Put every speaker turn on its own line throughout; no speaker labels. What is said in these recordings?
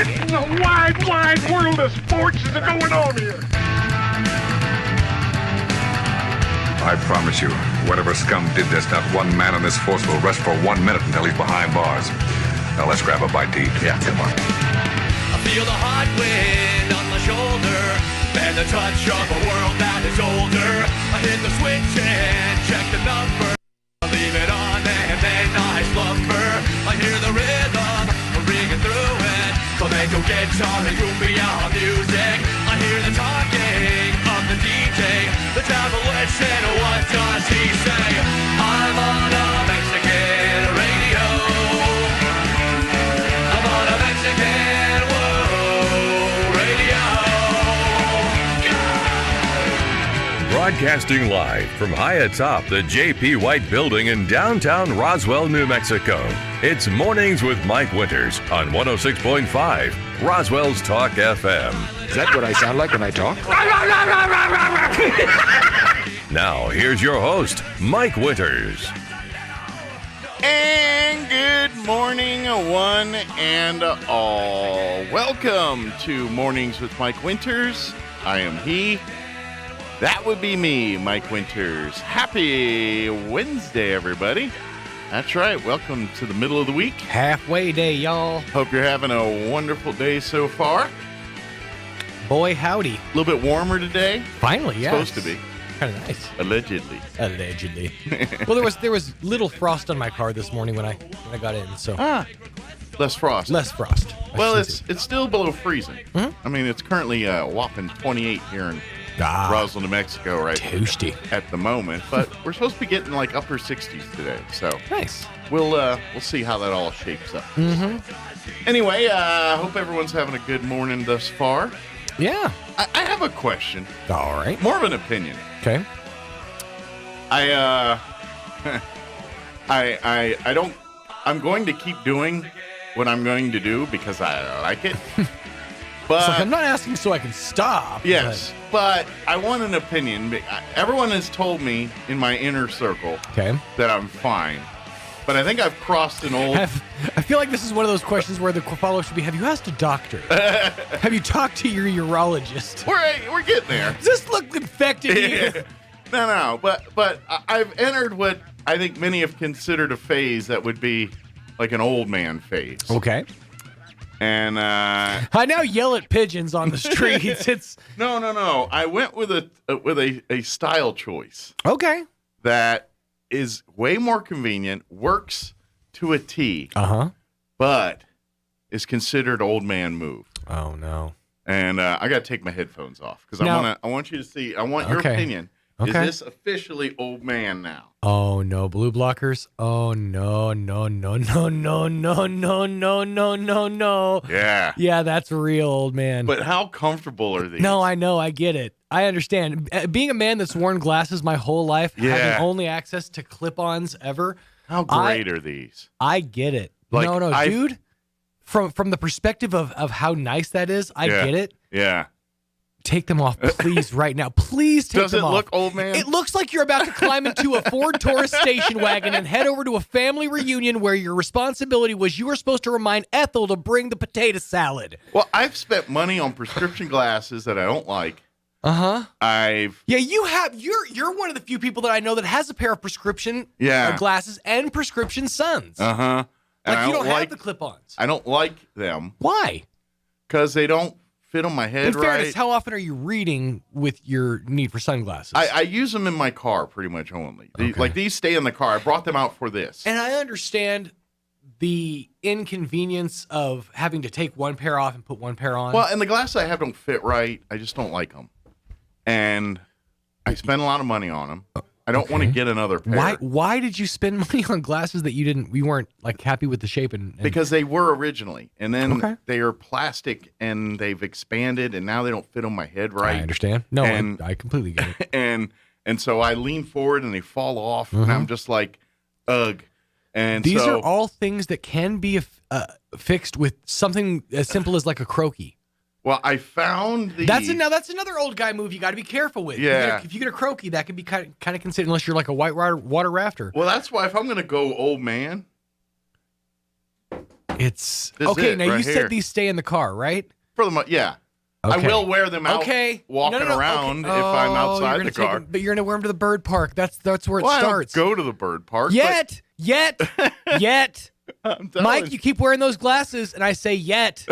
What in the wide world of sports is going on here?
I promise you, whatever scum did this, not one man on this force will rest for 1 minute until he's behind bars. Now let's grab a bite to eat. Yeah, come on.
I feel the hot wind on my shoulder and the touch of a world that is older. I hit the switch and check the number. I leave it on and then I slumber. I hear the rhythm ringing through it. Flamenco guitar and cumbia music. I hear the talking of the DJ. The travel listen, what does he say? I'm on a Mexican radio. I'm on a Mexican radio.
Broadcasting live from high atop the J.P. White Building in downtown Roswell, New Mexico. It's Mornings with Mike Winters on 106.5 Roswell's Talk FM.
Is that what I sound like when I talk?
Now, here's your host, Mike Winters.
And good morning, one and all. Welcome to Mornings with Mike Winters. I am he. That would be me, Mike Winters. Happy Wednesday, everybody. That's right. Welcome to the middle of the week.
Halfway day, y'all.
Hope you're having a wonderful day so far.
Boy, howdy.
A little bit warmer today.
Finally, yeah.
Supposed to be.
Kind of nice.
Allegedly.
Well, there was little frost on my car this morning when I got in, so.
Less frost.
Less frost.
Well, it's still below freezing.
Mm-hmm.
I mean, it's currently a whopping 28 here in Roswell, New Mexico, right
toasty
at the moment. But we're supposed to be getting like upper 60s today, so
nice.
We'll see how that all shapes up.
Mm-hmm.
Anyway, hope everyone's having a good morning thus far.
Yeah.
I have a question.
All right.
More of an opinion.
Okay.
I don't. I'm going to keep doing what I'm going to do because I like it. But
so I'm not asking so I can stop.
Yes, but I want an opinion. Everyone has told me in my inner circle that I'm fine. But I think I've crossed an old...
I feel like this is one of those questions where the follow-up should be, have you asked a doctor? Have you talked to your urologist?
We're getting there.
Does this look infected here?
No. But I've entered what I think many have considered a phase that would be like an old man phase.
Okay.
And
I now yell at pigeons on the streets. It's
No. I went with a style choice.
Okay.
That is way more convenient, works to a T, but is considered old man move.
Oh no!
And I got to take my headphones off because I want you to see. I want your opinion. Okay. Is this officially old man now?
Oh no, blue blockers. Oh no. Yeah, that's real, old man.
But how comfortable are these?
No, I know, I get it. I understand. Being a man that's worn glasses my whole life, having only access to clip-ons ever.
How great are these?
I get it. Like, dude. From the perspective of how nice that is, I get it.
Yeah.
Take them off, please, right now. Please take them off.
Does it look old man?
It looks like you're about to climb into a Ford Taurus station wagon and head over to a family reunion where your responsibility was you were supposed to remind Ethel to bring the potato salad.
Well, I've spent money on prescription glasses that I don't like.
You're one of the few people that I know that has a pair of prescription glasses and prescription suns.
And
like you don't have the clip-ons.
I don't like them.
Why?
Because they don't fit on my head. In
fairness, how often are you reading with your need for sunglasses?
I use them in my car pretty much only. Like these stay in the car. I brought them out for this.
And I understand the inconvenience of having to take one pair off and put one pair on.
Well, and the glasses I have don't fit right. I just don't like them. And I spend a lot of money on them. I don't want to get another pair.
Why did you spend money on glasses that you weren't like happy with the shape and
because they were originally, and then they are plastic and they've expanded and now they don't fit on my head right.
I understand. No, I completely get it.
and so I lean forward and they fall off and I'm just like, ugh. And
these are all things that can be fixed with something as simple as like a croaky.
Well, I found the...
That's another old guy move you got to be careful with.
Yeah.
If you get a croaky, that can be kind of considered, unless you're like a white water rafter.
Well, that's why if I'm going to go old man,
It's
This is
okay.
it,
Now
right
you
here.
said these stay in the car, right?
For the yeah.
Okay.
I will wear them out
Okay.
walking
No,
around
okay.
if I'm
Oh,
outside
you're
the
gonna take
car.
them- but you're gonna wear them to the bird park. That's where it
Well,
starts.
I don't go to the bird park.
Yet.
but I'm telling
Mike, you keep wearing those glasses, and I say yet.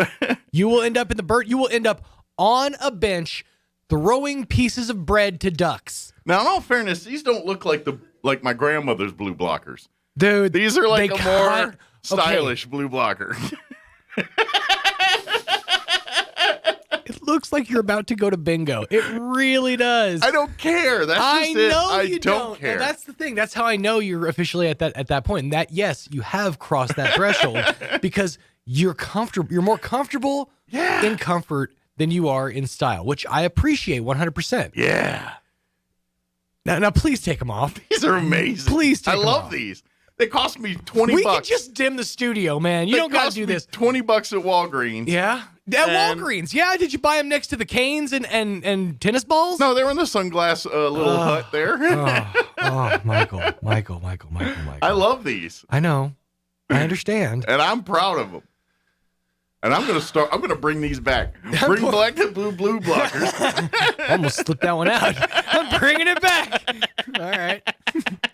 You will end up in the bird. You will end up on a bench throwing pieces of bread to ducks.
Now, in all fairness, these don't look like my grandmother's blue blockers.
Dude,
These are like
they
a more
kind-
stylish blue blocker.
It looks like you're about to go to bingo. It really does.
I don't care. That's just
I
it.
know
I
you
don't care.
And that's the thing. That's how I know you're officially at that point. And that, yes, you have crossed that threshold because you're comfortable. You're more comfortable in comfort than you are in style, which I appreciate 100%.
Yeah.
Now, please take them off.
These are amazing.
Please take
I
them
love
off.
these. They cost me $20.
We can just dim the studio, man. You
They
don't got to
cost
do
me
this.
$20 at Walgreens.
Yeah. At
And-
Walgreens. Yeah. Did you buy them next to the canes and tennis balls?
No, they were in the sunglass little hut there.
Oh, Michael.
I love these,
I know. I understand.
and I'm proud of them. And I'm gonna bring these back. Bring black and blue blockers.
Almost slipped that one out. I'm bringing it back. All right.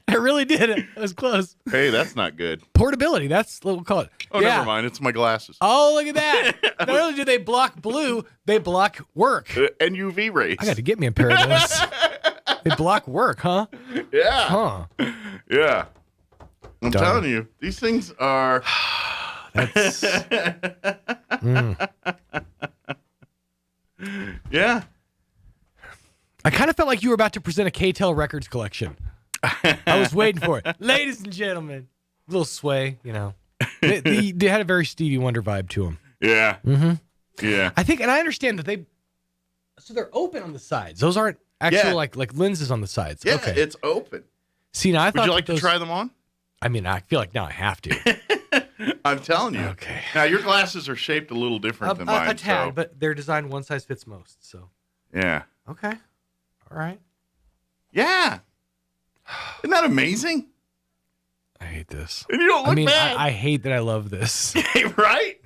I really did it. It was close.
Hey, that's not good.
Portability. That's what we'll call it.
Oh,
Yeah.
never mind. It's my glasses.
Oh, look at that. Not only do they block blue, they block work.
And UV rays.
I got to get me a pair of those. They block work, huh?
Yeah.
Huh.
Yeah. I'm
Done.
telling you, these things are.
That's
Yeah.
I kind of felt like you were about to present a K-Tel Records collection. I was waiting for it. Ladies and gentlemen. A little sway, you know. They had a very Stevie Wonder vibe to them.
Yeah. Mm-hmm. Yeah.
I think, and I understand that so they're open on the sides. Those aren't actual
Yeah.
like lenses on the sides.
Yeah.
Okay.
It's open.
See, now I thought
Would you like
that
to try them on?
I mean, I feel like now I have to.
I'm telling you.
Okay.
Now your glasses are shaped a little different than mine.
A tad,
so.
but they're designed one size fits most. So
Yeah.
okay, all right.
Yeah. Isn't that amazing?
I hate this.
And you don't look
I mean,
bad.
I hate that I love this.
Right?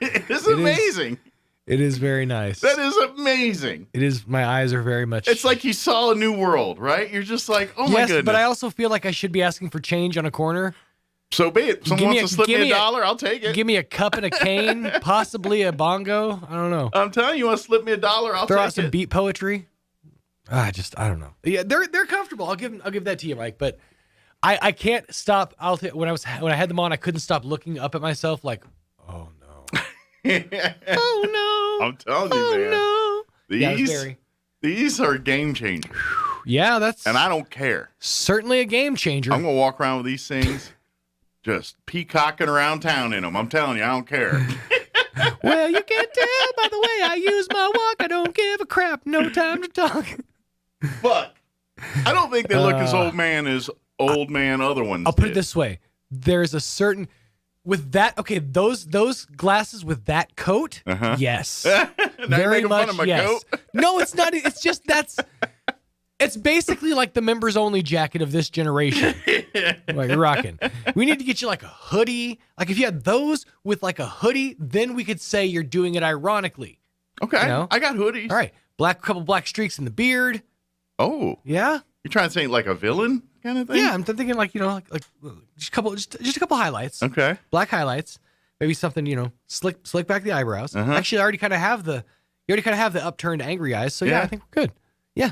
It's amazing.
It is very nice.
That is amazing.
It is. My eyes are very much.
It's like you saw a new world, right? You're just like, oh my
yes,
goodness.
but I also feel like I should be asking for change on a corner.
So be it. Someone wants to slip
give
me
me
a
a-
dollar, I'll take it.
Give me a cup and a cane, possibly a bongo. I don't know.
I'm telling you, want to slip me a dollar, I'll
Throw out
take
some
it.
beat poetry. I don't know. Yeah, they're comfortable. I'll give that to you, Mike. But I can't stop. When I had them on, I couldn't stop looking up at myself like, oh no, oh no,
I'm telling you, man.
no. Yeah, it was
These are game changers,
yeah, that's
and I don't care.
certainly a game changer.
I'm gonna walk around with these things, just peacocking around town in them. I'm telling you, I don't care.
Well, you can tell by the way I use my walk. I don't give a crap. No time to talk.
But I don't think they look as old man as old man other ones.
I'll put it
did.
this way: there's a certain with that. Okay, those glasses with that coat. Yes,
Now you're
very
making
much.
fun of my
Yes.
coat?
No, it's not. It's just that's. It's basically like the members only jacket of this generation. Like you're rocking. We need to get you like a hoodie. Like if you had those with like a hoodie, then we could say you're doing it ironically.
Okay,
You know?
I got hoodies.
All right, couple black streaks in the beard.
Oh,
Yeah.
you're trying to say like a villain kind of thing?
Yeah, I'm thinking like like just a couple highlights.
Okay.
Black highlights, maybe something slick back the eyebrows. Actually, I already kind of have the upturned angry eyes. So yeah,
Yeah.
I think we're good. Yeah,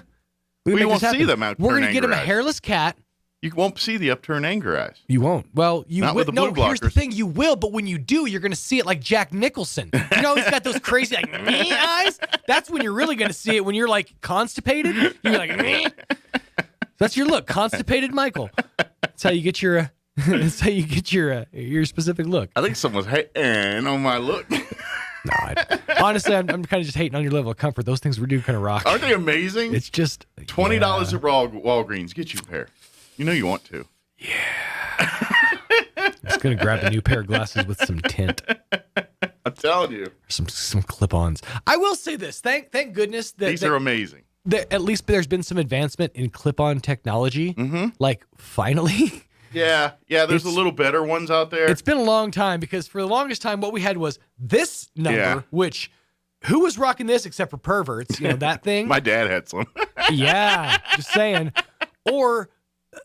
we
Well,
can
you
make this
won't see
happen.
them upturned
We're gonna get him a
angry eyes.
hairless cat.
You won't see the upturned anger eyes.
You won't. Well, you
Not
will.
with the
No,
blue
here's the
blockers.
thing: you will. But when you do, you're gonna see it like Jack Nicholson. You know, he's got those crazy like meh eyes. That's when you're really gonna see it. When you're like constipated, you're like meh. That's your look, constipated Michael. That's how you get your. That's how you get your specific look.
I think someone's hating on my look.
No, honestly, I'm kind of just hating on your level of comfort. Those things we do kind of rock.
Aren't they amazing?
It's just
$20
yeah.
at Walgreens. Get you a pair. You know you want to.
I'm just gonna grab a new pair of glasses with some tint,
I'm telling you.
some clip-ons. I will say this: thank goodness that
These are amazing.
that at least there's been some advancement in clip-on technology.
Mm-hmm.
Like finally,
Yeah. There's a little better ones out there.
It's been a long time because for the longest time, what we had was this number, which who was rocking this except for perverts? You know, that thing.
My dad had some.
Yeah, just saying. Or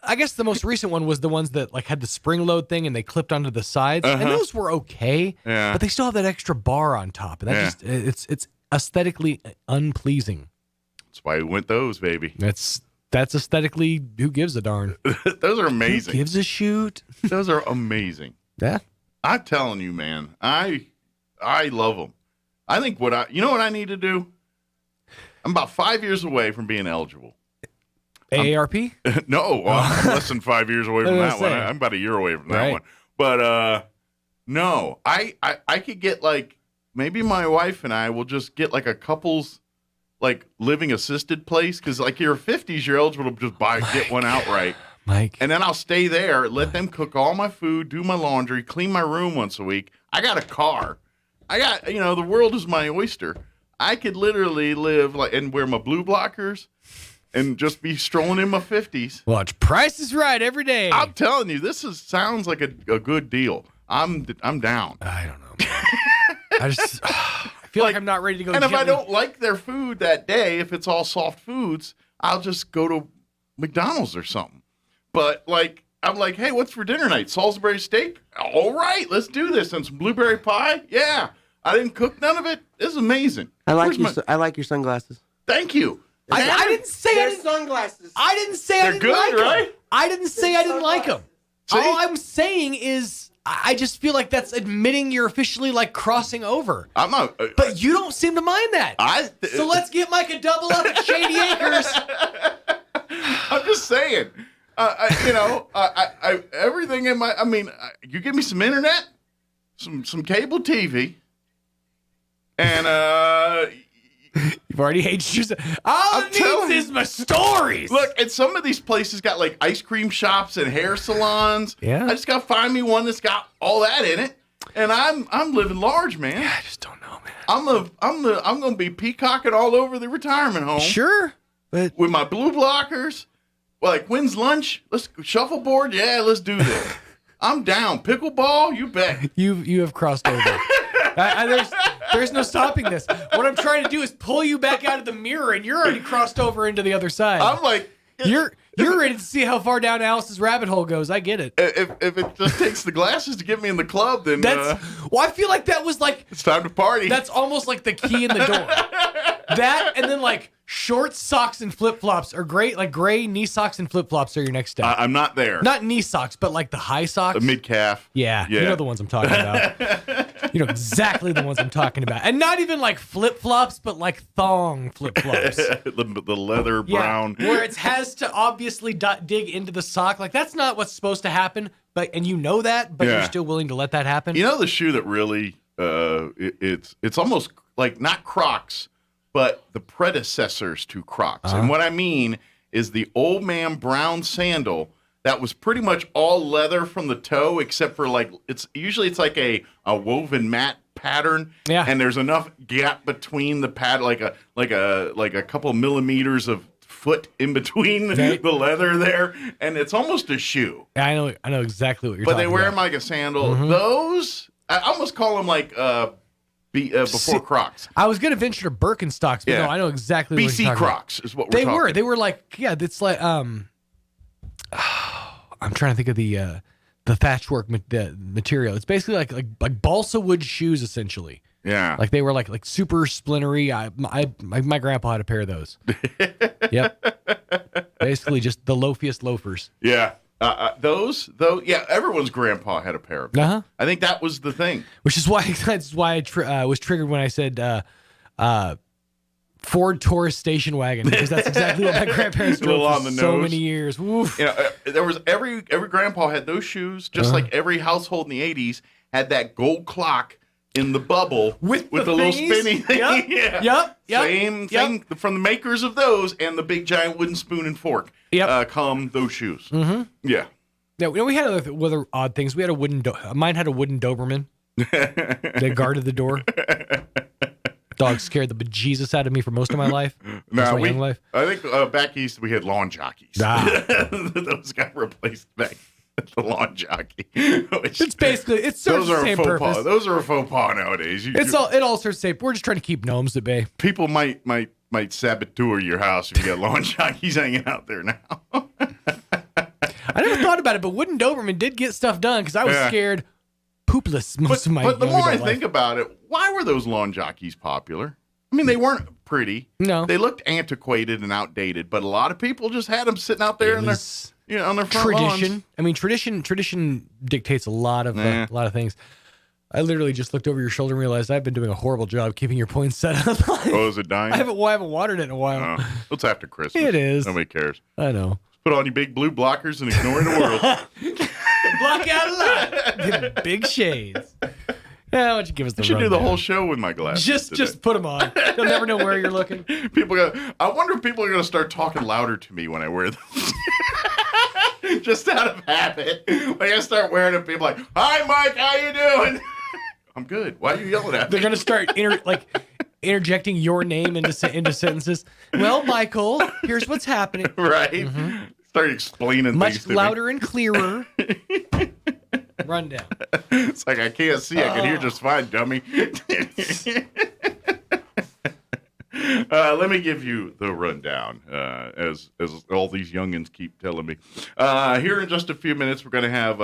I guess the most recent one was the ones that like had the spring load thing and they clipped onto the sides, and those were okay.
Yeah.
But they still have that extra bar on top, and that just it's aesthetically unpleasing.
That's why we went those, baby.
That's aesthetically, who gives a darn?
Those are amazing.
Who gives a shoot?
Those are amazing.
Yeah.
I'm telling you, man. I love them. I think you know what I need to do? I'm about 5 years away from being eligible.
AARP?
No, I'm less than 5 years away from that one. I'm about a year away from that one. But no, I could get like, maybe my wife and I will just get like a couple's like living assisted place, because like you're 50s, you're eligible to just get one outright.
Mike.
And then I'll stay there, let them cook all my food, do my laundry, clean my room once a week. I got a car. I got, the world is my oyster. I could literally live like and wear my blue blockers and just be strolling in my 50s.
Watch Price is Right every day.
I'm telling you, sounds like a good deal. I'm down.
I don't know, man. I feel like I'm not ready to go.
And if I don't like their food that day, if it's all soft foods, I'll just go to McDonald's or something. But like, I'm like, hey, what's for dinner tonight? Salisbury steak? All right, let's do this. And some blueberry pie? Yeah. I didn't cook none of it. This is amazing.
I like your sunglasses.
Thank you.
I didn't say
They're sunglasses.
I didn't say I didn't
good,
like
right?
them. I didn't say I didn't like them.
See?
All I'm saying is I just feel like that's admitting you're officially like crossing over.
I'm not.
But you don't seem to mind that. So let's get Mike a double up at Shady Acres.
I'm just saying. Everything in my. I mean, you give me some internet, some cable TV, and
you've already aged yourself. All it needs is my stories.
Look, and some of these places got like ice cream shops and hair salons.
Yeah.
I just got to find me one that's got all that in it, and I'm living large, man.
I just don't know, man.
I'm gonna be peacocking all over the retirement home.
Sure, but
with my blue blockers. Like, when's lunch? Let's go shuffleboard. Yeah, let's do this. I'm down. Pickleball, you bet.
You have crossed over. There's no stopping this. What I'm trying to do is pull you back out of the mirror, and you're already crossed over into the other side.
I'm like,
you're ready to see how far down Alice's rabbit hole goes. I get it.
If it just takes the glasses to get me in the club, then
I feel like that was like
it's time to party.
That's almost like the key in the door. That and then like short socks and flip flops are great. Like gray knee socks and flip flops are your next step.
I'm not there.
Not knee socks, but like the high socks.
Mid calf.
Yeah, you know the ones I'm talking about. You know exactly the ones I'm talking about, and not even like flip flops, but like thong flip flops.
the leather brown,
where it has to obviously dig into the sock. Like that's not what's supposed to happen, and you know that, but you're still willing to let that happen.
You know the shoe that really, it's almost like not Crocs, but the predecessors to Crocs. And what I mean is the old man brown sandal that was pretty much all leather from the toe, except for like it's like a woven mat pattern.
Yeah.
And there's enough gap between the pad, like a couple millimeters of foot in between the leather there, and it's almost a shoe.
I know exactly what you're talking about.
But they wear them like a sandal. Mm-hmm. Those, I almost call them like before Crocs.
I was going to venture to Birkenstocks, but no, I know exactly what you're talking
Crocs
about.
Is what we're talking.
They were like, it's like, I'm trying to think of the thatchwork material. It's basically like balsa wood shoes, essentially.
Yeah.
Like they were like super splintery. My grandpa had a pair of those. Yep. Basically just the loafiest loafers.
Yeah. Everyone's grandpa had a pair of them.
Uh-huh.
I think that was the thing.
Which is why I was triggered when I said Ford Taurus station wagon, because that's exactly what my grandparents drove for so many years. Oof.
There was every grandpa had those shoes, just like every household in the 80s had that gold clock in the bubble
with the
little spinny thing.
Yep.
Same thing from the makers of those and the big giant wooden spoon and fork. Come those shoes.
Mm-hmm.
Yeah.
Yeah, we had other odd things. We had a wooden. Mine had a wooden Doberman. They guarded the door. Dog scared the bejesus out of me for most of my life.
Young life. I think back east we had lawn jockeys. Those got replaced back The lawn jockey.
It's basically it serves the same purpose.
Those are a faux pas nowadays.
It all serves the same. We're just trying to keep gnomes at bay.
People might saboteur your house if you got lawn jockeys hanging out there now.
I never thought about it, but Wooden Doberman did get stuff done because I was scared poopless most of my
But the more I
life.
think about it, why were those lawn jockeys popular? I mean, they weren't pretty.
No.
They looked antiquated and outdated, but a lot of people just had them sitting out there on their front
tradition.
lawns.
I mean, tradition dictates a lot of things. I literally just looked over your shoulder and realized I've been doing a horrible job keeping your points set up.
Oh, is it dying?
I haven't watered it in a while.
It's after Christmas.
It is.
Nobody cares.
I know.
Put on your big blue blockers and ignoring the world.
Block out a lot. Get big shades. Yeah, why don't you give us the
I should do the
rundown?
whole show with my glasses.
Just put them on. You'll never know where you're looking.
I wonder if people are going to start talking louder to me when I wear them. Just out of habit. Like I start wearing them, people are like, "Hi, Mike, how you doing?" I'm good. Why are you yelling at me?
They're going to start interjecting your name into sentences. Well, Michael, here's what's happening.
Right?
Mm-hmm.
Start explaining
Much
things to
louder and clearer. Rundown.
It's like, I can't see. I can hear just fine, dummy. Let me give you the rundown, as all these youngins keep telling me. Here in just a few minutes, we're going to have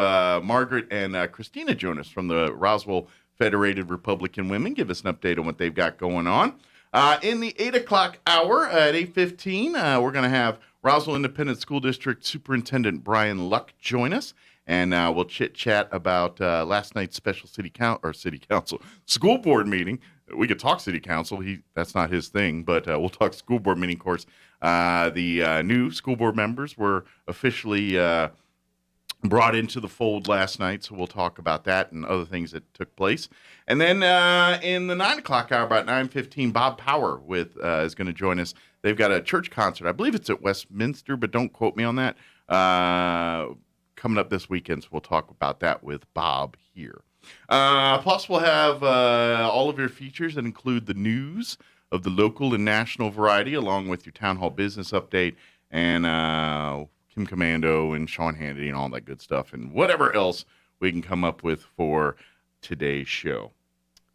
Margaret and Christina join us from the Roswell Federated Republican Women. Give us an update on what they've got going on. In the 8 o'clock hour at 8:15, we're going to have Roswell Independent School District Superintendent Brian Luck join us. And we'll chit-chat about last night's special city council school board meeting. We could talk city council. That's not his thing, but we'll talk school board meeting. Of course, the new school board members were officially brought into the fold last night, so we'll talk about that and other things that took place. And then in the 9 o'clock hour, about 9:15, Bob Power is going to join us. They've got a church concert. I believe it's at Westminster, but don't quote me on that. Coming up this weekend, so we'll talk about that with Bob here. Plus, we'll have all of your features that include the news of the local and national variety, along with your town hall business update, and Kim Commando and Sean Hannity and all that good stuff, and whatever else we can come up with for today's show.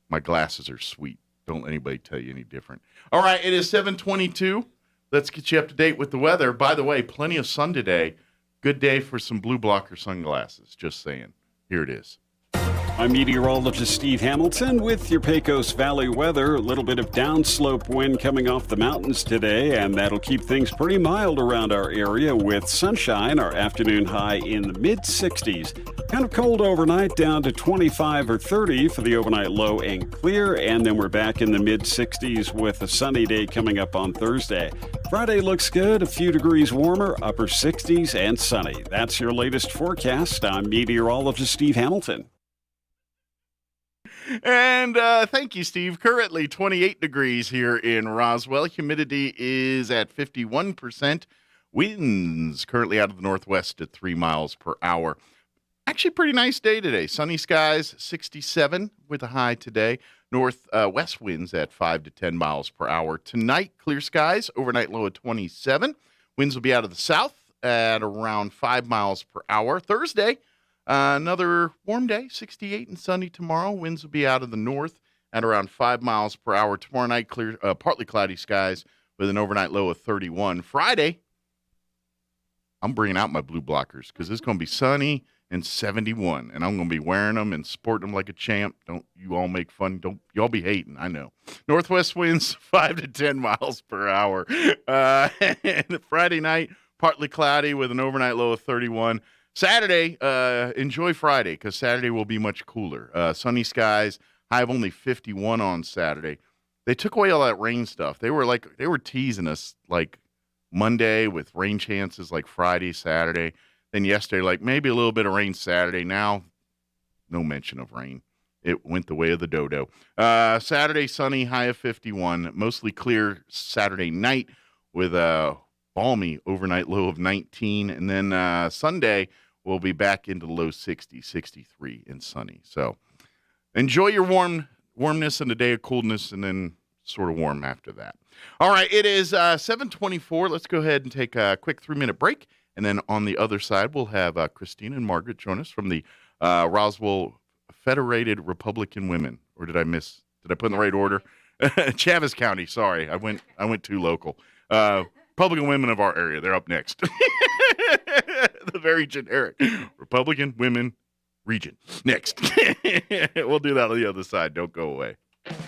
My glasses are sweet. Don't let anybody tell you any different. All right, it is 7:22. Let's get you up to date with the weather. By the way, plenty of sun today. Good day for some blue blocker sunglasses, just saying. Here it is.
I'm meteorologist Steve Hamilton with your Pecos Valley weather. A little bit of downslope wind coming off the mountains today, and that'll keep things pretty mild around our area with sunshine. Our afternoon high in the mid-60s. Kind of cold overnight, down to 25 or 30 for the overnight low and clear, and then we're back in the mid-60s with a sunny day coming up on Thursday. Friday looks good, a few degrees warmer, upper 60s and sunny. That's your latest forecast. I'm meteorologist Steve Hamilton.
And thank you, Steve. Currently 28 degrees here in Roswell. Humidity is at 51%. Winds currently out of the northwest at 3 miles per hour. Actually, pretty nice day today. Sunny skies, 67 with a high today. Northwest winds at 5 to 10 miles per hour. Tonight, clear skies, overnight low at 27. Winds will be out of the south at around 5 miles per hour. Thursday, another warm day, 68 and sunny tomorrow. Winds will be out of the north at around 5 miles per hour. Tomorrow night, clear, partly cloudy skies with an overnight low of 31. Friday, I'm bringing out my blue blockers because it's going to be sunny and 71, and I'm going to be wearing them and sporting them like a champ. Don't you all make fun. Don't you all be hating, I know. Northwest winds 5 to 10 miles per hour. Friday night, partly cloudy with an overnight low of 31. Saturday, enjoy Friday because Saturday will be much cooler. Sunny skies, high of only 51 on Saturday. They took away all that rain stuff. They were teasing us like Monday with rain chances like Friday, Saturday. Then yesterday, like maybe a little bit of rain Saturday. Now, no mention of rain. It went the way of the dodo. Saturday, sunny, high of 51. Mostly clear Saturday night with a balmy overnight low of 19. And then Sunday, we'll be back into the low 60s, 63 and sunny. So enjoy your warmness and a day of coolness and then sort of warm after that. All right, it is 7:24. Let's go ahead and take a quick 3-minute break. And then on the other side, we'll have Christina and Margaret join us from the Roswell Federated Republican Women. Or did I put in the right order? Chaves County, sorry. I went too local. Republican women of our area, they're up next. The very generic Republican women region. Next. We'll do that on the other side. Don't go away.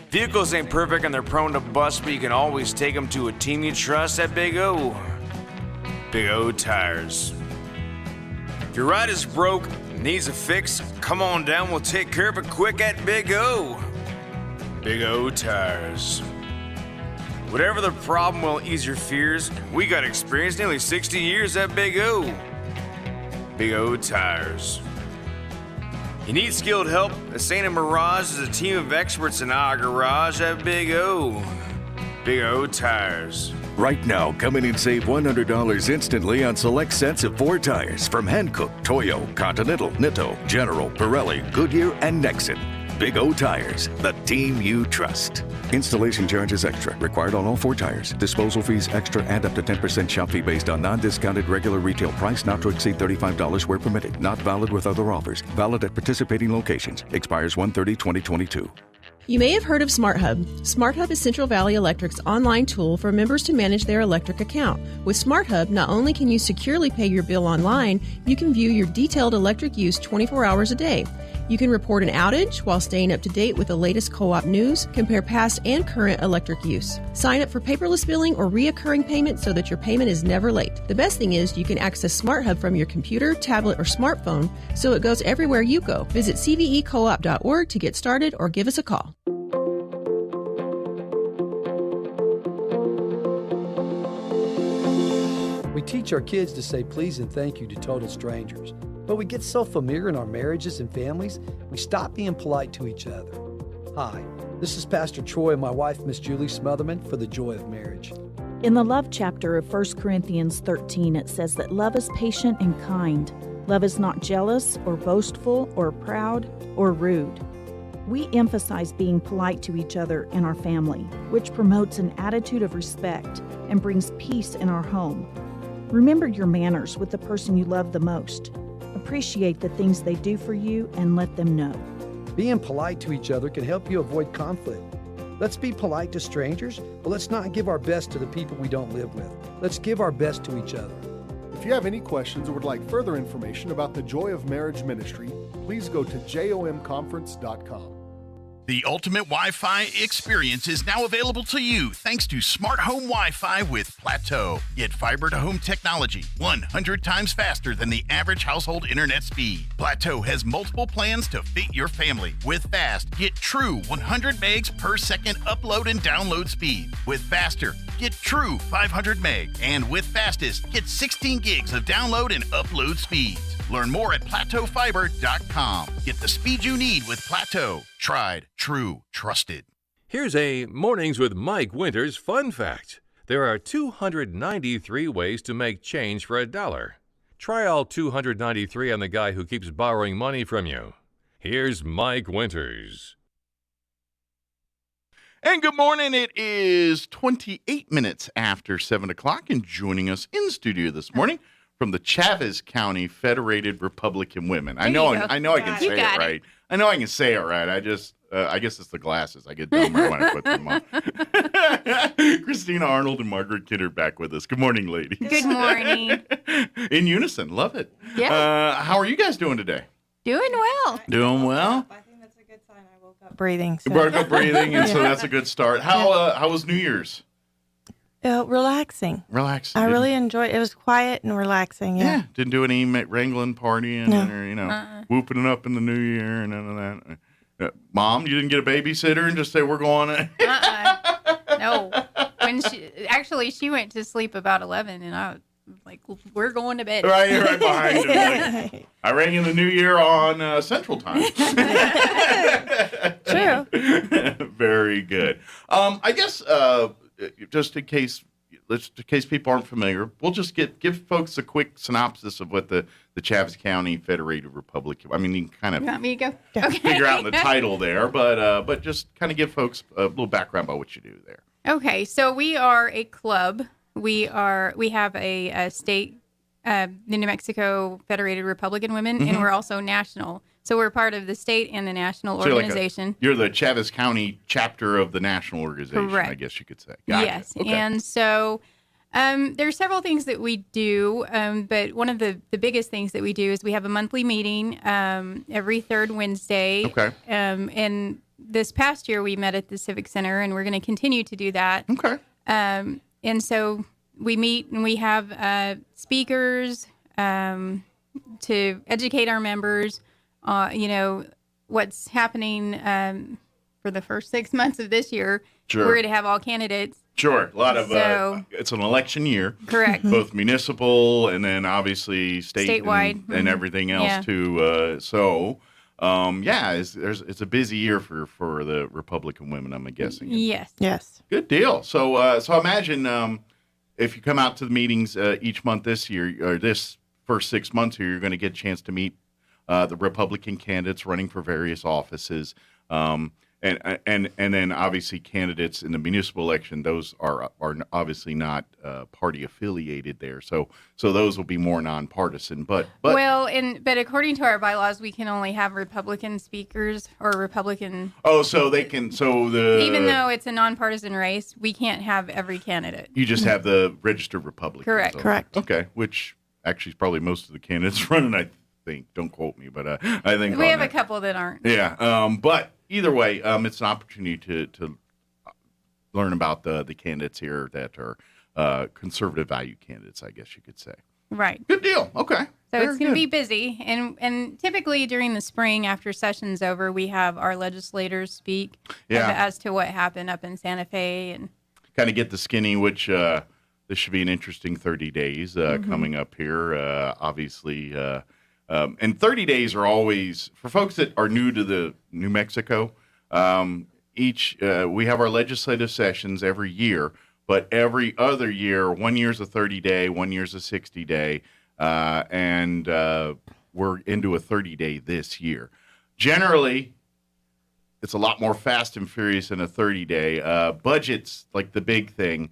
Vehicles ain't perfect and they're prone to bust, but you can always take them to a team you trust at Big O. Big O Tires. If your ride is broke, needs a fix, come on down, we'll take care of it quick at Big O. Big O Tires. Whatever the problem will ease your fears, we got experience nearly 60 years at Big O. Big O Tires. You need skilled help? The St. Mirage is a team of experts in our garage at Big O. Big O Tires.
Right now, come in and save $100 instantly on select sets of 4 tires from Hankook, Toyo, Continental, Nitto, General, Pirelli, Goodyear, and Nexen. Big O Tires, the team you trust. Installation charges extra. Required on all 4 tires. Disposal fees extra and up to 10% shop fee based on non-discounted regular retail price not to exceed $35 where permitted. Not valid with other offers. Valid at participating locations. Expires 1/30/2022.
You may have heard of SmartHub. SmartHub is Central Valley Electric's online tool for members to manage their electric account. With SmartHub, not only can you securely pay your bill online, you can view your detailed electric use 24 hours a day. You can report an outage while staying up to date with the latest co-op news, compare past and current electric use. Sign up for paperless billing or reoccurring payment so that your payment is never late. The best thing is you can access SmartHub from your computer, tablet, or smartphone, so it goes everywhere you go. Visit cvecoop.org to get started or give us a call.
We teach our kids to say please and thank you to total strangers. But we get so familiar in our marriages and families, we stop being polite to each other. Hi, this is Pastor Troy and my wife, Miss Julie Smotherman, for The Joy of Marriage.
In the love chapter of 1 Corinthians 13, it says that love is patient and kind. Love is not jealous or boastful or proud or rude. We emphasize being polite to each other in our family, which promotes an attitude of respect and brings peace in our home. Remember your manners with the person you love the most. Appreciate the things they do for you and let them know.
Being polite to each other can help you avoid conflict. Let's be polite to strangers, but let's not give our best to the people we don't live with. Let's give our best to each other.
If you have any questions or would like further information about the Joy of Marriage Ministry, please go to jomconference.com.
The ultimate Wi-Fi experience is now available to you thanks to Smart Home Wi-Fi with Plateau. Get fiber-to-home technology 100 times faster than the average household internet speed. Plateau has multiple plans to fit your family. With Fast, get true 100 megs per second upload and download speed. With Faster, get true 500 meg. And with Fastest, get 16 gigs of download and upload speeds. Learn more at plateaufiber.com. Get the speed you need with Plateau. Tried, true, trusted.
Here's a Mornings with Mike Winters fun fact. There are 293 ways to make change for $1. Try all 293 on the guy who keeps borrowing money from you. Here's Mike Winters.
And good morning. It is 28 minutes after 7 o'clock, and joining us in studio this morning from the Chaves County Federated Republican Women. I know I can say it right. I know I can say it right. I guess it's the glasses. I get dumber when I put them on. Christina Arnold and Margaret Kidder back with us. Good morning, ladies.
Good morning.
In unison. Love it.
Yeah.
How are you guys doing today?
Doing well.
Doing well?
I think that's a good sign. I woke up breathing. So.
You woke up breathing, and so that's a good start. How was New Year's?
Relaxing. I really enjoyed it. It was quiet and relaxing. Yeah.
Didn't do any wrangling, partying, or, whooping it up in the new year and none of that. Mom, you didn't get a babysitter and just say, we're going?
No. When she went to sleep about 11 and I was like, we're going to bed.
Right behind her. Like, I rang in the new year on Central Time.
True.
Very good. I guess just in case people aren't familiar, we'll just give folks a quick synopsis of what the Chaves County Federated Republic. I mean, you can kind of
you want me to go? Okay.
figure out the title there, but just kind of give folks a little background about what you do there.
Okay, so we are a club. We have a state the New Mexico Federated Republican Women, and we're also national. So we're part of the state and the national organization.
You're the Chaves County chapter of the national organization,
Correct.
I guess you could say. Gotcha.
Yes,
Okay.
and so there's several things that we do, but one of the biggest things that we do is we have a monthly meeting every third Wednesday.
Okay.
And this past year we met at the Civic Center, and we're going to continue to do that.
Okay.
And so we meet and we have speakers to educate our members. What's happening for the first 6 months of this year.
Sure.
We're going to have all candidates.
Sure. A lot of,
So-
it's an election year.
Correct.
Both municipal and then obviously
Statewide.
and everything else
Yeah.
too. It's a busy year for the Republican women, I'm guessing.
Yes.
Yes.
Good deal. So imagine if you come out to the meetings each month this year, or this first 6 months here, you're going to get a chance to meet the Republican candidates running for various offices, and then obviously candidates in the municipal election. Those are obviously not party affiliated there, so those will be more nonpartisan. But
but according to our bylaws, we can only have Republican speakers or Republican.
so they can
Even though it's a nonpartisan race, we can't have every candidate.
you just have the registered Republicans.
Correct.
So-
Correct.
Okay, which actually is probably most of the candidates running. I think. Don't quote me, but I think
We
on
have
that.
a couple that aren't.
Yeah, but either way, it's an opportunity to learn about the candidates here that are conservative value candidates, I guess you could say.
Right.
Good deal. Okay.
So it's going to be busy, and typically during the spring, after session's over, we have our legislators speak as to what happened up in Santa Fe, and
kind of get the skinny, which this should be an interesting 30 days coming up here. Obviously, and 30 days are always, for folks that are new to the New Mexico, we have our legislative sessions every year, but every other year, 1 year's a 30-day, 1 year's a 60-day, and we're into a 30-day this year. Generally, it's a lot more fast and furious than a 30-day. Budget's like the big thing.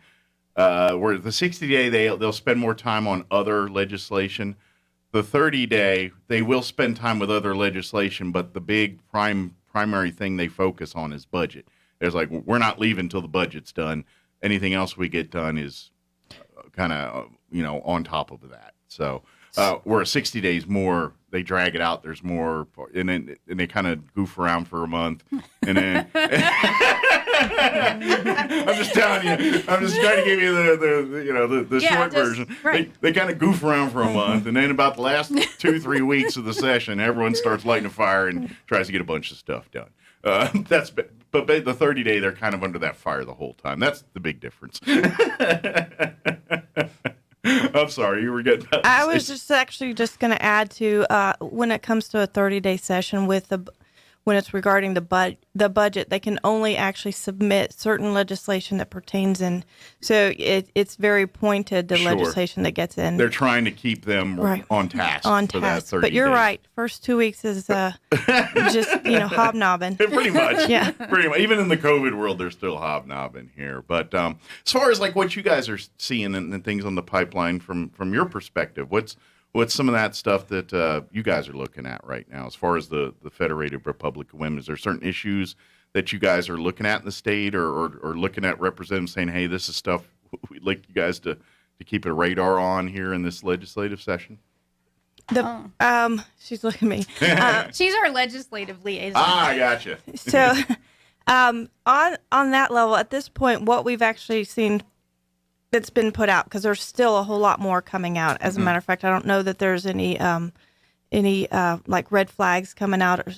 Where the 60-day, they'll spend more time on other legislation. The 30-day, they will spend time with other legislation, but the big primary thing they focus on is budget. There's like, we're not leaving until the budget's done. Anything else we get done is kind of, on top of that. So where 60 days more, they drag it out. There's more, and they kind of goof around for a month, and then I'm just telling you. I'm just trying to give you the short version.
Right.
They kind of goof around for a month, and then about the last 2-3 weeks of the session, everyone starts lighting a fire and tries to get a bunch of stuff done. But the 30-day, they're kind of under that fire the whole time. That's the big difference. I'm sorry, you were getting.
I was just going to add to when it comes to a 30-day session when it's regarding the budget, they can only actually submit certain legislation that pertains in. So it's very pointed, the legislation that gets in.
They're trying to keep them on task.
On
for
task.
That 30
but you're
days.
right. First 2 weeks is just hobnobbing.
Pretty much.
Yeah.
Pretty much. Even in the COVID world, they're still hobnobbing here. But as far as like what you guys are seeing and things on the pipeline from your perspective, what's some of that stuff that you guys are looking at right now as far as the Federated Republic of Women? Is there certain issues that you guys are looking at in the state or looking at representatives saying, hey, this is stuff we'd like you guys to keep a radar on here in this legislative session?
She's looking at me.
she's our legislative liaison.
I gotcha.
So on that level, at this point, what we've actually seen that's been put out, because there's still a whole lot more coming out. As a matter of fact, I don't know that there's any like red flags coming out, or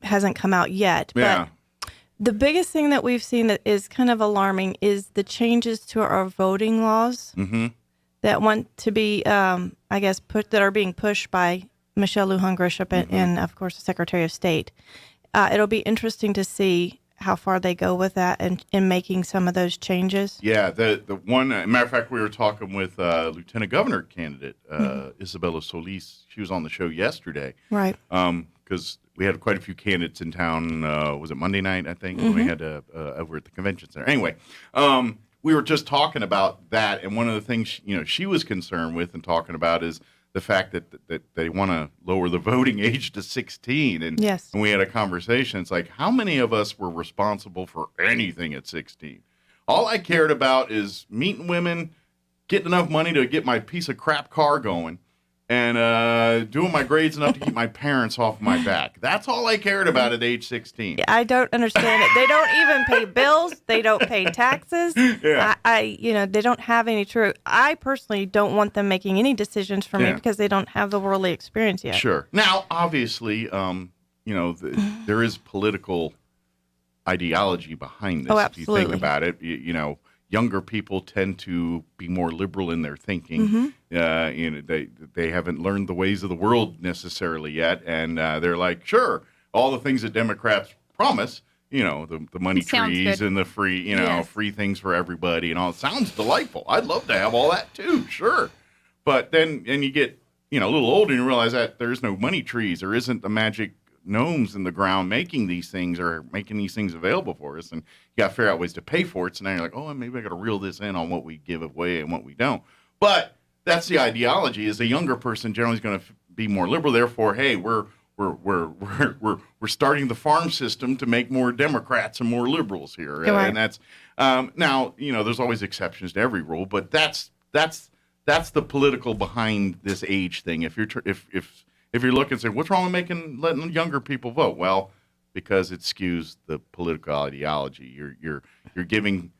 hasn't come out yet.
Yeah.
But the biggest thing that we've seen that is kind of alarming is the changes to our voting laws that want to be, that are being pushed by Michelle Lujan Grisham and, of course, the Secretary of State. It'll be interesting to see how far they go with that and in making some of those changes.
Yeah, the one, matter of fact, we were talking with Lieutenant Governor candidate Isabella Solis. She was on the show yesterday.
Right.
Because we had quite a few candidates in town. Was it Monday night, I think? We had over at the convention center. Anyway, we were just talking about that, and one of the things she was concerned with and talking about is the fact that they want to lower the voting age to 16. And
yes.
when we had a conversation, it's like, how many of us were responsible for anything at 16? All I cared about is meeting women, getting enough money to get my piece of crap car going, and doing my grades enough to keep my parents off my back. That's all I cared about at age 16.
I don't understand it. They don't even pay bills. They don't pay taxes.
Yeah.
They don't have any true. I personally don't want them making any decisions for me because they don't have the worldly experience yet.
Sure. Now, obviously, there is political ideology behind this.
Oh,
if you think
absolutely.
about it, younger people tend to be more liberal in their thinking. They haven't learned the ways of the world necessarily yet, and they're like, sure, all the things that Democrats promise, the money trees and the free, free things for everybody and all. It sounds delightful. I'd love to have all that too, sure. But then you get, a little older and you realize that there's no money trees. There isn't the magic gnomes in the ground making these things or making these things available for us, and you got to figure out ways to pay for it. So now you're like, oh, maybe I got to reel this in on what we give away and what we don't. But that's the ideology. Is a younger person generally is going to be more liberal. Therefore, hey, we're starting the farm system to make more Democrats and more liberals here,
right.
And that's now there's always exceptions to every rule, but that's the political behind this age thing. If you're looking and saying, what's wrong with letting younger people vote? Well, because it skews the political ideology. You're giving.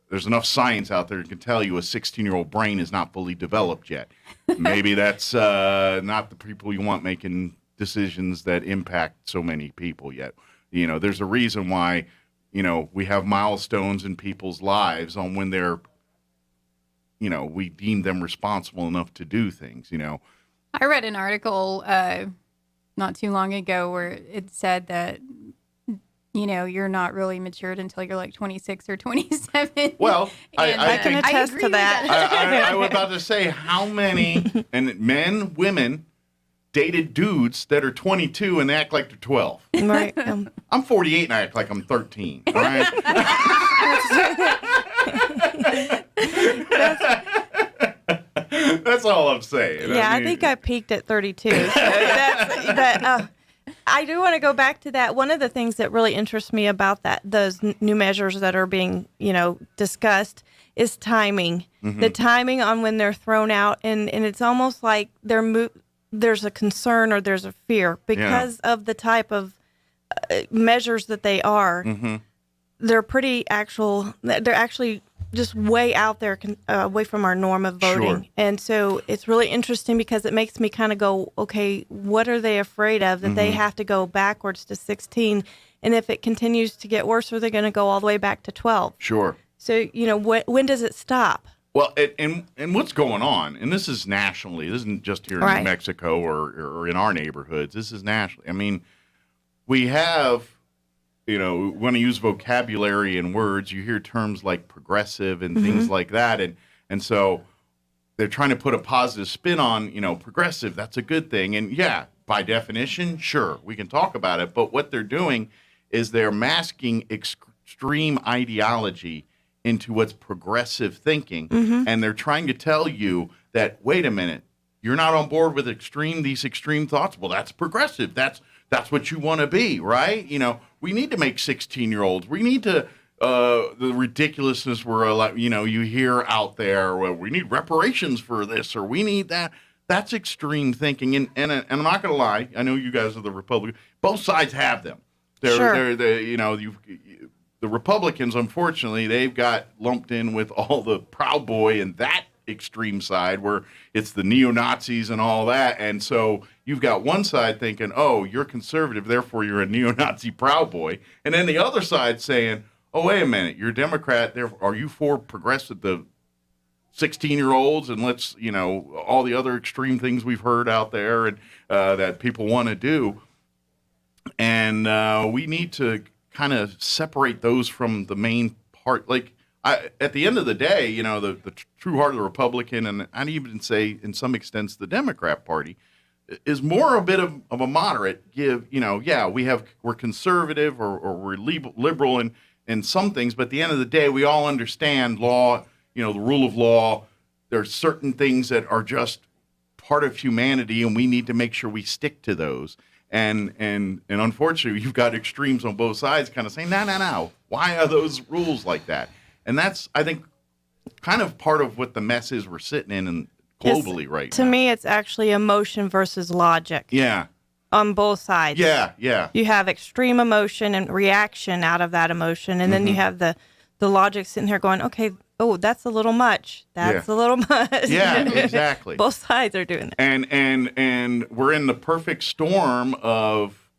There's enough science out there that can tell you a 16-year-old brain is not fully developed yet. Maybe that's not the people you want making decisions that impact so many people yet. There's a reason why, we have milestones in people's lives on when they're, we deem them responsible enough to do things,
I read an article not too long ago where it said that, you're not really matured until you're like 26 or 27.
Well,
I
can attest to that.
I was about to say how many men, women dated dudes that are 22 and they act like they're 12.
Right.
I'm 48 and I act like I'm 13. All right. That's all I'm saying.
Yeah, I think I peaked at 32. So I do want to go back to that. One of the things that really interests me about those new measures that are being, discussed is timing.
Mm-hmm.
The timing on when they're thrown out, and it's almost like there's a concern or there's a fear because of the type of measures that they are.
Mm-hmm.
They're pretty actual. They're actually just way out there, away from our norm of voting.
Sure.
And so it's really interesting because it makes me kind of go, okay, what are they afraid of that they have to go backwards to 16? And if it continues to get worse, are they going to go all the way back to 12?
Sure.
So, when does it stop?
Well, and what's going on, and this is nationally, this isn't just here in New Mexico or in our neighborhoods, this is nationally. I mean, we have, when you use vocabulary and words, you hear terms like progressive and things like that. And so they're trying to put a positive spin on, progressive. That's a good thing. And yeah, by definition, sure, we can talk about it. But what they're doing is they're masking extreme ideology into what's progressive thinking. And they're trying to tell you that, wait a minute, you're not on board with these extreme thoughts. Well, that's progressive. That's what you want to be, right? We need to make 16-year-olds. We need to, the ridiculousness you hear out there, well, we need reparations for this or we need that. That's extreme thinking. And I'm not going to lie. I know you guys are the Republicans. Both sides have them. The Republicans, unfortunately, they've got lumped in with all the Proud Boy and that extreme side where it's the neo-Nazis and all that. And so you've got one side thinking, oh, you're conservative, therefore you're a neo-Nazi Proud Boy. And then the other side saying, oh, wait a minute, you're a Democrat, therefore are you for progressive, the 16-year-olds and let's, all the other extreme things we've heard out there and that people want to do. And we need to kind of separate those from the main part. Like, at the end of the day, the true heart of the Republican, and I'd even say in some extents the Democrat Party, is more a bit of a moderate give. We're conservative or we're liberal in some things, but at the end of the day, we all understand law, the rule of law. There's certain things that are just part of humanity, and we need to make sure we stick to those. And unfortunately, you've got extremes on both sides kind of saying, no, why are those rules like that? And that's, I think, kind of part of what the mess is we're sitting in and globally right now.
To me, it's actually emotion versus logic.
Yeah.
On both sides.
Yeah, yeah.
You have extreme emotion and reaction out of that emotion, and then you have the logic sitting here going, okay, that's a little much. That's a little much.
Yeah, exactly.
Both sides are doing that.
And we're in the perfect storm of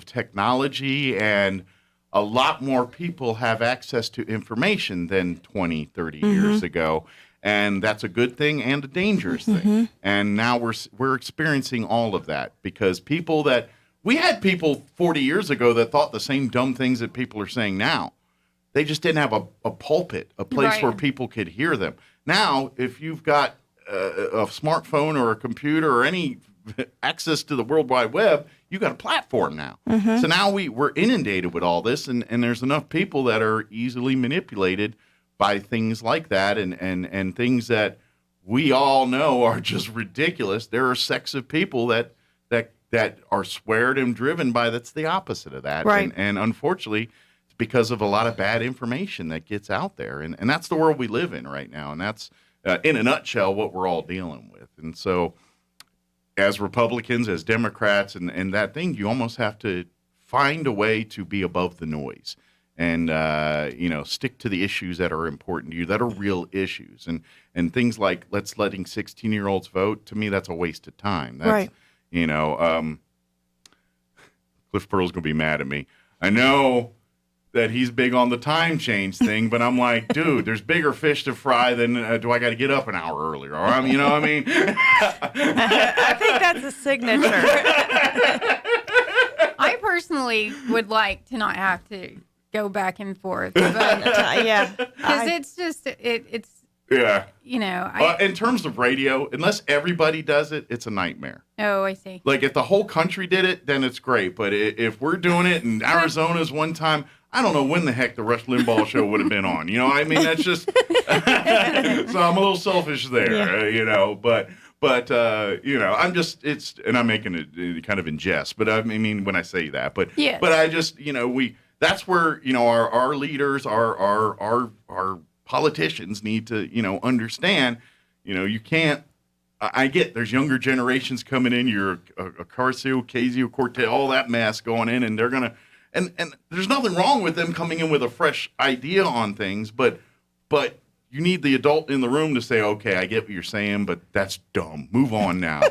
technology, and a lot more people have access to information than 20, 30 years ago. And that's a good thing and a dangerous thing. And now we're experiencing all of that because we had people 40 years ago that thought the same dumb things that people are saying now. They just didn't have a pulpit, a place where people could hear them. Now, if you've got a smartphone or a computer or any access to the World Wide Web, you got a platform now. So now we're inundated with all this, and there's enough people that are easily manipulated by things like that and things that we all know are just ridiculous. There are sects of people that are sweared and driven by that's the opposite of that.
Right.
And unfortunately, it's because of a lot of bad information that gets out there. And that's the world we live in right now. And that's, in a nutshell, what we're all dealing with. And so as Republicans, as Democrats, and that thing, you almost have to find a way to be above the noise. And, stick to the issues that are important to you, that are real issues. And things like letting 16-year-olds vote, to me, that's a waste of time. That's,
right.
Cliff Pearl's going to be mad at me. I know that he's big on the time change thing, but I'm like, dude, there's bigger fish to fry than do I got to get up an hour earlier? Or you know what I mean?
I think that's a signature.
I personally would like to not have to go back and forth. But, because it's just, it's,
yeah.
In
terms of radio, unless everybody does it, it's a nightmare.
Oh, I see.
Like if the whole country did it, then it's great. But if we're doing it in Arizona's one time, I don't know when the heck the Rush Limbaugh show would have been on. You know what I mean? That's just, so I'm a little selfish there, But I'm just, and I'm making it kind of in jest, but I mean, when I say that, but I just, that's where, our leaders, our politicians need to, understand, you can't, I get there's younger generations coming in, you're a Ocasio-Cortez, all that mess going in, and they're going to, and there's nothing wrong with them coming in with a fresh idea on things, but you need the adult in the room to say, okay, I get what you're saying, but that's dumb. Move on now.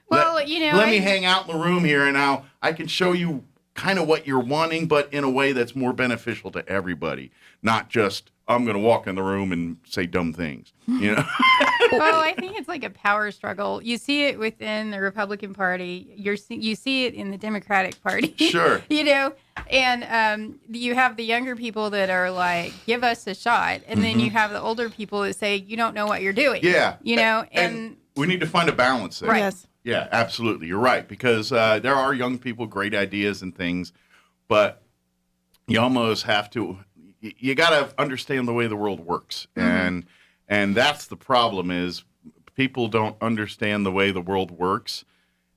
Well,
let me hang out in the room here, and now I can show you kind of what you're wanting, but in a way that's more beneficial to everybody, not just I'm going to walk in the room and say dumb things.
Well, I think it's like a power struggle. You see it within the Republican Party. You see it in the Democratic Party.
Sure.
And you have the younger people that are like, give us a shot. And then you have the older people that say, you don't know what you're doing.
Yeah.
And
we need to find a balance there.
Right.
Yes.
Yeah, absolutely. You're right. Because there are young people, great ideas and things, but you almost have to, you got to understand the way the world works. And that's the problem is people don't understand the way the world works.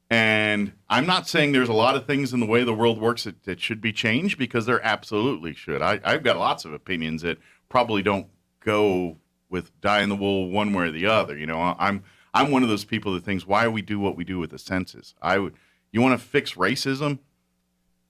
And I'm not saying there's a lot of things in the way the world works that should be changed, because there absolutely should. I've got lots of opinions that probably don't go with dyed in the wool one way or the other. I'm one of those people that thinks, why do we do what we do with the census? You want to fix racism?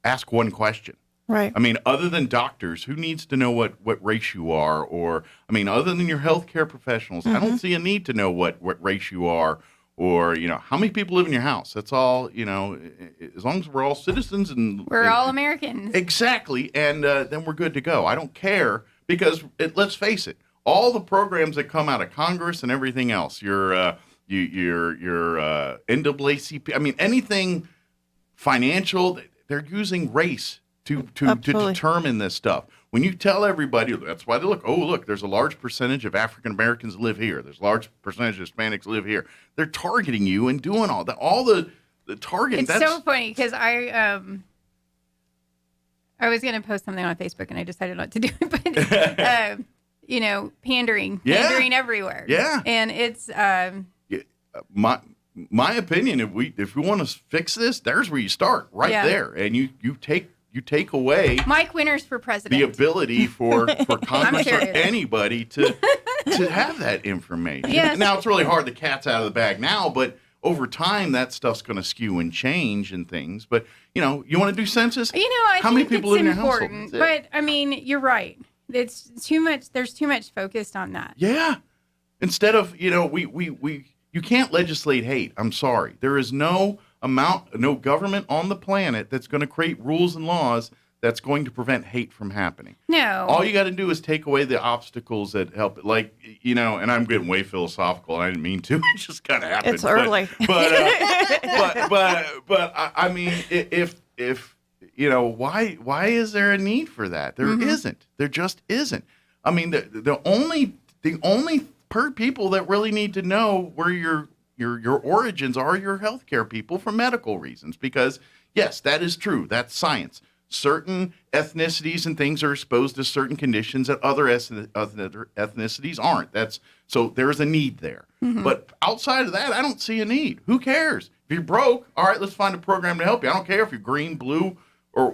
Ask one question.
Right.
I mean, other than doctors, who needs to know what race you are? Or, I mean, other than your healthcare professionals, I don't see a need to know what race you are, or, how many people live in your house. That's all, as long as we're all citizens and
we're all Americans.
Exactly. And then we're good to go. I don't care, because let's face it, all the programs that come out of Congress and everything else, your NAACP, I mean, anything financial, they're using race to determine this stuff. When you tell everybody, that's why they look, there's a large percentage of African Americans live here. There's a large percentage of Hispanics live here. They're targeting you and doing all that. All the targeting.
It's so funny because I was going to post something on Facebook and I decided not to do it, but, pandering everywhere.
Yeah.
And it's,
my opinion, if we want to fix this, there's where you start there. And you take away
Mike Winters for president.
The ability for Congress or anybody to have that information.
Yes.
Now, it's really hard. The cat's out of the bag now, but over time, that stuff's going to skew and change and things. But, you want to do census?
I
How
think
many people live in your household?
important, but, you're right. It's too much. There's too much focused on that.
Yeah. Instead of, you can't legislate hate. I'm sorry. There is no government on the planet that's going to create rules and laws that's going to prevent hate from happening.
No.
All you got to do is take away the obstacles that help. Like, and I'm getting way philosophical. I didn't mean to. It just kind of happened.
It's early.
But I mean, if why is there a need for that? There isn't. There just isn't. I mean, the only people that really need to know where your origins are your healthcare people for medical reasons, because yes, that is true. That's science. Certain ethnicities and things are exposed to certain conditions that other ethnicities aren't. So there's a need there. But outside of that, I don't see a need. Who cares? If you're broke, all right, let's find a program to help you. I don't care if you're green, blue, or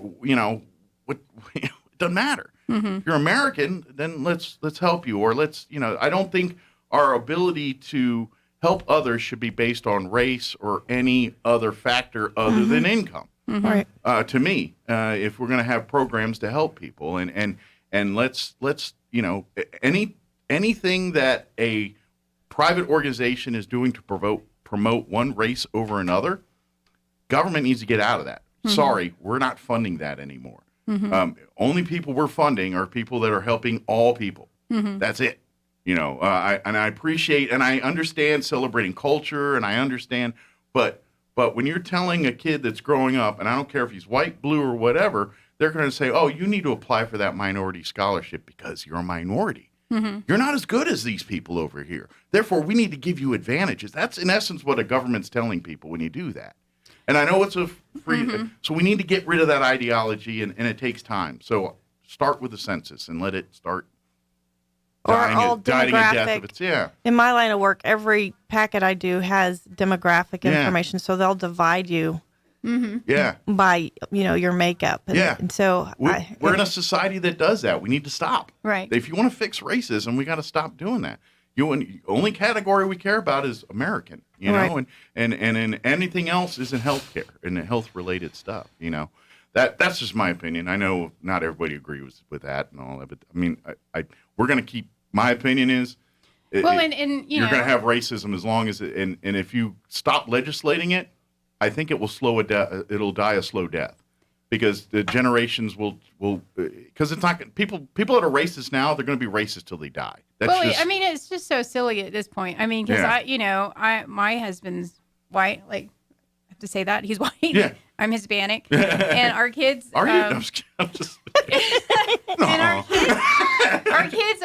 what. It doesn't matter. If you're American, then let's help you, or I don't think our ability to help others should be based on race or any other factor other than income.
Right.
To me, if we're going to have programs to help people, and let's anything that a private organization is doing to promote one race over another, government needs to get out of that. Sorry, we're not funding that anymore. Only people we're funding are people that are helping all people. That's it. I appreciate and I understand celebrating culture, and I understand, but when you're telling a kid that's growing up, and I don't care if he's white, blue, or whatever, they're going to say, oh, you need to apply for that minority scholarship because you're a minority. You're not as good as these people over here. Therefore, we need to give you advantages. That's in essence what a government's telling people when you do that. And I know it's a free, so we need to get rid of that ideology, and it takes time. So start with the census and let it start dying a death of its,
In my line of work, every packet I do has demographic information, so they'll divide you by, your makeup. And so
we're in a society that does that. We need to stop.
Right.
If you want to fix racism, we got to stop doing that. The only category we care about is American, and anything else is in healthcare and health-related stuff, That's just my opinion. I know not everybody agrees with that and all that, but I mean, we're going to keep. My opinion is, you're going to have racism as long as and if you stop legislating it, I think it will it'll die a slow death, because the generations will because it's not people that are racist now, they're going to be racist till they die.
It's just so silly at this point. I mean, because my husband's white, like. To say that he's white. Yeah. I'm Hispanic, and our kids.
Are you? I'm just.
Our kids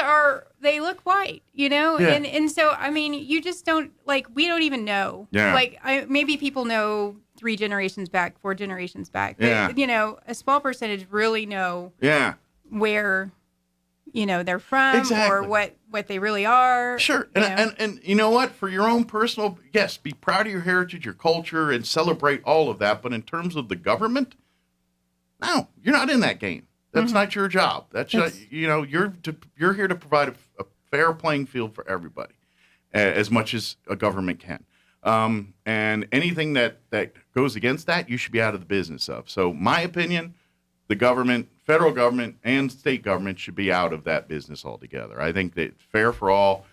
they look white, and so I mean, you just don't we don't even know.
Yeah.
Maybe people know 3 generations back, 4 generations back.
Yeah.
But, a small percentage really know.
Yeah.
Where. They're from or what they really are.
Sure. And you know what? For your own personal, yes, be proud of your heritage, your culture, and celebrate all of that. But in terms of the government, no, you're not in that game. That's not your job. That's you're here to provide a fair playing field for everybody, as much as a government can. And anything that goes against that, you should be out of the business of. So my opinion, the government, federal government, and state government should be out of that business altogether. I think that it's fair for all.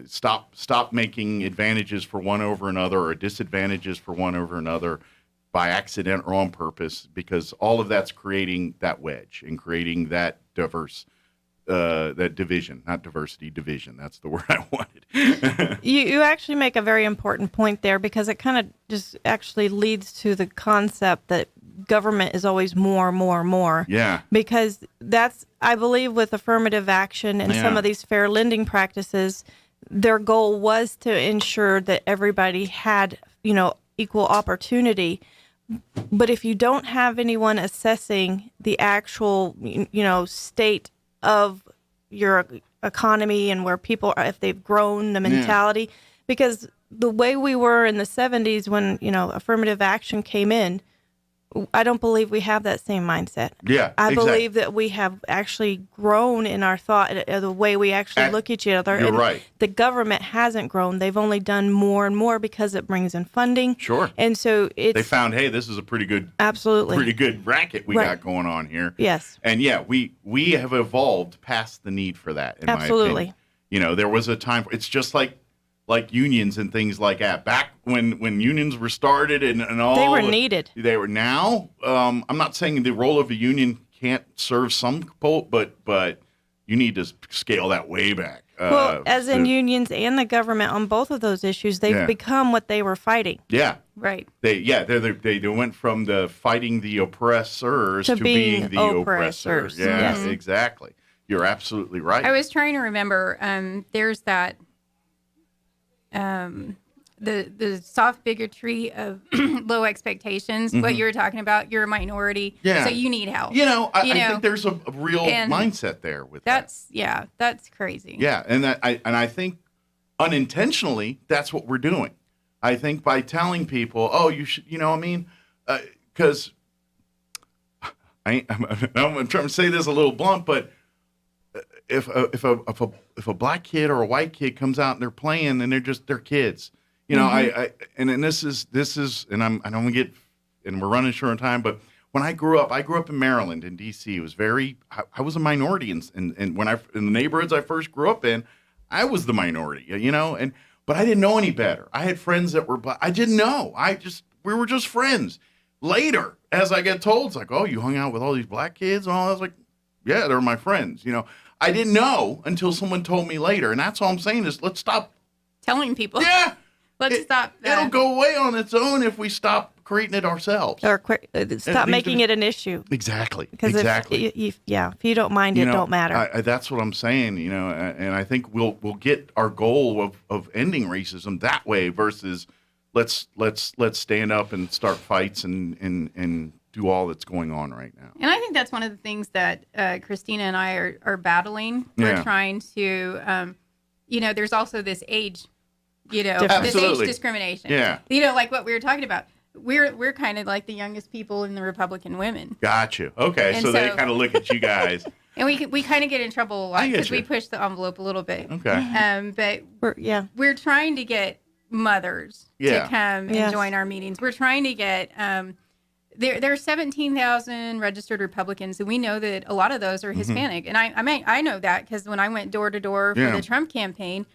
Stop making advantages for one over another or disadvantages for one over another by accident or on purpose, because all of that's creating that wedge and creating that that division, not diversity, division. That's the word I wanted.
You actually make a very important point there, because it kind of just actually leads to the concept that government is always more.
Yeah.
Because that's, I believe, with affirmative action and some of these fair lending practices, their goal was to ensure that everybody had, equal opportunity. But if you don't have anyone assessing the actual, state of your economy and where people are, if they've grown, the mentality, because the way we were in the 70s when, affirmative action came in, I don't believe we have that same mindset.
Yeah,
I believe that we have actually grown in our thought, the way we actually look at each other.
You're right.
The government hasn't grown. They've only done more and more because it brings in funding.
Sure.
And so
they found, hey, this is a pretty good racket we got going on here.
Yes.
And we have evolved past the need for that, in my opinion. There was a time, it's just like unions and things like that. Back when unions were started and all.
They were needed.
They were now. I'm not saying the role of a union can't serve some people, but you need to scale that way back.
As in unions and the government on both of those issues, they've become what they were fighting.
Yeah.
Right.
They went from the fighting the oppressors to being the oppressors. Yeah, exactly. You're absolutely right.
I was trying to remember. There's that. The soft bigotry of low expectations. What you were talking about, you're a minority, so you need help.
I think there's a real mindset there with
that's crazy.
Yeah, and I think unintentionally that's what we're doing. I think by telling people, oh, you should, because I'm trying to say this a little blunt, but if a black kid or a white kid comes out and they're playing and they're kids, and this is and I'm gonna get, and we're running short on time, but when I grew up in Maryland in D.C. It was I was a minority, and when in the neighborhoods I first grew up in, I was the minority, but I didn't know any better. I had friends that were black. I didn't know. We were just friends. Later, as I get told, it's like, oh, you hung out with all these black kids and all. I was like, yeah, they're my friends. I didn't know until someone told me later, and that's all I'm saying is let's stop
telling people.
Yeah,
let's stop.
It'll go away on its own if we stop creating it ourselves,
or stop making it an issue.
Exactly.
Because if you don't mind, it don't matter.
That's what I'm saying. And I think we'll get our goal of ending racism that way versus let's stand up and start fights and do all that's going on right now.
And I think that's one of the things that Christina and I are battling. We're trying to, there's also this age, this age discrimination.
Yeah.
Like what we were talking about. We're kind of like the youngest people in the Republican women.
Got you. Okay, so they kind of look at you guys.
And we kind of get in trouble a lot because we push the envelope a little bit.
Okay.
But we're trying to get mothers to come and join our meetings. We're trying to get there are 17,000 registered Republicans, and we know that a lot of those are Hispanic. And I know that because when I went door to door for the Trump campaign,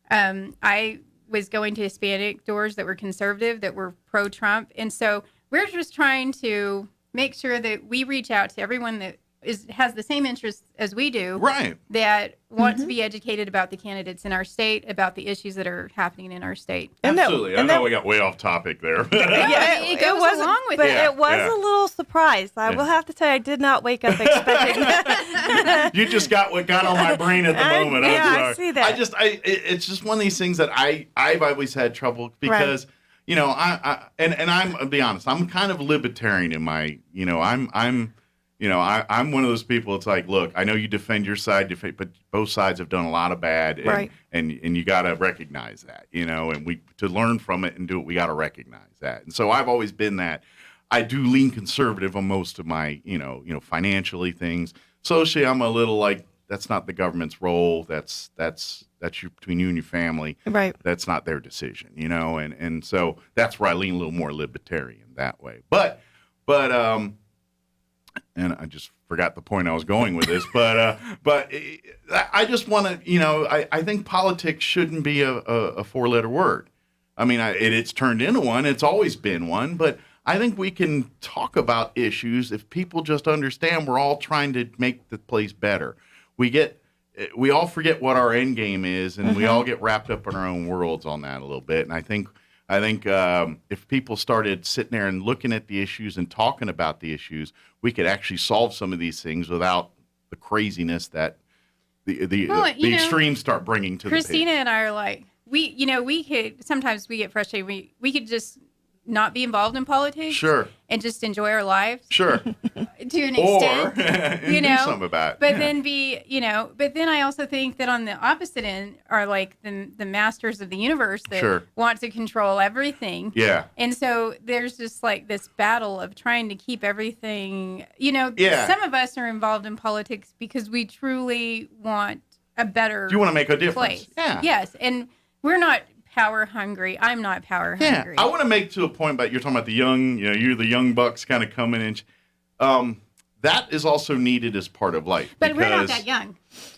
I was going to Hispanic doors that were conservative, that were pro-Trump. And so we're just trying to make sure that we reach out to everyone that has the same interests as we do,
right?
That want to be educated about the candidates in our state, about the issues that are happening in our state.
Absolutely. I know we got way off topic there.
It goes along with
but
it.
It was a little surprise. I will have to tell you, I did not wake up expecting that.
You just got what got on my brain at the moment. I'm sorry.
I see that.
It's just one of these things that I've always had trouble because. Right. I'll be honest, I'm kind of libertarian in my, I'm one of those people. It's like, look, I know you defend your side, but both sides have done a lot of bad, and you got to recognize that, and to learn from it and do it, we got to recognize that. And so I've always been that. I do lean conservative on most of my, financially things. Socially, I'm a little like, that's not the government's role. That's between you and your family.
Right.
That's not their decision, and so that's where I lean a little more libertarian that way. But and I just forgot the point I was going with this, but I just want to, I think politics shouldn't be a four-letter word. I mean, it's turned into one. It's always been one, but I think we can talk about issues if people just understand we're all trying to make the place better. We all forget what our end game is, and we all get wrapped up in our own worlds on that a little bit. And I think if people started sitting there and looking at the issues and talking about the issues, we could actually solve some of these things without the craziness that the extremes start bringing to
Christina
the table.
and I are like, we could, sometimes we get frustrated. We could just not be involved in politics.
Sure.
And just enjoy our lives.
Sure.
To an
Or
extent.
do something about it.
But
Yeah.
then but then I also think that on the opposite end are like the masters of the universe that
Sure.
want to control everything.
Yeah.
And so there's just like this battle of trying to keep everything,
Yeah.
some of us are involved in politics because we truly want a better
You want to make a difference.
place.
Yeah.
Yes. And we're not power hungry. I'm not power hungry.
I want to make to a point about you're talking about the young, you're the young bucks kind of coming in. That is also needed as part of life.
But we're not that young.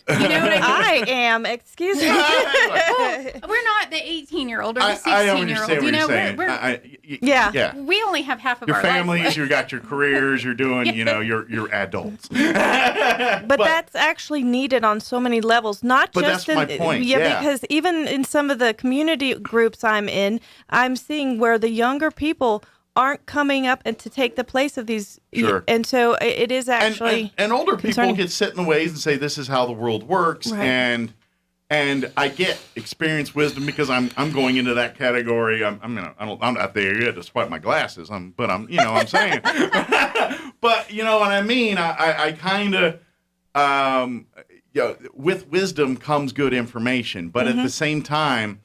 You know what I mean?
I am. Excuse me.
Well, we're not the 18-year-old or the 16-year-old.
I understand what you're saying.
Yeah.
We only have half of
Your
our
families,
life.
you got your careers, you're doing, you're adults.
But that's actually needed on so many levels, not
But
just
that's my point, yeah.
because even in some of the community groups I'm in, I'm seeing where the younger people aren't coming up and to take the place of these.
Sure.
And so it is actually
and older
concerning.
people get set in the ways and say this is how the world works,
Right.
and I get experience, wisdom, because I'm going into that category. I'm not there yet, despite my glasses. I'm saying. But you know what I mean. I kind of with wisdom comes good information, but at the same time,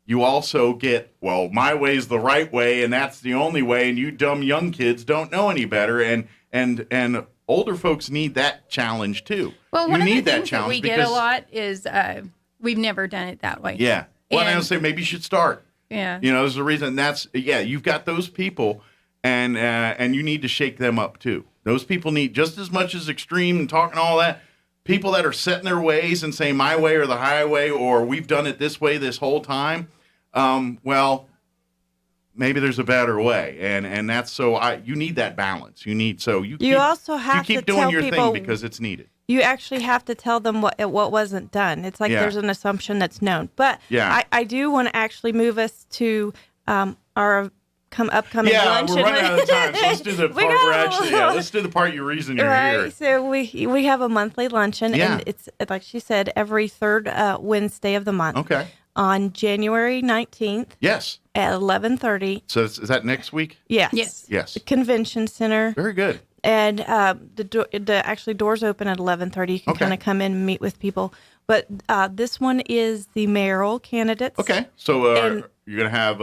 you also get, well, my way's the right way, and that's the only way, and you dumb young kids don't know any better, and older folks need that challenge too.
Well,
you
one
need
of the
that
things that we
challenge
get a lot is we've never done it that way.
Yeah. Well,
And-
I would say maybe you should start.
Yeah.
There's a reason. You've got those people, and you need to shake them up too. Those people need just as much as extreme and talking all that. People that are set in their ways and saying my way or the highway, or we've done it this way this whole time. Well, maybe there's a better way, and that's you need that balance. You
also have
keep
to
doing
tell
your
people
thing because it's needed.
You actually have to tell them what wasn't done. It's like there's an assumption that's known. But
Yeah.
I do want to actually move us to our upcoming
Yeah,
luncheon.
we're running out of time, so let's do the part let's do the part you reason you're
right.
here.
So we have a monthly luncheon, and it's like she said, every third Wednesday of the month.
Okay.
On January 19th.
Yes.
At 11:30.
So is that next week?
Yes.
Yes.
The convention center.
Very good.
And the doors open at 11:30. You can kind of come in and meet with people. But this one is the mayoral candidates.
Okay. So you're going to have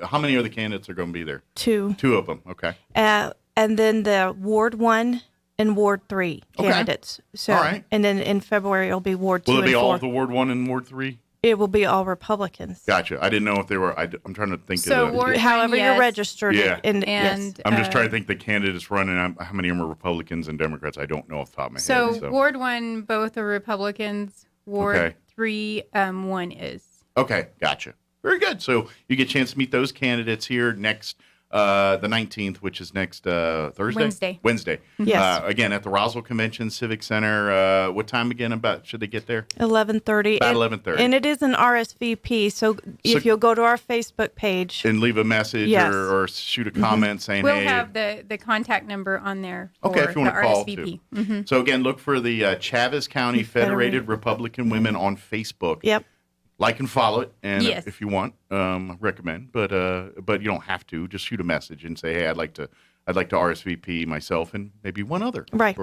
how many of the candidates are going to be there?
Two.
Two of them. Okay.
And then the Ward 1 and Ward 3 candidates. So,
all right.
And then in February it'll be Ward 2
Will it
and
be
4.
all of the Ward 1 and Ward 3?
It will be all Republicans.
Gotcha. I didn't know if they were. I'm trying to think
So
of
Ward
however
one,
you're
yes.
registered.
Yeah.
And
And,
I'm just trying to think the candidates running. How many of them are Republicans and Democrats? I don't know off the top of my
So,
head.
Ward 1, both are Republicans. Ward
Okay.
3, one is.
Okay, gotcha. Very good. So you get a chance to meet those candidates here next, the 19th, which is next Thursday? Wednesday.
Yes.
Again, at the Roswell Convention Civic Center. What time again about should they get there?
11:30.
About 11:30.
And it is an RSVP. So if you'll go to our Facebook page.
And leave a message
Yes.
or shoot a comment saying,
We'll
hey.
have the contact number on there for
Okay, if you want
the
to call
RSVP.
too.
Mhm.
So again, look for the Chavez County Federated Republican Women on Facebook.
Yep.
Like and follow it, and
Yes.
if you want, I recommend. But you don't have to. Just shoot a message and say, hey, I'd like to RSVP myself and maybe one other.
Right.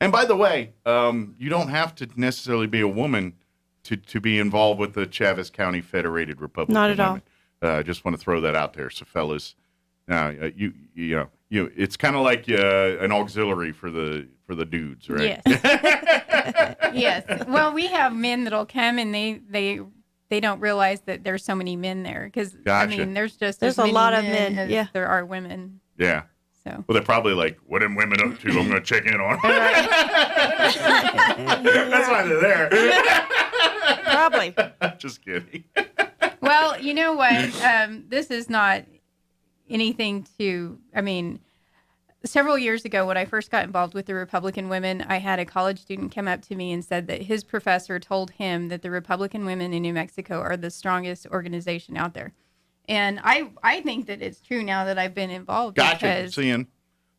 And by the way, you don't have to necessarily be a woman to be involved with the Chavez County Federated Republican
Not at
Women. I just want to throw that out there, so fellas. It's kind of like an auxiliary for the dudes, right?
Yes. Yes. Well, we have men that'll come and they don't realize that there's so many men there because
Gotcha.
there's
There's
as
a
many
lot of
men
men,
as
yeah.
there are women.
Yeah.
So.
Well, they're probably like, what are women up to? I'm going to check in on. That's why they're there.
Probably.
Just kidding.
Well, you know what? This is not anything to. Several years ago, when I first got involved with the Republican women, I had a college student come up to me and said that his professor told him that the Republican women in New Mexico are the strongest organization out there. And I think that it's true now that I've been involved.
Gotcha.
Because
Seeing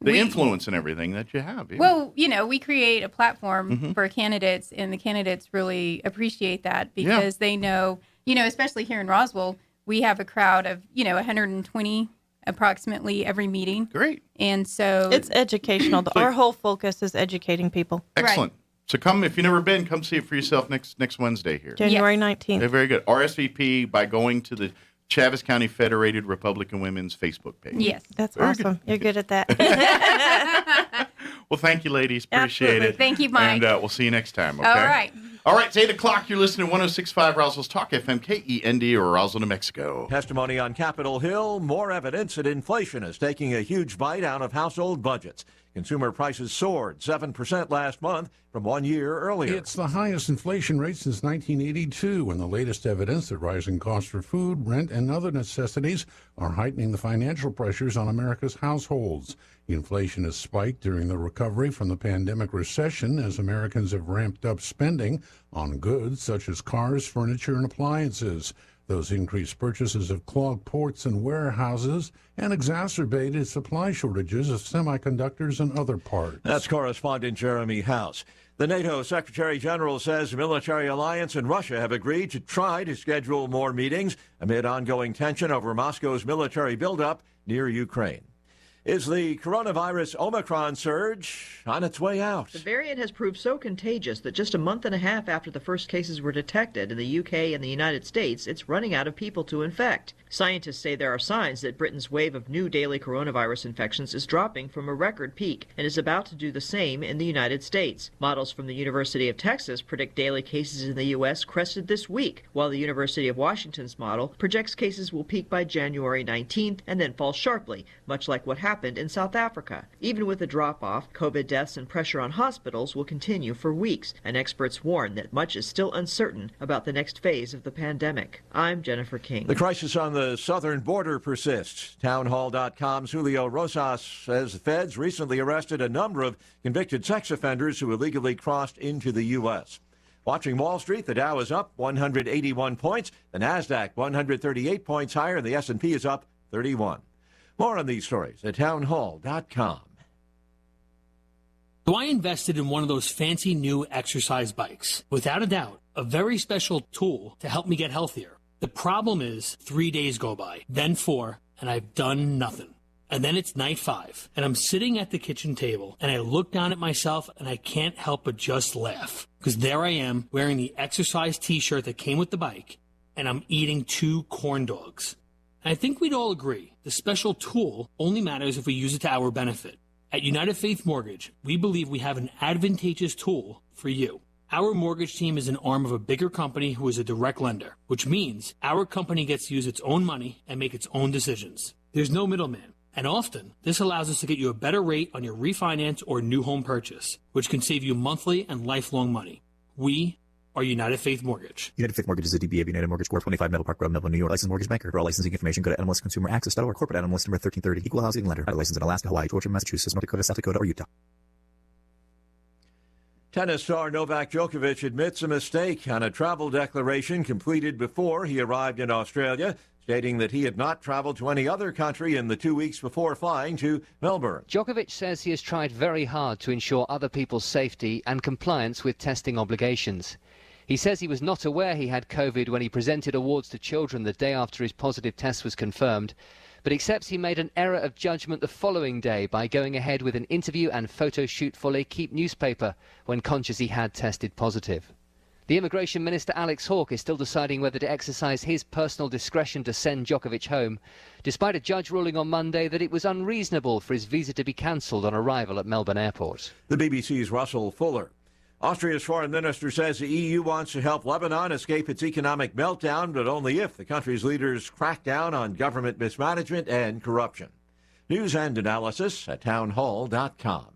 the influence and everything that you have. Yeah.
Well, we create a platform
Mhm.
for candidates, and the candidates really appreciate that because they know, especially here in Roswell, we have a crowd of, 120 approximately every meeting.
Great.
And so
it's educational. Our whole focus is educating people.
Excellent. Right. So come, if you've never been, come see it for yourself next Wednesday here.
January 19th.
Yeah, very good. RSVP by going to the Chaves County Federated Republican Women's Facebook page.
Yes.
That's very awesome. Good. You're good at that.
Well, thank you, ladies. Appreciate it.
Thank you, Mike.
And we'll see you next time, okay?
All right.
All right, it's 8 o'clock. You're listening to 106.5 Roswell's Talk FM, KEND, or Roswell, New Mexico.
Testimony on Capitol Hill. More evidence that inflation is taking a huge bite out of household budgets. Consumer prices soared 7% last month from 1 year earlier.
It's the highest inflation rate since 1982, and the latest evidence that rising costs for food, rent, and other necessities are heightening the financial pressures on America's households. Inflation has spiked during the recovery from the pandemic recession as Americans have ramped up spending on goods such as cars, furniture, and appliances. Those increased purchases have clogged ports and warehouses and exacerbated supply shortages of semiconductors and other parts.
That's correspondent Jeremy House. The NATO Secretary General says the military alliance and Russia have agreed to try to schedule more meetings amid ongoing tension over Moscow's military buildup near Ukraine. Is the coronavirus Omicron surge on its way out?
The variant has proved so contagious that just a month and a half after the first cases were detected in the UK and the United States, it's running out of people to infect. Scientists say there are signs that Britain's wave of new daily coronavirus infections is dropping from a record peak and is about to do the same in the United States. Models from the University of Texas predict daily cases in the U.S. crested this week, while the University of Washington's model projects cases will peak by January 19th and then fall sharply, much like what happened in South Africa. Even with a drop-off, COVID deaths and pressure on hospitals will continue for weeks, and experts warn that much is still uncertain about the next phase of the pandemic. I'm Jennifer King.
The crisis on the southern border persists. Townhall.com's Julio Rosas says the feds recently arrested a number of convicted sex offenders who illegally crossed into the U.S. Watching Wall Street, the Dow is up 181 points, the NASDAQ 138 points higher, and the S&P is up 31. More on these stories at townhall.com.
So I invested in one of those fancy new exercise bikes. Without a doubt, a very special tool to help me get healthier. The problem is 3 days go by, then 4, and I've done nothing. And then it's night 5, and I'm sitting at the kitchen table, and I look down at myself, and I can't help but just laugh. Because there I am, wearing the exercise t-shirt that came with the bike, and I'm eating 2 corn dogs. And I think we'd all agree, the special tool only matters if we use it to our benefit. At United Faith Mortgage, we believe we have an advantageous tool for you. Our mortgage team is an arm of a bigger company who is a direct lender, which means our company gets to use its own money and make its own decisions. There's no middleman, and often this allows us to get you a better rate on your refinance or new home purchase, which can save you monthly and lifelong money. We are United Faith Mortgage.
United Faith Mortgage is a DBA of United Mortgage Corp. 25 Meadow Park Road, Melville, New York. Licensed mortgage banker. For all licensing information, go to NMLSConsumerAccess.org. Corporate NMLS number 1330. Equal housing lender. Licensed in Alaska, Hawaii, Georgia, Massachusetts, North Dakota, South Dakota, or Utah.
Tennis star Novak Djokovic admits a mistake on a travel declaration completed before he arrived in Australia, stating that he had not traveled to any other country in the 2 weeks before flying to Melbourne.
Djokovic says he has tried very hard to ensure other people's safety and compliance with testing obligations. He says he was not aware he had COVID when he presented awards to children the day after his positive test was confirmed, but accepts he made an error of judgment the following day by going ahead with an interview and photo shoot for L'Équipe newspaper when conscious he had tested positive. The Immigration Minister Alex Hawke is still deciding whether to exercise his personal discretion to send Djokovic home, despite a judge ruling on Monday that it was unreasonable for his visa to be cancelled on arrival at Melbourne Airport.
The BBC's Russell Fuller. Austria's foreign minister says the EU wants to help Lebanon escape its economic meltdown, but only if the country's leaders crack down on government mismanagement and corruption. News and analysis at townhall.com.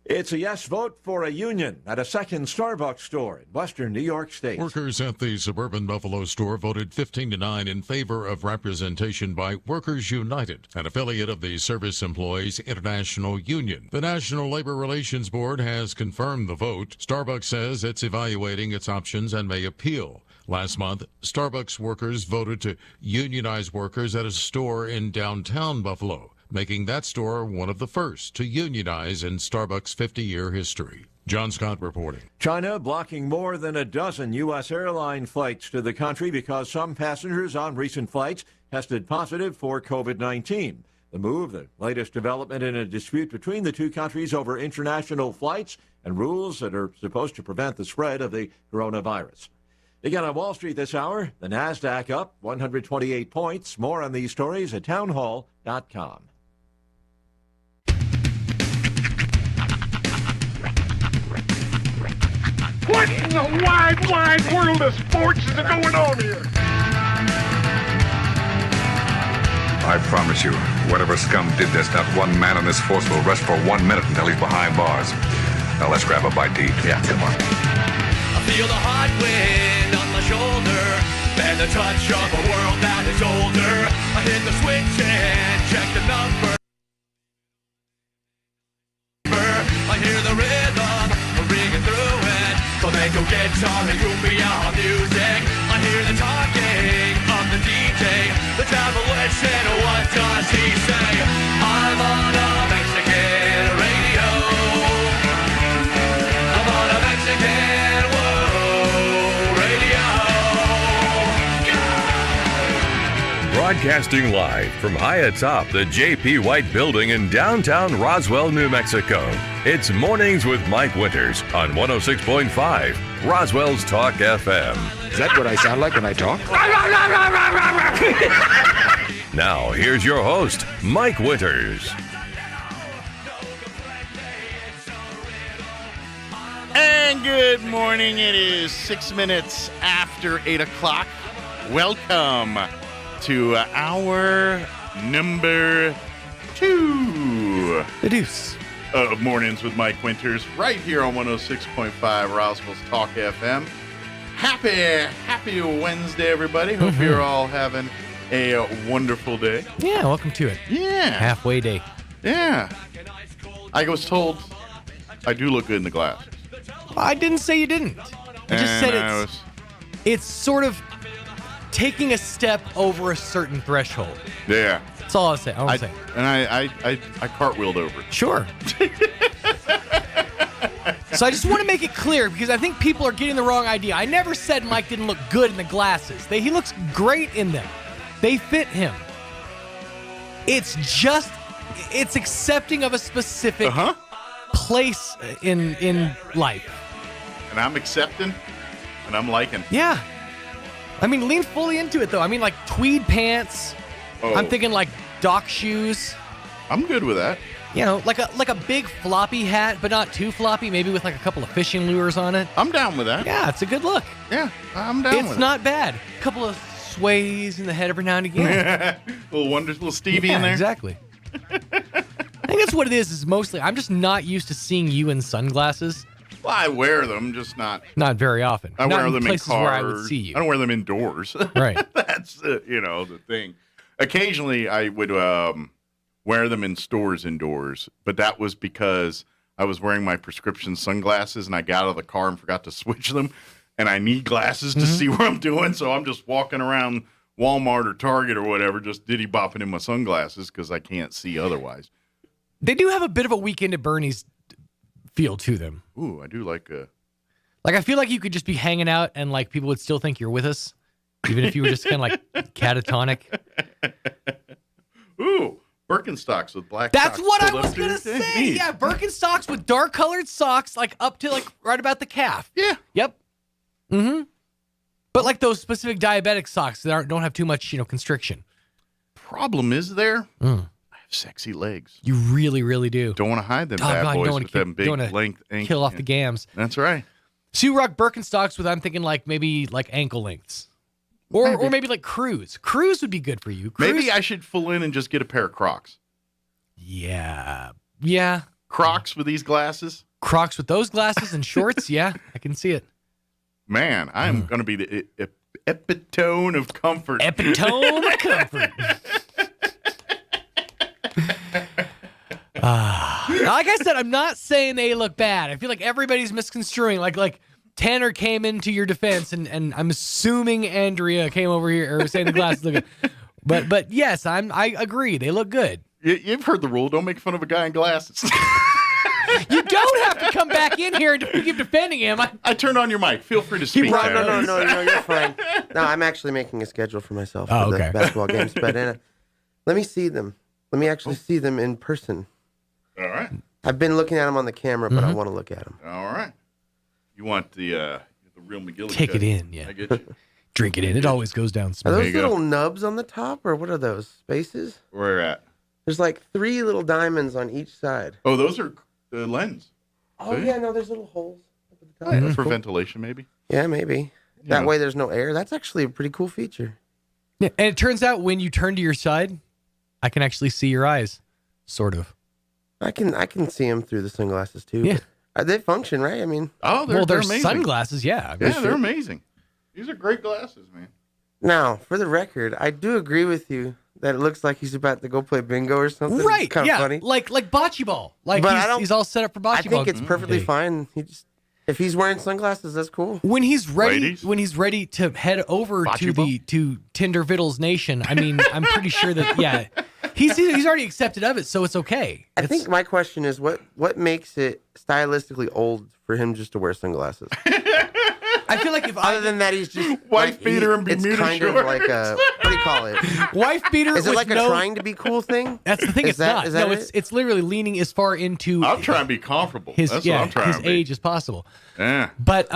It's a yes vote for a union at a second Starbucks store in western New York State.
Workers at the suburban Buffalo store voted 15-9 in favor of representation by Workers United, an affiliate of the Service Employees International Union. The National Labor Relations Board has confirmed the vote. Starbucks says it's evaluating its options and may appeal. Last month, Starbucks workers voted to unionize workers at a store in downtown Buffalo, making that store one of the first to unionize in Starbucks' 50-year history. John Scott reporting.
China blocking more than a dozen U.S. airline flights to the country because some passengers on recent flights tested positive for COVID-19. The move, the latest development in a dispute between the two countries over international flights and rules that are supposed to prevent the spread of the coronavirus. Again on Wall Street this hour, the NASDAQ up 128 points. More on these stories at townhall.com.
What in the wide, wide world of sports is going on here?
I promise you, whatever scum did this, not one man on this force will rest for 1 minute until he's behind bars. Now let's grab a bite to eat. Yeah, come on.
I feel the hot wind on my shoulder and the touch of a world that is older. I hit the switch and check the number. I hear the rhythm ringing through it. Flamenco guitar and cumbia music. I hear the talking of the DJ. The travel wishing, what does he say? I'm on a Mexican radio. I'm on a Mexican radio.
Broadcasting live from high atop the J.P. White Building in downtown Roswell, New Mexico. It's Mornings with Mike Winters on 106.5 Roswell's Talk FM.
Is that what I sound like when I talk?
Now, here's your host, Mike Winters.
And good morning. It is 6 minutes after 8 o'clock. Welcome to hour number 2.
The deuce.
Of Mornings with Mike Winters, right here on 106.5 Roswell's Talk FM. Happy Wednesday, everybody. Hope you're all having a wonderful day.
Yeah, welcome to it.
Yeah.
Halfway day.
Yeah. I was told I do look good in the glasses.
I didn't say you didn't. I just said it's sort of taking a step over a certain threshold.
Yeah.
That's all I'll say.
And I cartwheeled over.
Sure. So I just want to make it clear because I think people are getting the wrong idea. I never said Mike didn't look good in the glasses. He looks great in them. They fit him. It's accepting of a specific place in life.
And I'm accepting and I'm liking.
Yeah. I mean, lean fully into it, though. I mean, like tweed pants. Oh. I'm thinking like dock shoes.
I'm good with that.
You know, like a big floppy hat, but not too floppy, maybe with like a couple of fishing lures on it.
I'm down with that.
Yeah, it's a good look.
Yeah, I'm down with it.
It's not bad. A couple of sways in the head every now and again.
little Stevie in there.
Exactly. I think that's what it is mostly I'm just not used to seeing you in sunglasses.
Well, I wear them, just not
very often.
I wear them in
places
cars.
Where I would see you.
I don't wear them indoors.
Right.
That's the thing. Occasionally, I would wear them in stores indoors, but that was because I was wearing my prescription sunglasses and I got out of the car and forgot to switch them, and I need glasses to see what I'm doing, so I'm just walking around Walmart or Target or whatever, just diddy-bopping in my sunglasses because I can't see otherwise.
They do have a bit of a Weekend at Bernie's feel to them.
Ooh, I do like
I feel like you could just be hanging out and like people would still think you're with us, even if you were just kind of like catatonic.
Ooh, Birkenstocks with black
That's
socks.
What I was going to say.
Neat.
Yeah, Birkenstocks with dark colored socks, like up to like right about the calf.
Yeah.
Yep. Mm-hmm. But like those specific diabetic socks that don't have too much, constriction.
Problem is there, I have sexy legs.
You really, really do.
Don't want to hide them bad boys with them big length ankles.
Kill off the gams.
That's right.
So you rock Birkenstocks with, I'm thinking like maybe like ankle lengths. Or maybe like Cruise. Cruise would be good for you. Cruise.
Maybe I should fill in and just get a pair of Crocs.
Yeah. Yeah.
Crocs with these glasses?
Crocs with those glasses and shorts? Yeah, I can see it.
Man, I'm going to be the epitome of comfort.
Epitome of comfort. Like I said, I'm not saying they look bad. I feel like everybody's misconstruing. Like Tanner came into your defense, and I'm assuming Andrea came over here or saying the glasses look good. But yes, I agree. They look good.
You've heard the rule. Don't make fun of a guy in glasses.
You don't have to come back in here and keep defending him.
I turned on your mic. Feel free to speak.
No, you're fine. No, I'm actually making a schedule for myself for the basketball games. But let me see them. Let me actually see them in person.
All right.
I've been looking at them on the camera, but I want to look at them.
All right. You want the real McGillicuddy.
Take it in, yeah.
I get you.
Drink it in. It always goes down
Are
smooth.
those little nubs on the top, or what are those? Spaces?
Where at?
There's like 3 little diamonds on each side.
Oh, those are the lens.
Oh,
See?
yeah, no, there's little holes.
Oh, yeah. For ventilation, maybe?
Yeah, maybe. That way there's no air. That's actually a pretty cool feature.
Yeah, and it turns out when you turn to your side, I can actually see your eyes, sort of.
I can see them through the sunglasses, too.
Yeah.
They function, right? I mean...
they're
amazing. Sunglasses, yeah.
Yeah, they're amazing. These are great glasses, man.
Now, for the record, I do agree with you that it looks like he's about to go play bingo or something.
Right,
It's kind of funny.
like bocce ball. Like
But
he's all set up for bocce ball.
I think it's perfectly fine. If he's wearing sunglasses, that's cool.
When he's ready, to head over to Tinder Vittles Nation, I mean, I'm pretty sure that he's already accepted of it, so it's okay.
I think my question is what makes it stylistically old for him just to wear sunglasses?
I feel like
other than that, he's just
wife beater and Bermuda
it's kind
shorts.
of like a what do you call it?
Wife beater.
Is it
with
like a trying to be cool thing?
That's the thing. It's not. No, it's literally leaning as far into.
I'm trying to be comfortable.
His
That's what I'm trying
his
to be.
age as possible.
Yeah.
But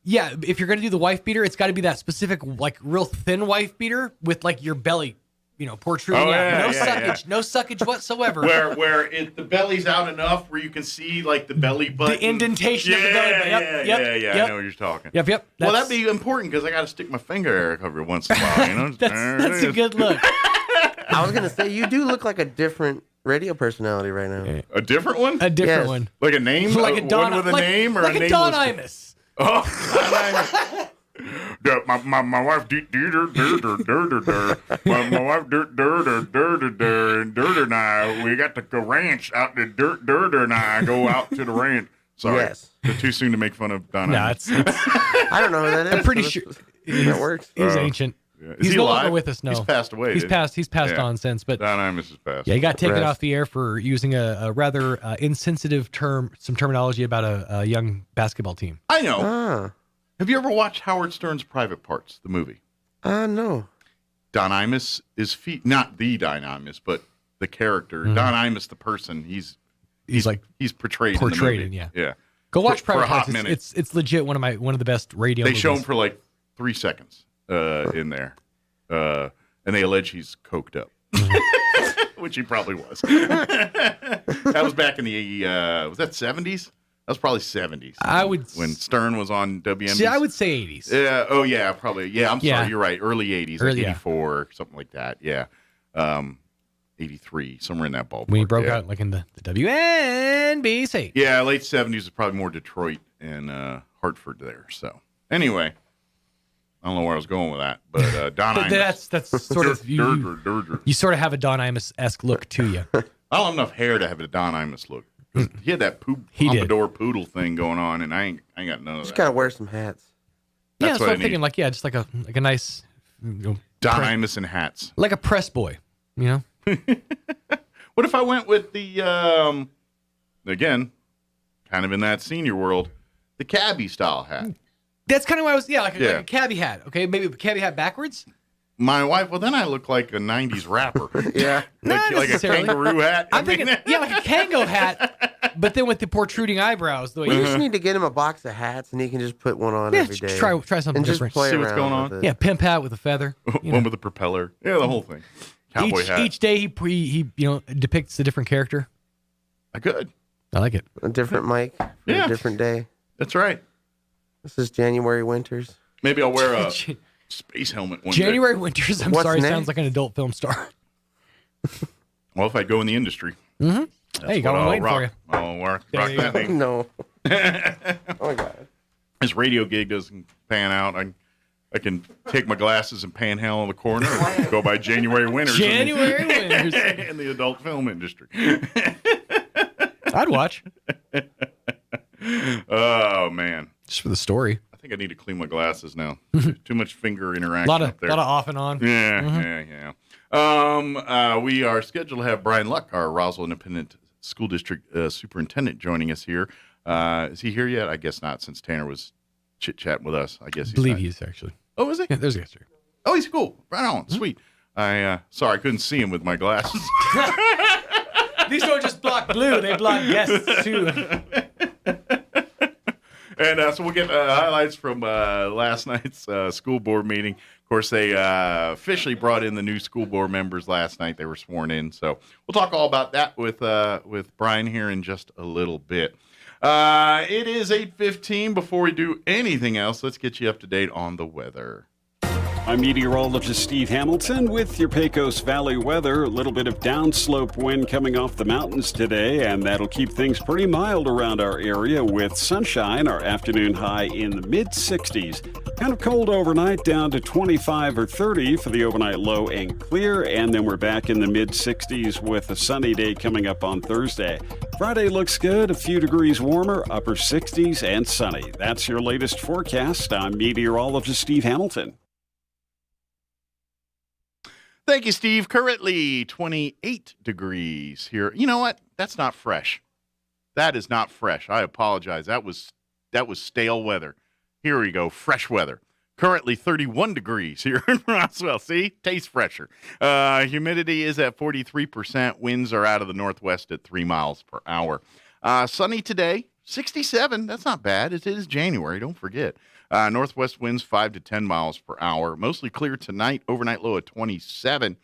if you're gonna do the wife beater, it's got to be that specific, like real thin wife beater with like your belly, protruding out. No suckage whatsoever.
Where the belly's out enough where you can see like the belly button.
The indentation of the belly button.
Yeah. I know what you're talking.
Yep.
Well, that'd be important because I got to stick my finger every once in a while.
That's a good look.
I was gonna say you do look like a different radio personality right now.
A different one?
A different one.
Like a name?
Like a Don,
one with a name or
like
a
a Don
nameless?
Imus.
Oh, Don Imus. My wife my wife and I, we got the ranch out the dirt and I go out to the ranch. Sorry,
Yes.
It's too soon to make fun of Don.
No,
Imus.
I don't know who that is.
I'm pretty
so
sure
that works.
He's ancient.
Yeah. Is
He's
he
no
alive?
longer with us. No,
He's passed away.
He's passed on since. But
Don Imus is passed.
Yeah, he got taken off the air for using a rather insensitive terminology about a young basketball team.
I know. Have you ever watched Howard Stern's Private Parts, the movie?
No.
Don Imus is not the Don Imus, but the character.
Mm-hmm.
Don Imus, the person. He's portrayed in the movie.
Yeah. Go watch
for a
Private
hot
Parts.
minute.
It's legit one of the best radio.
They
movies.
show him for like 3 seconds in there, and they allege he's coked up, which he probably was. That was back in the was that 70s? That was probably 70s.
I would
when Stern was on WMBC.
See, I would say 80s.
Yeah. Oh yeah, probably. Yeah. I'm
Yeah.
sorry. You're right. Early 80s,
Early,
like 84, something like that. Yeah. 83, somewhere in that ballpark.
When he broke
yeah.
out like in the WNBC.
Yeah, late 70s is probably more Detroit and Hartford there. So anyway, I don't know where I was going with that, but Don Imus.
That's sort of you sort of have a Don Imus-esque look to you.
I don't have enough hair to have a Don Imus look. He had that pompadour poodle thing going on, and I ain't got none of
Just
that.
gotta wear some hats.
That's
That's
what
what
I'm
I
thinking. Like just like a nice
Don Imus and hats.
like a press boy.
What if I went with the again, kind of in that senior world, the cabbie style hat?
That's kind of what I was. Like a cabbie hat. Okay, maybe a cabbie hat backwards.
My wife. Well, then I look like a '90s rapper.
Yeah,
like a kangaroo hat.
I'm thinking, like a Kango hat, but then with the protruding eyebrows. The way
We just need to get him a box of hats, and he can just put one on every day.
Try something
and
different.
Just play
See what's
around
going on.
with it.
Yeah, pimp hat with a feather.
One with a propeller. Yeah, the whole thing. Cowboy hat.
Each day he depicts a different character.
I could.
I like it.
A different mic for a different day.
That's right.
This is January Winters.
Maybe I'll wear a space helmet one
January
day.
Winters. I'm
What's
sorry,
next?
sounds like an adult film star.
Well, if I go in the industry.
Mm-hmm. Hey, you got one waiting for you.
I'll rock
There you
that
go.
thing.
No. Oh my God.
This radio gig doesn't pan out. I can take my glasses and panhandle in the corner and go by January Winters.
January Winters.
In the adult film industry.
I'd watch.
Oh, man.
Just for the story.
I think I need to clean my glasses now. Too much finger interaction
A lot of
up there.
off and on.
Yeah. We are scheduled to have Brian Luck, our Roswell Independent school district superintendent joining us here. Is he here yet? I guess not, since Tanner was chit-chatting with us. I guess
I believe he is, actually.
Oh, is he?
Yeah, there's a answer.
Oh, he's cool. Right on. Sweet. Sorry, I couldn't see him with my glasses.
These don't just block blue, they block guests, too.
And so we'll get highlights from last night's school board meeting. Of course, they officially brought in the new school board members last night. They were sworn in. So we'll talk all about that with Brian here in just a little bit. It is 8:15. Before we do anything else, let's get you up to date on the weather.
I'm meteorologist Steve Hamilton with your Pecos Valley weather. A little bit of downslope wind coming off the mountains today, and that'll keep things pretty mild around our area with sunshine. Our afternoon high in the mid-60s. Kind of cold overnight, down to 25 or 30 for the overnight low and clear, and then we're back in the mid-60s with a sunny day coming up on Thursday. Friday looks good, a few degrees warmer, upper 60s and sunny. That's your latest forecast. I'm meteorologist Steve Hamilton.
Thank you, Steve. Currently 28 degrees here. You know what? That's not fresh. That is not fresh. I apologize. That was stale weather. Here we go. Fresh weather. Currently 31 degrees here in Roswell. See? Tastes fresher. Humidity is at 43%. Winds are out of the northwest at 3 miles per hour. Sunny today. 67. That's not bad. It is January. Don't forget. Northwest winds 5 to 10 miles per hour. Mostly clear tonight. Overnight low at 27.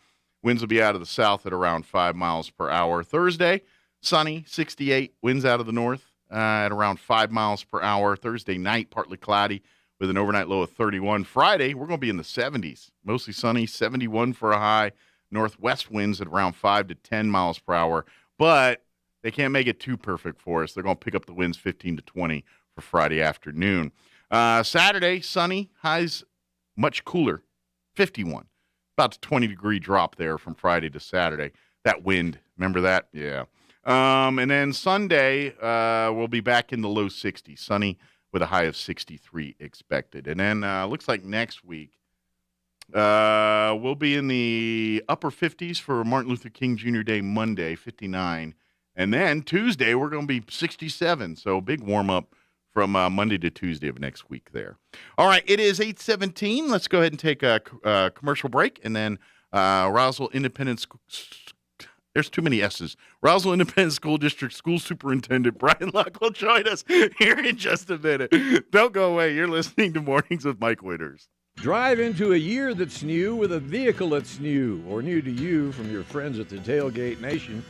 Winds will be out of the south at around 5 miles per hour. Thursday, sunny, 68. Winds out of the north at around 5 miles per hour. Thursday night, partly cloudy with an overnight low of 31. Friday, we're going to be in the 70s. Mostly sunny, 71 for a high. Northwest winds at around 5 to 10 miles per hour. But they can't make it too perfect for us. They're going to pick up the winds 15 to 20 for Friday afternoon. Saturday, sunny, highs much cooler, 51. About a 20-degree drop there from Friday to Saturday. That wind, remember that? Yeah. And then Sunday, we'll be back in the low 60s, sunny with a high of 63 expected. And then looks like next week we'll be in the upper 50s for Martin Luther King Jr. Day Monday, 59. And then Tuesday, we're going to be 67, so big warm-up from Monday to Tuesday of next week there. All right, it is 8:17. Let's go ahead and take a commercial break, and then Roswell Independent School. There's too many S's. Roswell Independent School District School Superintendent Brian Luck will join us here in just a minute. Don't go away. You're listening to Mornings with Mike Winters.
Drive into a year that's new with a vehicle that's new, or new to you from your friends at the Tailgate Nation.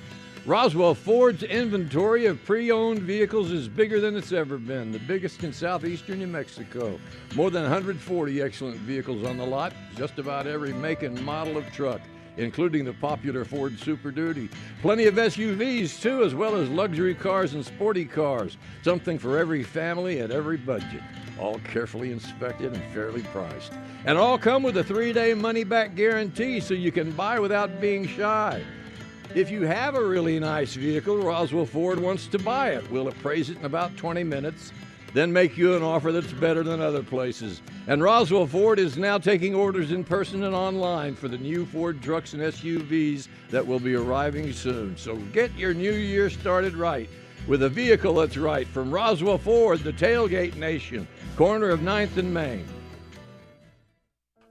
Roswell Ford's inventory of pre-owned vehicles is bigger than it's ever been, the biggest in southeastern New Mexico. More than 140 excellent vehicles on the lot, just about every make and model of truck, including the popular Ford Super Duty. Plenty of SUVs, too, as well as luxury cars and sporty cars. Something for every family at every budget. All carefully inspected and fairly priced. And all come with a 3-day money-back guarantee so you can buy without being shy. If you have a really nice vehicle, Roswell Ford wants to buy it. We'll appraise it in about 20 minutes, then make you an offer that's better than other places. And Roswell Ford is now taking orders in person and online for the new Ford trucks and SUVs that will be arriving soon. So get your new year started right with a vehicle that's right from Roswell Ford, the Tailgate Nation, corner of 9th and Main.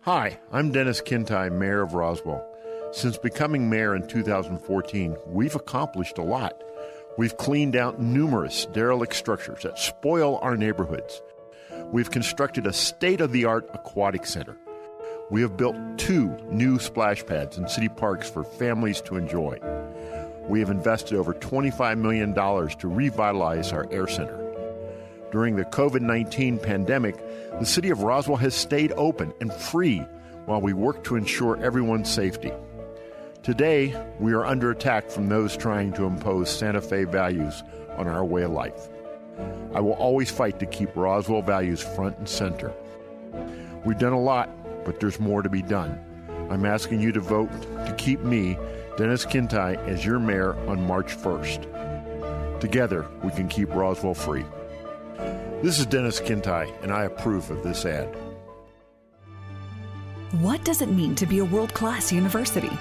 Hi, I'm Dennis Kintai, Mayor of Roswell. Since becoming mayor in 2014, we've accomplished a lot. We've cleaned out numerous derelict structures that spoil our neighborhoods. We've constructed a state-of-the-art aquatic center. We have built 2 new splash pads in city parks for families to enjoy. We have invested over $25 million to revitalize our air center. During the COVID-19 pandemic, the city of Roswell has stayed open and free while we work to ensure everyone's safety. Today, we are under attack from those trying to impose Santa Fe values on our way of life. I will always fight to keep Roswell values front and center. We've done a lot, but there's more to be done. I'm asking you to vote to keep me, Dennis Kintai, as your mayor on March 1st. Together, we can keep Roswell free. This is Dennis Kintai, and I approve of this ad.
What does it mean to be a world-class university?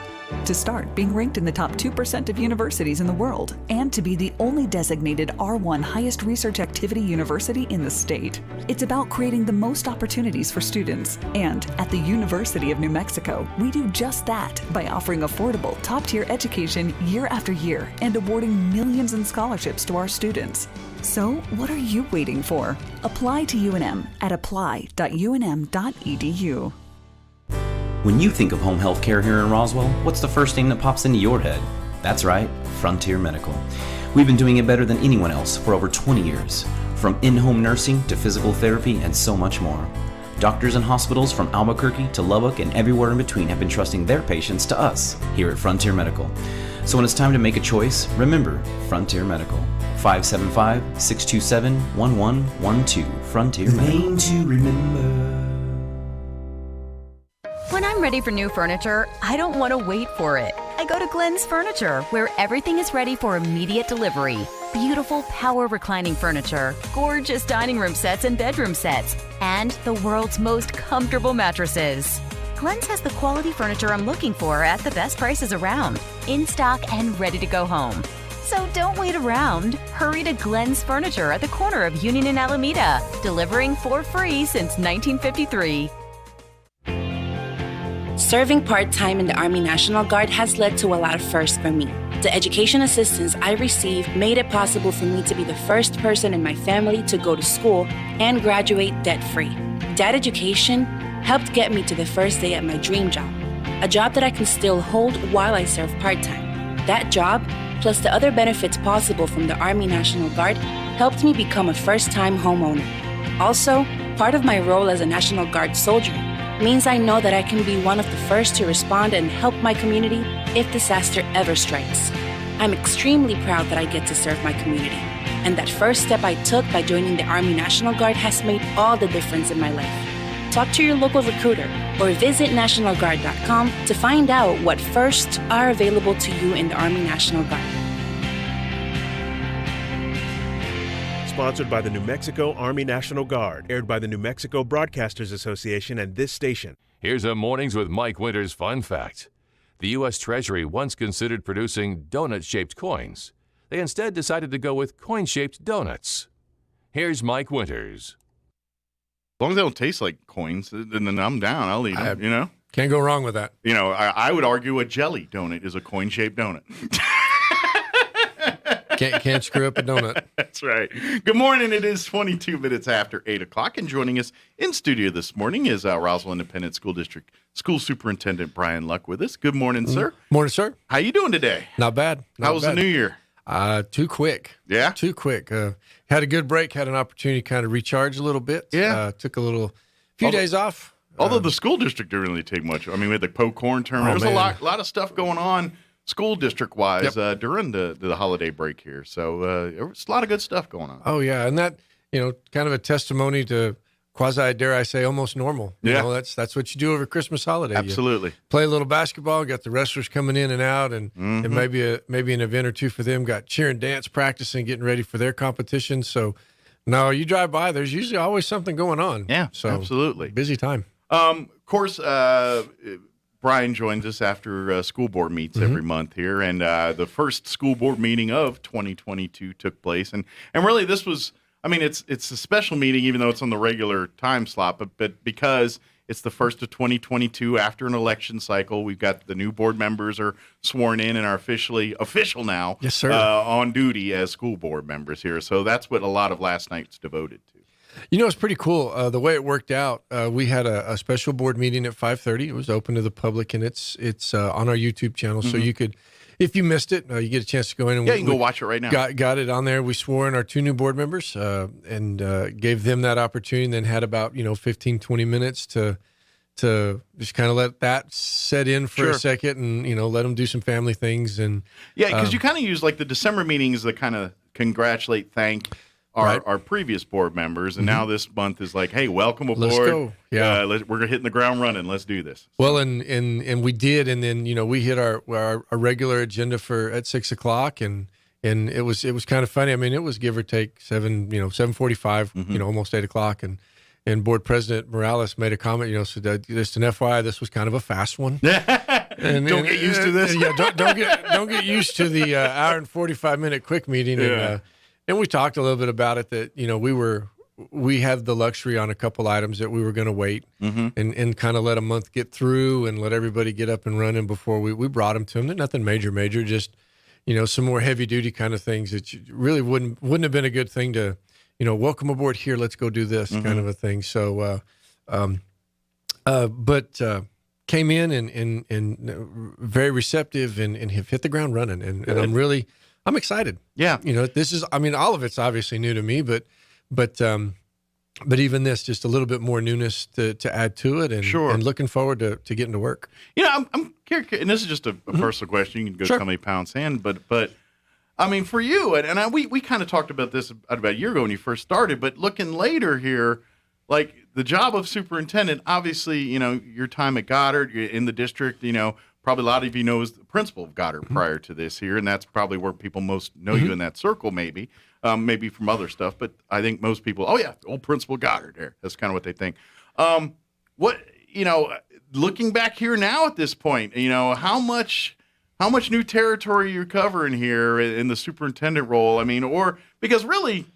To start, being ranked in the top 2% of universities in the world, and to be the only designated R1 highest research activity university in the state. It's about creating the most opportunities for students. And at the University of New Mexico, we do just that by offering affordable, top-tier education year after year and awarding millions in scholarships to our students. So, what are you waiting for? Apply to UNM at apply.unm.edu.
When you think of home health care here in Roswell, what's the first thing that pops into your head? That's right, Frontier Medical. We've been doing it better than anyone else for over 20 years. From in-home nursing to physical therapy and so much more. Doctors and hospitals from Albuquerque to Lubbock and everywhere in between have been trusting their patients to us here at Frontier Medical. So when it's time to make a choice, remember Frontier Medical. 575-627-1112. Frontier Medical.
Name to remember. When I'm ready for new furniture, I don't want to wait for it. I go to Glenn's Furniture, where everything is ready for immediate delivery. Beautiful power reclining furniture, gorgeous dining room sets and bedroom sets, and the world's most comfortable mattresses. Glenn's has the quality furniture I'm looking for at the best prices around, in stock and ready to go home. So don't wait around. Hurry to Glenn's Furniture at the corner of Union and Alameda, delivering for free since 1953.
Serving part-time in the Army National Guard has led to a lot of firsts for me. The education assistance I received made it possible for me to be the first person in my family to go to school and graduate debt-free. That education helped get me to the first day at my dream job, a job that I can still hold while I serve part-time. That job, plus the other benefits possible from the Army National Guard, helped me become a first-time homeowner. Also, part of my role as a National Guard soldier means I know that I can be one of the first to respond and help my community if disaster ever strikes. I'm extremely proud that I get to serve my community, and that first step I took by joining the Army National Guard has made all the difference in my life. Talk to your local recruiter or visit NationalGuard.com to find out what firsts are available to you in the Army National Guard.
Sponsored by the New Mexico Army National Guard. Aired by the New Mexico Broadcasters Association and this station.
Here's a Mornings with Mike Winters fun fact. The U.S. Treasury once considered producing donut-shaped coins. They instead decided to go with coin-shaped donuts. Here's Mike Winters.
As long as they don't taste like coins, then I'm down. I'll eat them, you know?
Can't go wrong with that.
You know, I would argue a jelly donut is a coin-shaped donut.
Can't screw up a donut.
That's right. Good morning. It is 22 minutes after 8 o'clock, and joining us in studio this morning is Roswell Independent School District School Superintendent Brian Luck with us. Good morning, sir.
Morning, sir.
How you doing today?
Not bad.
How was the new year?
Too quick.
Yeah?
Too quick. Had a good break, had an opportunity to kind of recharge a little bit.
Yeah.
Took a few days off.
Although the school district didn't really take much. I mean, we had the Pocorn tournament. There was a lot of stuff going on school district-wise during the holiday break here. So there was a lot of good stuff going on.
Oh, yeah. And that, kind of a testimony to quasi, dare I say, almost normal. You know, that's what you do over Christmas holiday.
Absolutely.
You play a little basketball, got the wrestlers coming in and out, and maybe an event or two for them. Got cheer and dance practicing, getting ready for their competition. So, no, you drive by, there's usually always something going on.
Yeah,
so
absolutely.
Busy time.
Of course, Brian joins us after school board meets every month here, and the first school board meeting of 2022 took place, and really this was, I mean, it's a special meeting even though it's on the regular time slot, but because it's the first of 2022 after an election cycle, we've got the new board members are sworn in and are official now.
Yes, sir.
On duty as school board members here, so that's what a lot of last night's devoted to.
It's pretty cool. The way it worked out, we had a special board meeting at 5:30. It was open to the public, and it's on our YouTube channel. So you could, if you missed it, you get a chance to go in. And
you can go watch it right now.
Got it on there. We swore in our 2 new board members and gave them that opportunity, and then had about 15, 20 minutes to just kind of let that set in for a second and, let them do some family things. And
because you kind of use like the December meetings to kind of congratulate, thank our previous board members, and now this month is like, hey, welcome aboard.
Let's go. Yeah,
we're hitting the ground running. Let's do this.
Well, and we did, and then we hit our regular agenda at 6 o'clock, and it was kind of funny. I mean, it was give or take 7:45, almost 8 o'clock, and Board President Morales made a comment, so that just an FYI, this was kind of a fast one.
Don't get used to this.
Yeah, don't get used to the hour and 45-minute quick meeting.
Yeah.
And we talked a little bit about it that, we had the luxury on a couple items that we were going to wait and kind of let a month get through and let everybody get up and running before we brought them to them. They're nothing major, just, some more heavy duty kind of things that really wouldn't have been a good thing to, welcome aboard here. Let's go do this kind of a thing. So, but came in and very receptive and have hit the ground running. And I'm excited.
Yeah.
This is, all of it's obviously new to me, but even this, just a little bit more newness to add to it, and looking forward to getting to work.
I'm curious, and this is just a personal question. You can go tell me pound sand, but for you, and we kind of talked about this about a year ago when you first started, but looking later here, like the job of superintendent, obviously, your time at Goddard, you're in the district, probably a lot of you know as the principal of Goddard prior to this here, and that's probably where people most know you in that circle, maybe from other stuff. But I think most people, old Principal Goddard there. That's kind of what they think. Looking back here now at this point, how much new territory you're covering here in the superintendent role? Because really,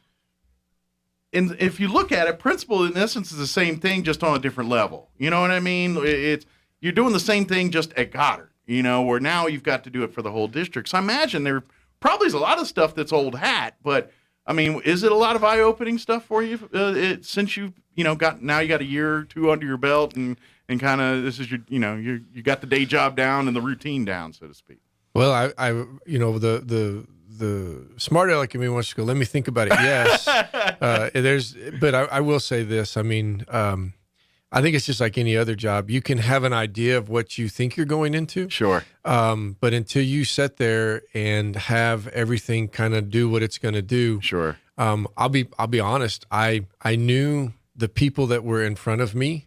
if you look at it, principal in essence is the same thing, just on a different level. You know what I mean? You're doing the same thing just at Goddard, where now you've got to do it for the whole district. So I imagine there probably is a lot of stuff that's old hat, but is it a lot of eye-opening stuff for you since you got a year or two under your belt and kind of this is you got the day job down and the routine down, so to speak?
Well, the smart aleck in me wants to go, let me think about it. Yes. But I will say this. I think it's just like any other job. You can have an idea of what you think you're going into.
Sure.
But until you sit there and have everything kind of do what it's going to do.
Sure.
I'll be honest. I knew the people that were in front of me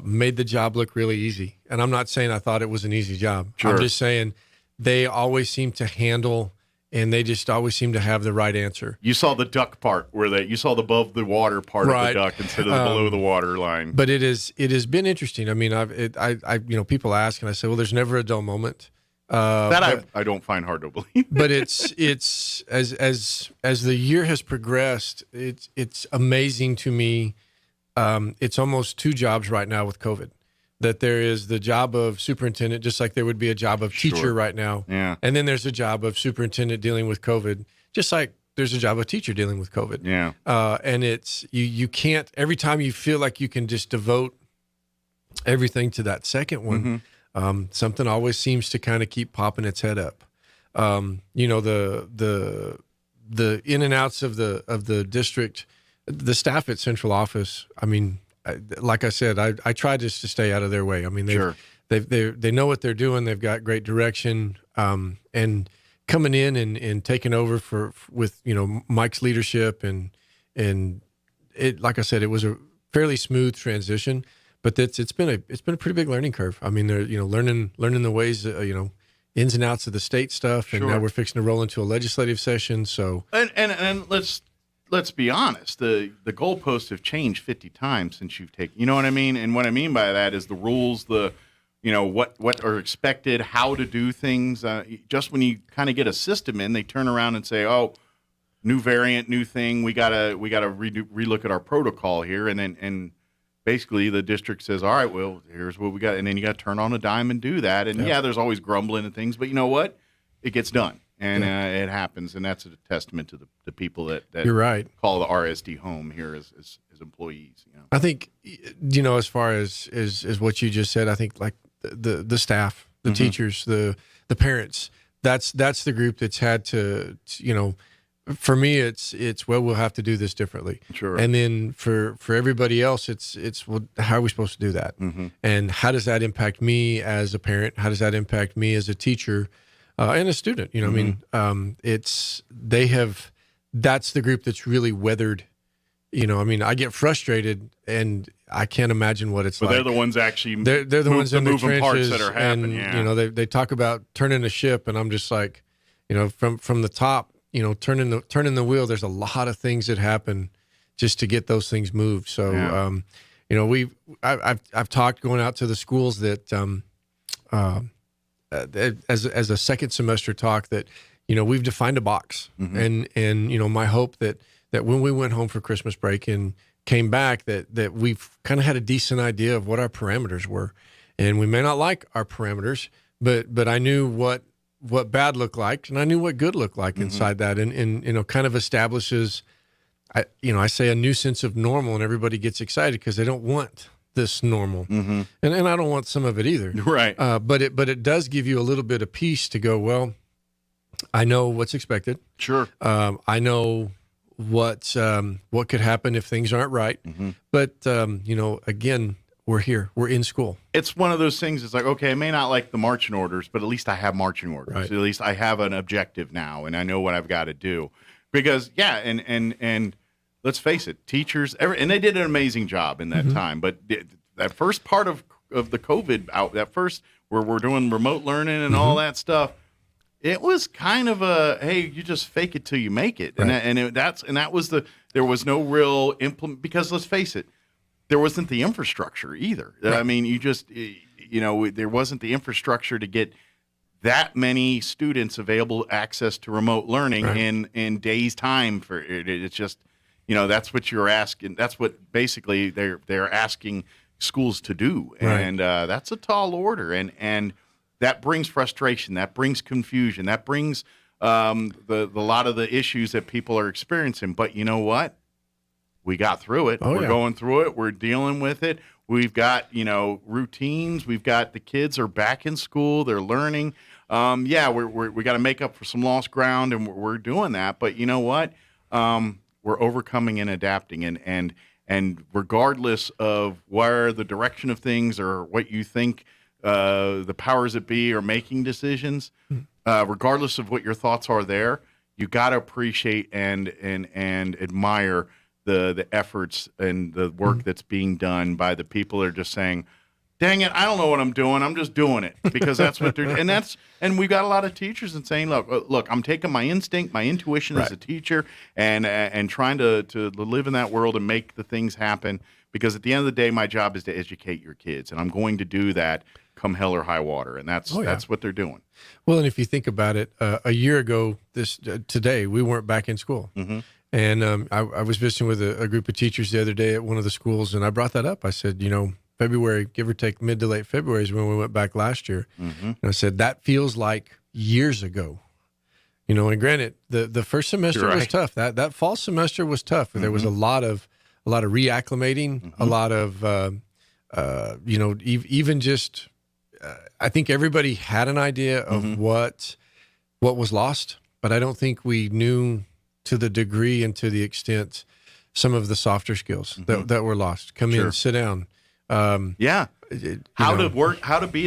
made the job look really easy. And I'm not saying I thought it was an easy job.
Sure.
I'm just saying they always seem to handle, and they just always seem to have the right answer.
You saw the duck part you saw the above the water part of the duck instead of the below the water line.
But it has been interesting. People ask, and I say, well, there's never a dull moment.
I don't find hard to believe.
But it's as the year has progressed, it's amazing to me. It's almost two jobs right now with COVID. That there is the job of superintendent, just like there would be a job of teacher right now.
Yeah.
And then there's a job of superintendent dealing with COVID, just like there's a job of teacher dealing with COVID.
Yeah.
And it's, you can't, every time you feel like you can just devote everything to that second one, something always seems to kind of keep popping its head up. The in and outs of the district, the staff at central office, like I said, I try just to stay out of their way. They know what they're doing. They've got great direction, and coming in and taking over with Mike's leadership and it, like I said, it was a fairly smooth transition. But it's been a pretty big learning curve. They're learning the ways ins and outs of the state stuff, and now we're fixing to roll into a legislative session. So
and let's be honest, the goalposts have changed 50 times since you've taken, you know what I mean? And what I mean by that is the rules, what are expected, how to do things. Just when you kind of get a system in, they turn around and say, oh, new variant, new thing, we gotta relook at our protocol here. And basically the district says, all right, well, here's what we got. And then you got to turn on a dime and do that. And there's always grumbling and things, but you know what? It gets done. And it happens, and that's a testament to the people that
you're right.
Call the RSD home here as employees.
I think, as far as what you just said, I think like the staff, the teachers, the parents, that's the group that's had to for me, it's we'll have to do this differently.
Sure.
And then for everybody else, it's well, how are we supposed to do that? And how does that impact me as a parent? How does that impact me as a teacher? And a student, that's the group that's really weathered, I get frustrated and I can't imagine what it's like.
But they're the ones actually,
they're the ones in the trenches
parts that are happening.
And, they talk about turning a ship and I'm just like, from the top, turning the wheel, there's a lot of things that happen just to get those things moved. So, I've talked going out to the schools that, as a second semester talk that, we've defined a box, and my hope that when we went home for Christmas break and came back, that we've kind of had a decent idea of what our parameters were, and we may not like our parameters, but I knew what bad looked like, and I knew what good looked like inside that, and kind of establishes, I say a new sense of normal, and everybody gets excited because they don't want this normal, and I don't want some of it either,
right?
But it does give you a little bit of peace to go, well, I know what's expected.
Sure.
I know what could happen if things aren't right. But again, we're here. We're in school.
It's one of those things. It's like, okay, I may not like the marching orders, but at least I have marching orders.
Right.
At least I have an objective now, and I know what I've got to do. Because and let's face it, teachers, and they did an amazing job in that time. But that first part of the COVID that first where we're doing remote learning and all that stuff, it was kind of a, hey, you just fake it till you make it,
right.
There was no real implement, because let's face it, there wasn't the infrastructure either. Right. I mean, there wasn't the infrastructure to get that many students available access to remote learning in days' time for it. It's just, that's what you're asking. That's what basically they're asking schools to do, and that's a tall order, and that brings frustration, that brings confusion, that brings the lot of the issues that people are experiencing. But you know what? We got through it. We're going through it. We're dealing with it. We've got, routines. We've got the kids are back in school. They're learning. We got to make up for some lost ground, and we're doing that. But you know what? We're overcoming and adapting, and regardless of where the direction of things or what you think the powers that be are making decisions, regardless of what your thoughts are there, you got to appreciate and admire the efforts and the work that's being done by the people that are just saying, dang it, I don't know what I'm doing. I'm just doing it because that's what they're and we've got a lot of teachers and saying, look, I'm taking my instinct, my intuition as a teacher and trying to live in that world and make the things happen, because at the end of the day, my job is to educate your kids, and I'm going to do that come hell or high water. And that's what they're doing.
Well, and if you think about it, a year ago today, we weren't back in school. And I was visiting with a group of teachers the other day at one of the schools, and I brought that up. I said, February, give or take mid to late February is when we went back last year. And I said, that feels like years ago. And granted, the first semester was tough. That fall semester was tough. There was a lot of reacclimating, a lot of, even just, I think everybody had an idea of what was lost, but I don't think we knew to the degree and to the extent some of the softer skills that were lost. Come in, sit down.
How to be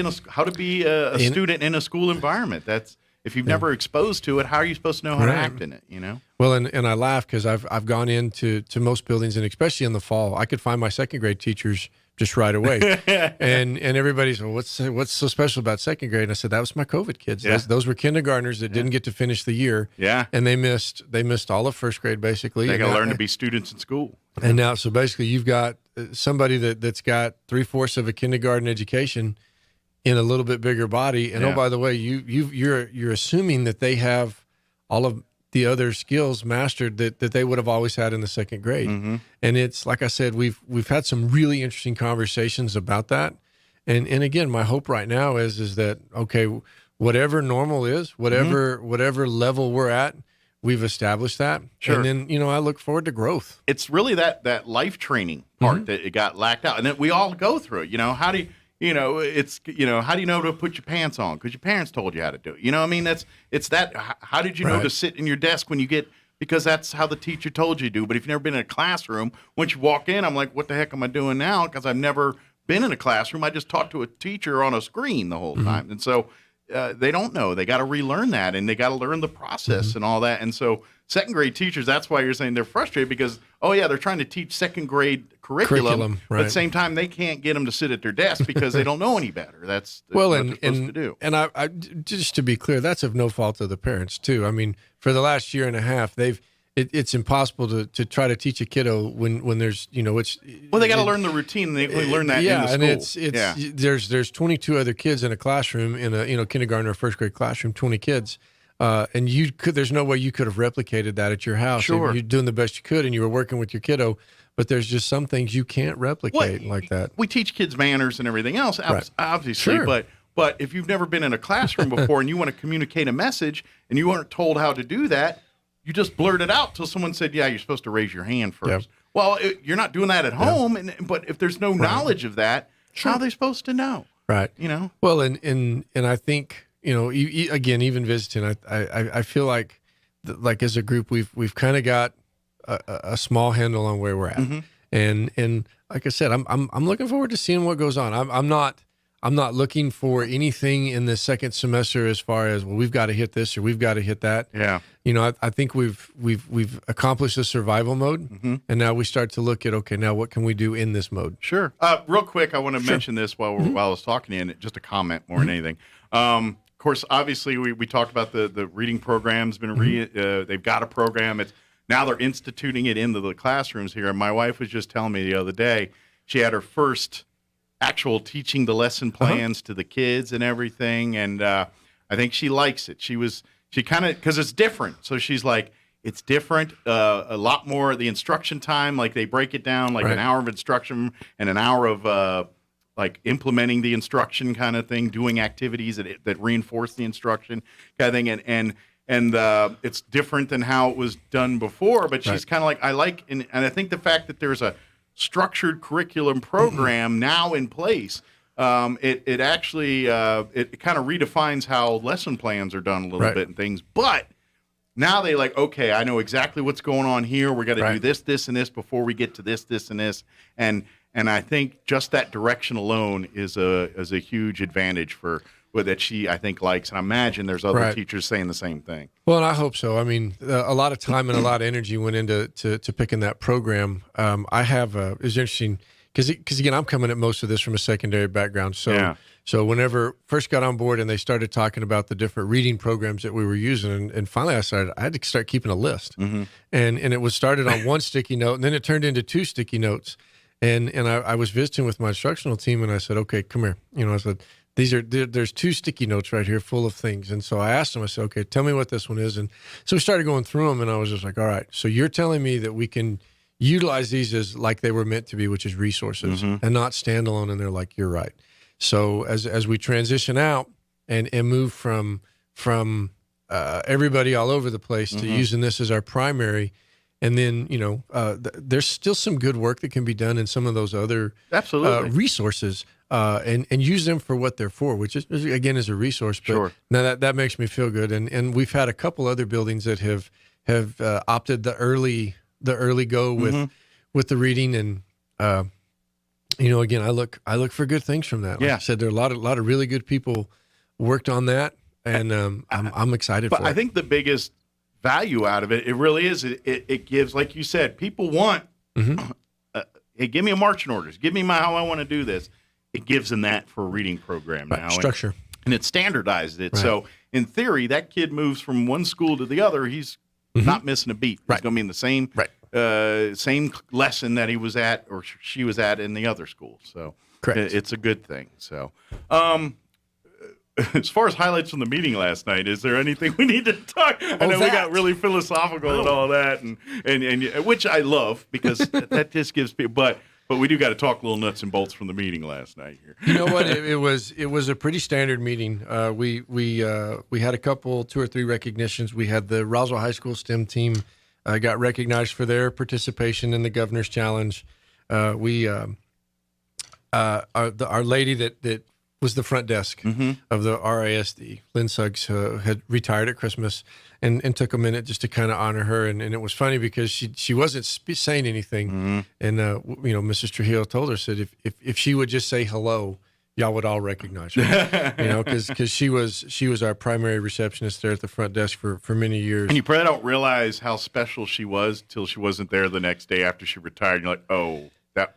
a student in a school environment. That's, if you've never exposed to it, how are you supposed to know how to act in it?
Well, and I laugh because I've gone into most buildings, and especially in the fall, I could find my second grade teachers just right away, and everybody's, well, what's so special about second grade? And I said, that was my COVID kids. Those were kindergartners that didn't get to finish the year, and they missed all of first grade basically.
They got to learn to be students in school.
And now, so basically, you've got somebody that's got 3/4 of a kindergarten education in a little bit bigger body, and oh, by the way, you're assuming that they have all of the other skills mastered that they would have always had in the second grade. And it's like I said, we've had some really interesting conversations about that. And again, my hope right now is that, okay, whatever normal is, whatever level we're at, we've established that.
Sure.
And then, I look forward to growth.
It's really that life training part that it got lacked out. And then we all go through it. How do you, how do you know to put your pants on? Because your parents told you how to do it. I mean, it's that. How did you know to sit in your desk when you get? Because that's how the teacher told you to do. But if you've never been in a classroom, once you walk in, I'm like, what the heck am I doing now? Because I've never been in a classroom. I just talked to a teacher on a screen the whole time, and so they don't know. They got to relearn that, and they got to learn the process and all that. And so second grade teachers, that's why you're saying they're frustrated, because they're trying to teach second grade curriculum, but at the same time they can't get them to sit at their desk because they don't know any better. That's what they're supposed to do.
And I just to be clear, that's of no fault of the parents too. I mean, for the last year and a half, they've it's impossible to try to teach a kiddo when there's it's
they got to learn the routine. They learn that in the school.
And there's 22 other kids in a classroom in a kindergarten or first grade classroom, 20 kids, and there's no way you could have replicated that at your house.
Sure,
you're doing the best you could, and you were working with your kiddo. But there's just some things you can't replicate like that.
We teach kids manners and everything else, obviously,
Sure.
But if you've never been in a classroom before and you want to communicate a message and you weren't told how to do that, you just blurt it out till someone said, "Yeah, you're supposed to raise your hand first." Yep. Well, you're not doing that at home, but if there's no knowledge of that, how are they supposed to know?
Right. Well, and I think again, even visiting, I feel like as a group we've kind of got a small handle on where we're at, and like I said, I'm looking forward to seeing what goes on. I'm not looking for anything in the second semester as far as we've got to hit this or we've got to hit that.
Yeah.
I think we've accomplished the survival mode, and now we start to look at now what can we do in this mode?
Sure. Real quick, I want to mention this while I was talking to you, and just a comment more than anything. Of course, obviously we talked about the reading program's been they've got a program. Now they're instituting it into the classrooms here. And my wife was just telling me the other day she had her first actual teaching the lesson plans to the kids and everything, and I think she likes it. She kind of, because it's different. So she's like, it's different, a lot more the instruction time. Like they break it down like an hour of instruction and an hour of like implementing the instruction kind of thing, doing activities that reinforce the instruction kind of thing, and it's different than how it was done before. But she's kind of like, I like, and I think the fact that there's a structured curriculum program now in place, it actually it kind of redefines how lesson plans are done a little bit and things. But now they okay, I know exactly what's going on here. We're going to do this, and this before we get to this, and this, and I think just that direction alone is a huge advantage for that she, I think, likes. And I imagine there's other teachers saying the same thing.
Well, and I hope so. I mean, a lot of time and a lot of energy went into picking that program. I have it was interesting because again, I'm coming at most of this from a secondary background. So whenever first got on board and they started talking about the different reading programs that we were using, and finally I had to start keeping a list. And it was started on one sticky note, and then it turned into 2 sticky notes. And I was visiting with my instructional team, and I said, "Okay, come here." I said, there's 2 sticky notes right here full of things. And so I asked them, I said, "Okay, tell me what this one is." And so we started going through them, and I was just like, all right, so you're telling me that we can utilize these as like they were meant to be, which is resources and not standalone. And they're like, you're right. So as we transition out and move from everybody all over the place to using this as our primary, and then, there's still some good work that can be done in some of those other resources, and use them for what they're for, which is again is a resource. But now that makes me feel good. And we've had a couple other buildings that have opted the early go with the reading, and again, I look for good things from that. Like I said, there are a lot of really good people worked on that, and I'm excited for it.
But I think the biggest value out of it really is it gives, like you said, people want hey, give me a marching orders, give me how I want to do this. It gives them that for a reading program now,
structure,
and it standardized it. So in theory, that kid moves from one school to the other, he's not missing a beat. He's going to be in the same lesson that he was at or she was at in the other school. So it's a good thing. So as far as highlights from the meeting last night, is there anything we need to talk? I know we got really philosophical and all that, and which I love because that just gives people. But we do got to talk little nuts and bolts from the meeting last night here.
You know what? It was a pretty standard meeting. We had a couple, 2 or 3 recognitions. We had the Roswell High School STEM team got recognized for their participation in the Governor's Challenge. Our lady that was the front desk of the RISD, Lynn Suggs, had retired at Christmas, and took a minute just to kind of honor her. And it was funny because she wasn't saying anything. And, Mrs. Trujillo told her, said, if she would just say hello, y'all would all recognize her, because she was our primary receptionist there at the front desk for many years.
And you probably don't realize how special she was till she wasn't there the next day after she retired. You're like,
yes,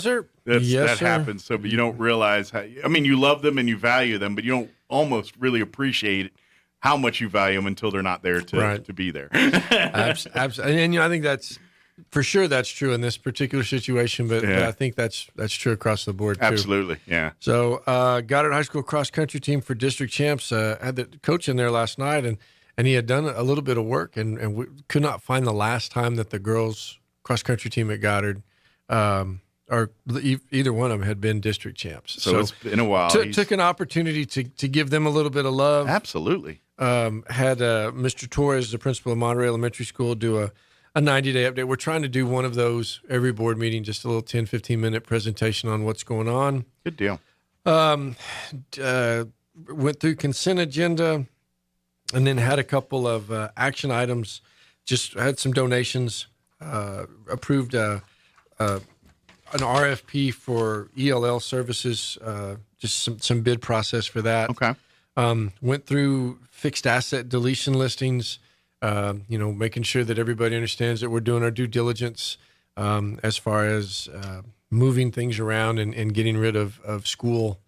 sir.
That happens. So, but you don't realize how. I mean, you love them and you value them, but you don't almost really appreciate how much you value them until they're not there to be there.
Absolutely. And I think that's for sure that's true in this particular situation, but I think that's true across the board too.
Absolutely, yeah.
So Goddard High School cross country team for district champs had the coach in there last night, and he had done a little bit of work, and we could not find the last time that the girls cross country team at Goddard or either one of them had been district champs.
So it's been a while.
Took an opportunity to give them a little bit of love.
Absolutely.
Had Mr. Torres, the principal of Monterey Elementary School, do a 90-day update. We're trying to do one of those every board meeting, just a little 10, 15-minute presentation on what's going on.
Good deal.
Went through consent agenda and then had a couple of action items, just had some donations, approved an RFP for ELL services, just some bid process for that.
Okay.
Went through fixed asset deletion listings, making sure that everybody understands that we're doing our due diligence as far as moving things around and getting rid of school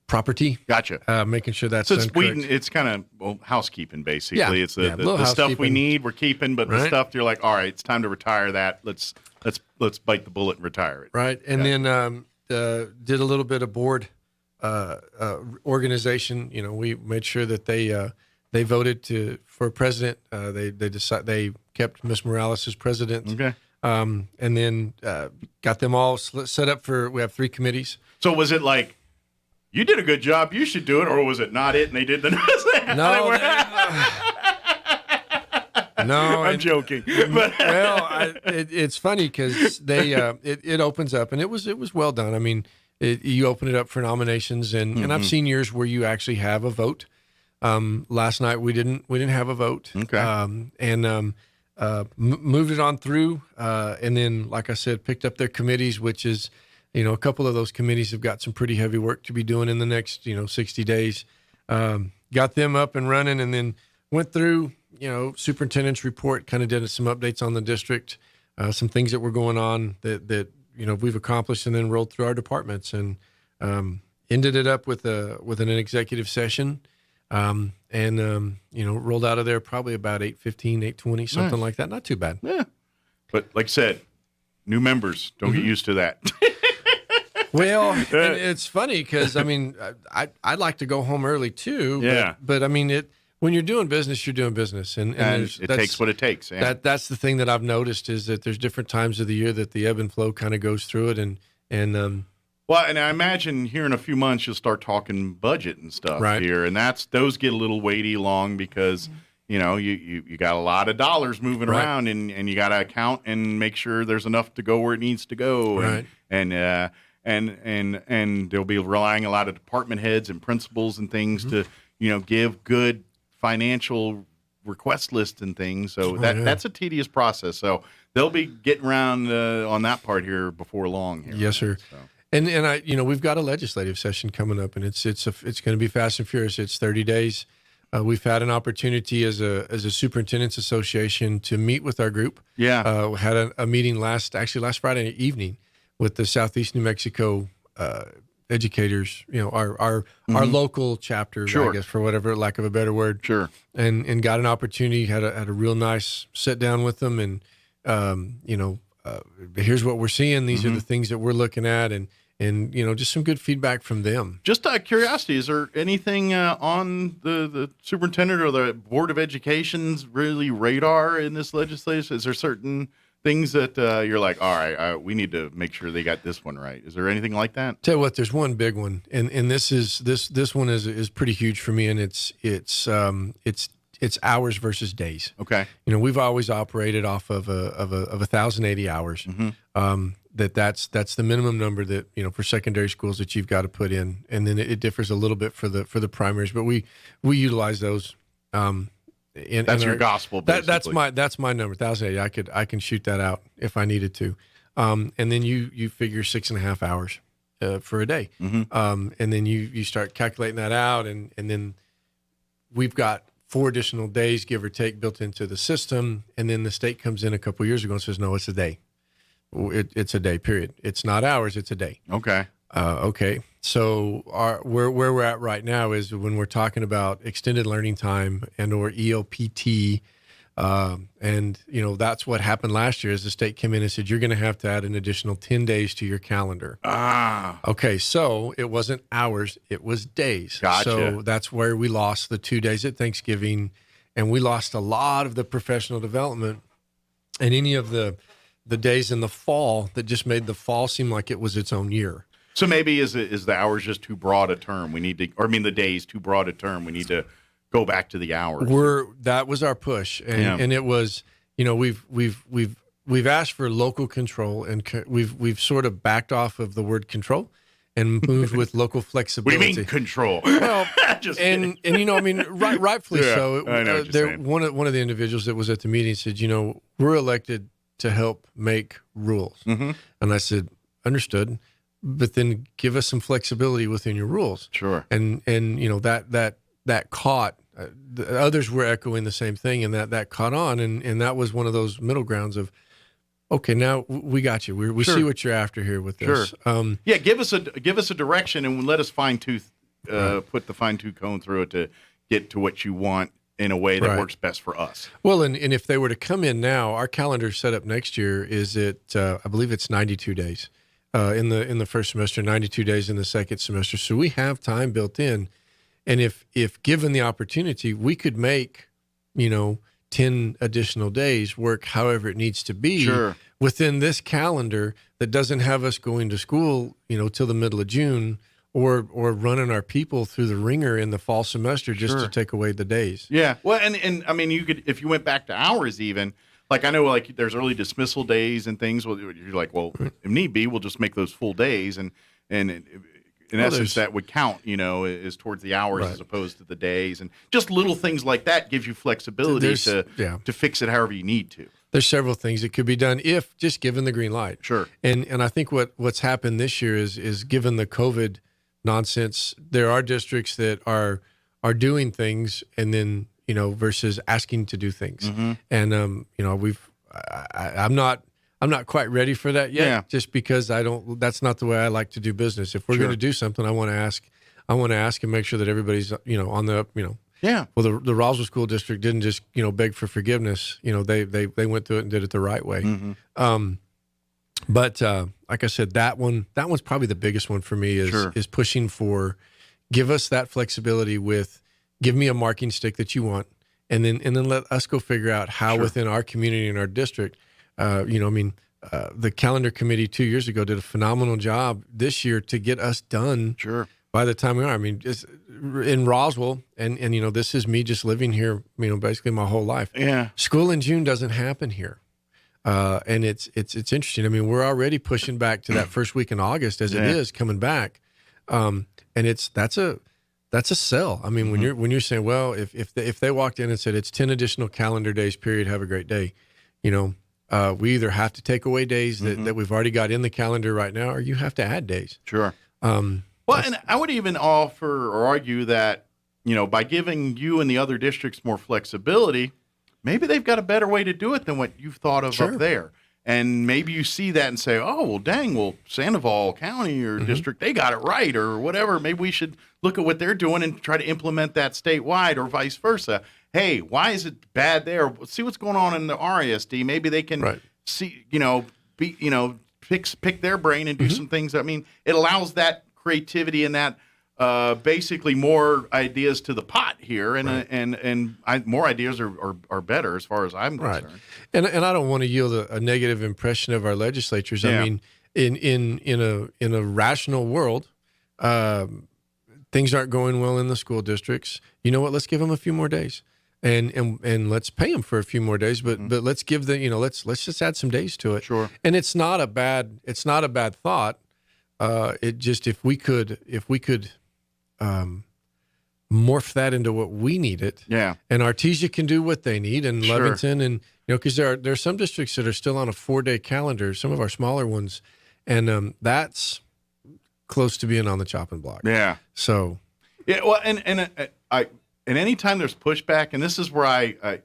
property.
Gotcha.
Making sure that's
so
done correct.
It's kind of housekeeping, basically.
Yeah,
It's the stuff we need, we're keeping, but the stuff you're like, all right, it's time to retire that. Let's bite the bullet and retire it.
Right, and then did a little bit of board organization. We made sure that they voted for president. They kept Miss Morales as president.
Okay.
And then got them all set up we have 3 committees.
So was it like, you did a good job, you should do it, or was it not it and they did the
No. No,
I'm joking.
Well, it's funny because it opens up, and it was well done. I mean, you open it up for nominations, and I've seen years where you actually have a vote. Last night we didn't have a vote.
Okay.
Moved it on through, and then, like I said, picked up their committees, which is, a couple of those committees have got some pretty heavy work to be doing in the next, 60 days. Got them up and running, and then went through, superintendent's report, kind of did some updates on the district, some things that were going on that we've accomplished, and then rolled through our departments, and ended it up with an executive session. Rolled out of there probably about 8:15, 8:20, something like that. Not too bad.
Yeah. But like I said, new members, don't get used to that.
Well, it's funny because, I mean, I'd like to go home early too.
Yeah.
But I mean, when you're doing business, you're doing business. And
it takes what it takes. Yeah.
That's the thing that I've noticed is that there's different times of the year that the ebb and flow kind of goes through it. And
I imagine here in a few months you'll start talking budget and stuff here, and those get a little weighty long because you got a lot of dollars moving around, and you got to account and make sure there's enough to go where it needs to go, and they'll be relying a lot of department heads and principals and things to give good financial request lists and things. So that's a tedious process. So they'll be getting around on that part here before long. Here,
yes, sir.
So.
And we've got a legislative session coming up, and it's going to be fast and furious. It's 30 days. We've had an opportunity as a superintendent's association to meet with our group.
Yeah,
we had a meeting last Friday evening with the Southeast New Mexico educators. Our local chapter, I guess, for whatever lack of a better word.
Sure.
And got an opportunity. Had a real nice sit down with them, and here's what we're seeing. These are the things that we're looking at, and just some good feedback from them.
Just out of curiosity, is there anything on the superintendent or the Board of Education's really radar in this legislation? Is there certain things that you're like, all right, we need to make sure they got this one right? Is there anything like that?
Tell you what, there's one big one, and this one is pretty huge for me, and it's hours versus days.
Okay.
We've always operated off of 1,080 hours. That's the minimum number that for secondary schools that you've got to put in, and then it differs a little bit for the primaries, but we utilize those.
That's your gospel. Basically.
That's my number, 1,080. I can shoot that out if I needed to, and then you figure 6.5 hours for a day, and then you start calculating that out, and then we've got 4 additional days, give or take, built into the system, and then the state comes in a couple of years ago and says, no, it's a day. It's a day, period. It's not hours, it's a day.
Okay.
Okay. So where we're at right now is when we're talking about extended learning time and or ELPT, and that's what happened last year. Is the state came in and said you're going to have to add an additional 10 days to your calendar. Okay, so it wasn't hours, it was days.
Gotcha.
So that's where we lost the 2 days at Thanksgiving, and we lost a lot of the professional development and any of the days in the fall that just made the fall seem like it was its own year.
So maybe is the hours just too broad a term? We need to, or I mean, the days too broad a term. We need to go back to the hours.
That was our push, and it was, we've asked for local control, and we've sort of backed off of the word control and moved with local flexibility.
What do you mean control?
Well,
just
and rightfully so.
I know what you're saying.
One of the individuals that was at the meeting said, we're elected to help make rules, and I said, understood. But then give us some flexibility within your rules.
Sure.
And that caught. The others were echoing the same thing, and that caught on, and that was one of those middle grounds of, okay, now we got you. We see what you're after here with this.
Sure. Give us a direction, and let us put the fine tooth comb through it to get to what you want in a way that works best for us.
Well, and if they were to come in now, our calendar set up next year is I believe it's 92 days. In the first semester, 92 days in the second semester. So we have time built in. And if given the opportunity, we could make, 10 additional days work however it needs to be within this calendar that doesn't have us going to school, till the middle of June or running our people through the ringer in the fall semester just to take away the days.
Yeah. Well, and I mean, you could, if you went back to hours even, like I know, like there's early dismissal days and things. Well, you're like, well, if need be, we'll just make those full days, and in essence, that would count, is towards the hours as opposed to the days, and just little things like that gives you flexibility to fix it however you need to.
There's several things that could be done if just given the green light.
Sure.
And I think what's happened this year is given the COVID nonsense, there are districts that are doing things and then. Versus asking to do things. And, I'm not quite ready for that yet, just because that's not the way I like to do business. If we're going to do something, I want to ask and make sure that everybody's, on the,
Yeah.
Well, the Roswell School District didn't just, beg for forgiveness. They went through it and did it the right way. But like I said, that one's probably the biggest one for me is pushing for, give us that flexibility with, give me a marking stick that you want, and then let us go figure out how within our community and our district, the calendar committee 2 years ago did a phenomenal job this year to get us done. By the time we are, just in Roswell, and this is me just living here, basically my whole life.
Yeah. School
in June doesn't happen here. And it's interesting. We're already pushing back to that first week in August as it is coming back. And that's a sell. When you're saying, well, if they walked in and said it's 10 additional calendar days, period, have a great day, we either have to take away days that we've already got in the calendar right now, or you have to add days.
Well, and I would even offer or argue that, by giving you and the other districts more flexibility, maybe they've got a better way to do it than what you've thought of up there. And maybe you see that and say, oh, well, dang, Sandoval County or district, they got it right or whatever. Maybe we should look at what they're doing and try to implement that statewide or vice versa. Hey, why is it bad there? See what's going on in the RISD. Maybe they can see, pick their brain and do some things. It allows that creativity and that basically more ideas to the pot here, and more ideas are better as far as I'm concerned.
And I don't want to yield a negative impression of our legislatures. In a rational world, things aren't going well in the school districts. You know what? Let's give them a few more days, and let's pay them for a few more days. But let's give let's just add some days to it.
Sure.
And it's not a bad thought. It just if we could morph that into what we need it.
Yeah.
And Artesia can do what they need, and Lovington, and because there are some districts that are still on a 4-day calendar, some of our smaller ones, and that's close to being on the chopping block.
Yeah.
So.
Yeah. Well, and anytime there's pushback, and this is where I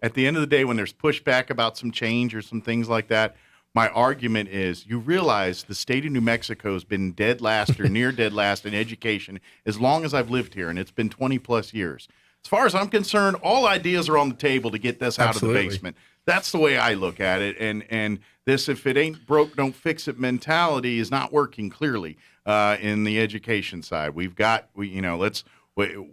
at the end of the day, when there's pushback about some change or some things like that, My argument is, you realize the state of New Mexico has been dead last or near dead last in education as long as I've lived here, and it's been 20-plus years. As far as I'm concerned, all ideas are on the table to get this out of the basement. That's the way I look at it, and this if it ain't broke, don't fix it mentality is not working clearly in the education side.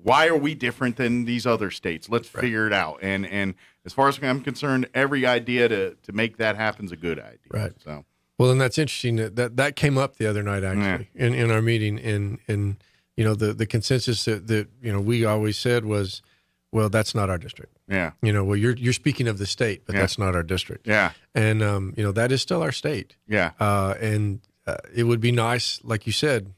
Why are we different than these other states? Let's figure it out. And as far as I'm concerned, every idea to make that happen is a good idea.
Right.
So,
well, and that's interesting that came up the other night actually in our meeting. In the consensus that we always said was, well, that's not our district.
Yeah.
Well, you're speaking of the state, but that's not our district.
Yeah.
And that is still our state.
Yeah.
And it would be nice, like you said,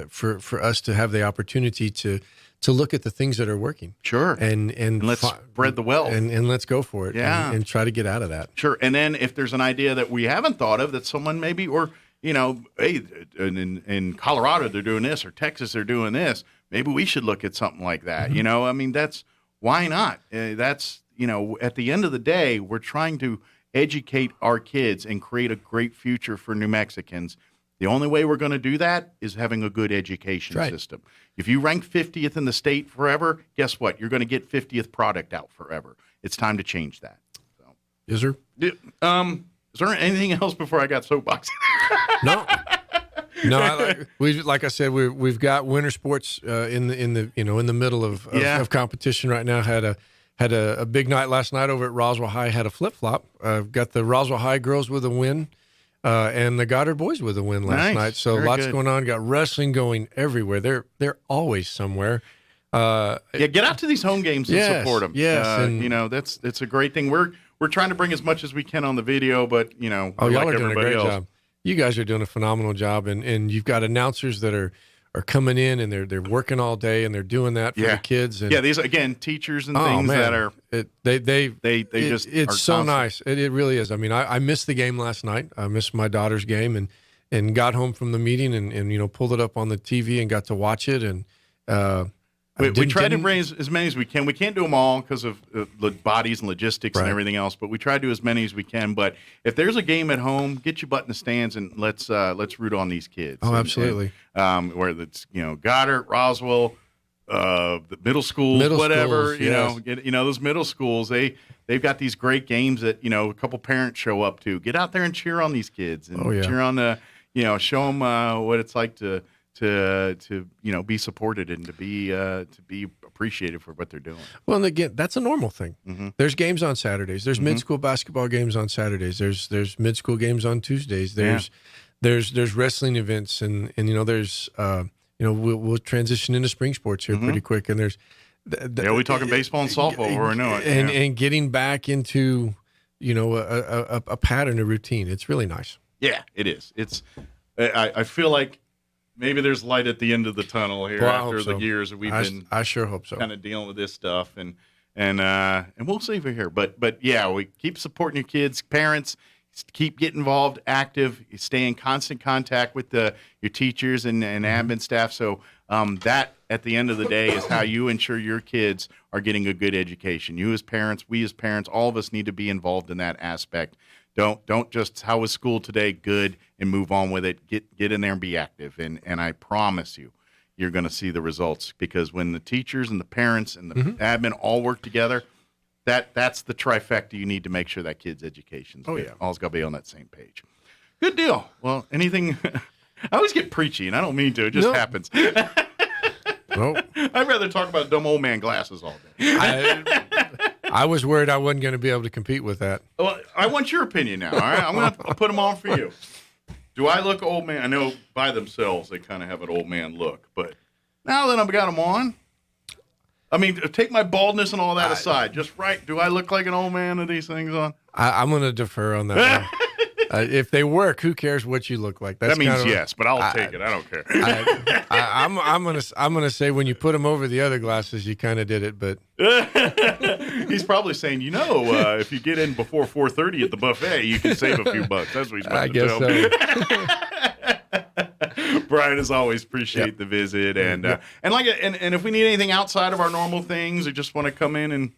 for us to have the opportunity to look at the things that are working.
Sure.
And
let's spread the wealth.
And let's go for it.
Yeah.
And try to get out of that.
Sure. And then if there's an idea that we haven't thought of that someone maybe, or, hey, in Colorado they're doing this, or Texas they're doing this, maybe we should look at something like that.
Mm-hmm.
Why not? That's, at the end of the day, we're trying to educate our kids and create a great future for New Mexicans. The only way we're going to do that is having a good education system. If you rank 50th in the state forever, guess what? You're going to get 50th product out forever. It's time to change that. So.
Is there?
Is there anything else before I got soapbox?
No. Like I said, we've got winter sports in the middle of competition right now. Had a big night last night over at Roswell High. Had a flip flop. Got the Roswell High girls with a win. And the Goddard boys with a win last night. So lots going on. Got wrestling going everywhere. They're always somewhere.
Get out to these home games and support them.
Yes,
it's a great thing. We're trying to bring as much as we can on the video, but
y'all are doing a great job. You guys are doing a phenomenal job, and you've got announcers that are coming in and they're working all day and they're doing that for the kids. And,
these again teachers and things that are
it's so nice. It really is. I mean, I missed the game last night. I missed my daughter's game and got home from the meeting and pulled it up on the TV and got to watch it and.
We try to bring as many as we can. We can't do them all because of the bodies and logistics and everything else, but we try to do as many as we can. But if there's a game at home, get your butt in the stands and let's root on these kids.
Oh, absolutely.
Where it's Goddard, Roswell, the middle schools, whatever. Those middle schools they've got these great games that a couple parents show up to. Get out there and cheer on these kids and cheer on show them what it's like to be supported and to be appreciated for what they're doing.
Well, and again, that's a normal thing.
Mm-hmm.
There's games on Saturdays. There's mid-school basketball games on Saturdays. There's mid-school games on Tuesdays. There's wrestling events and there's we'll transition into spring sports here pretty quick. And there's
we talking baseball and softball before we know it.
And getting back into a pattern, a routine. It's really nice.
Yeah, it is. I feel like. Maybe there's light at the end of the tunnel here after the years that we've been.
I sure hope so.
Kind of dealing with this stuff, and we'll see for here. But we keep supporting your kids, parents. Keep getting involved, active. Stay in constant contact with your teachers and admin staff. So that at the end of the day is how you ensure your kids are getting a good education. You as parents, we as parents, all of us need to be involved in that aspect. Don't just how was school today good and move on with it. Get in there and be active. And I promise you're going to see the results because when the teachers and the parents and the admin all work together, that's the trifecta you need to make sure that kid's education's good. All's got to be on that same page. Good deal. Well, anything I always get preachy and I don't mean to. It just happens.
Nope.
I'd rather talk about dumb old man glasses all day.
I was worried I wasn't going to be able to compete with that.
Well, I want your opinion now, all right? I'm going to put them on for you. Do I look old man? I know by themselves they kind of have an old man look, but now that I've got them on, I mean, take my baldness and all that aside. Just right, do I look like an old man with these things on?
I'm going to defer on that one. If they work, who cares what you look like?
That means yes, but I'll take it. I don't care.
I'm gonna say when you put them over the other glasses, you kind of did it, but
he's probably saying, if you get in before 4:30 at the buffet, you can save a few bucks. That's what he's about to tell me. Brian, as always, appreciate the visit, and and if we need anything outside of our normal things, or just want to come in and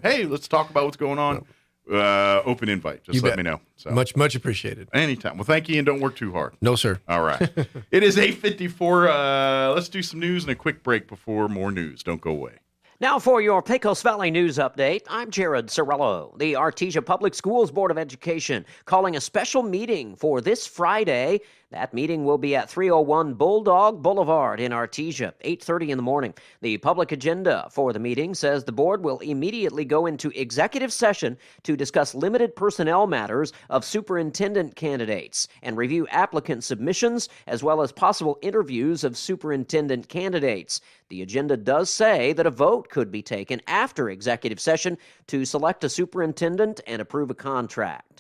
hey, let's talk about what's going on. open invite. Just let me know. So.
Much appreciated.
Anytime. Well, thank you, and don't work too hard.
No, sir.
All right. It is 8:54. Let's do some news and a quick break before more news. Don't go away.
Now for your Pecos Valley News Update, I'm Jared Cirillo. The Artesia Public Schools Board of Education calling a special meeting for this Friday. That meeting will be at 301 Bulldog Boulevard in Artesia, 8:30 in the morning. The public agenda for the meeting says the board will immediately go into executive session to discuss limited personnel matters of superintendent candidates and review applicant submissions as well as possible interviews of superintendent candidates. The agenda does say that a vote could be taken after executive session to select a superintendent and approve a contract.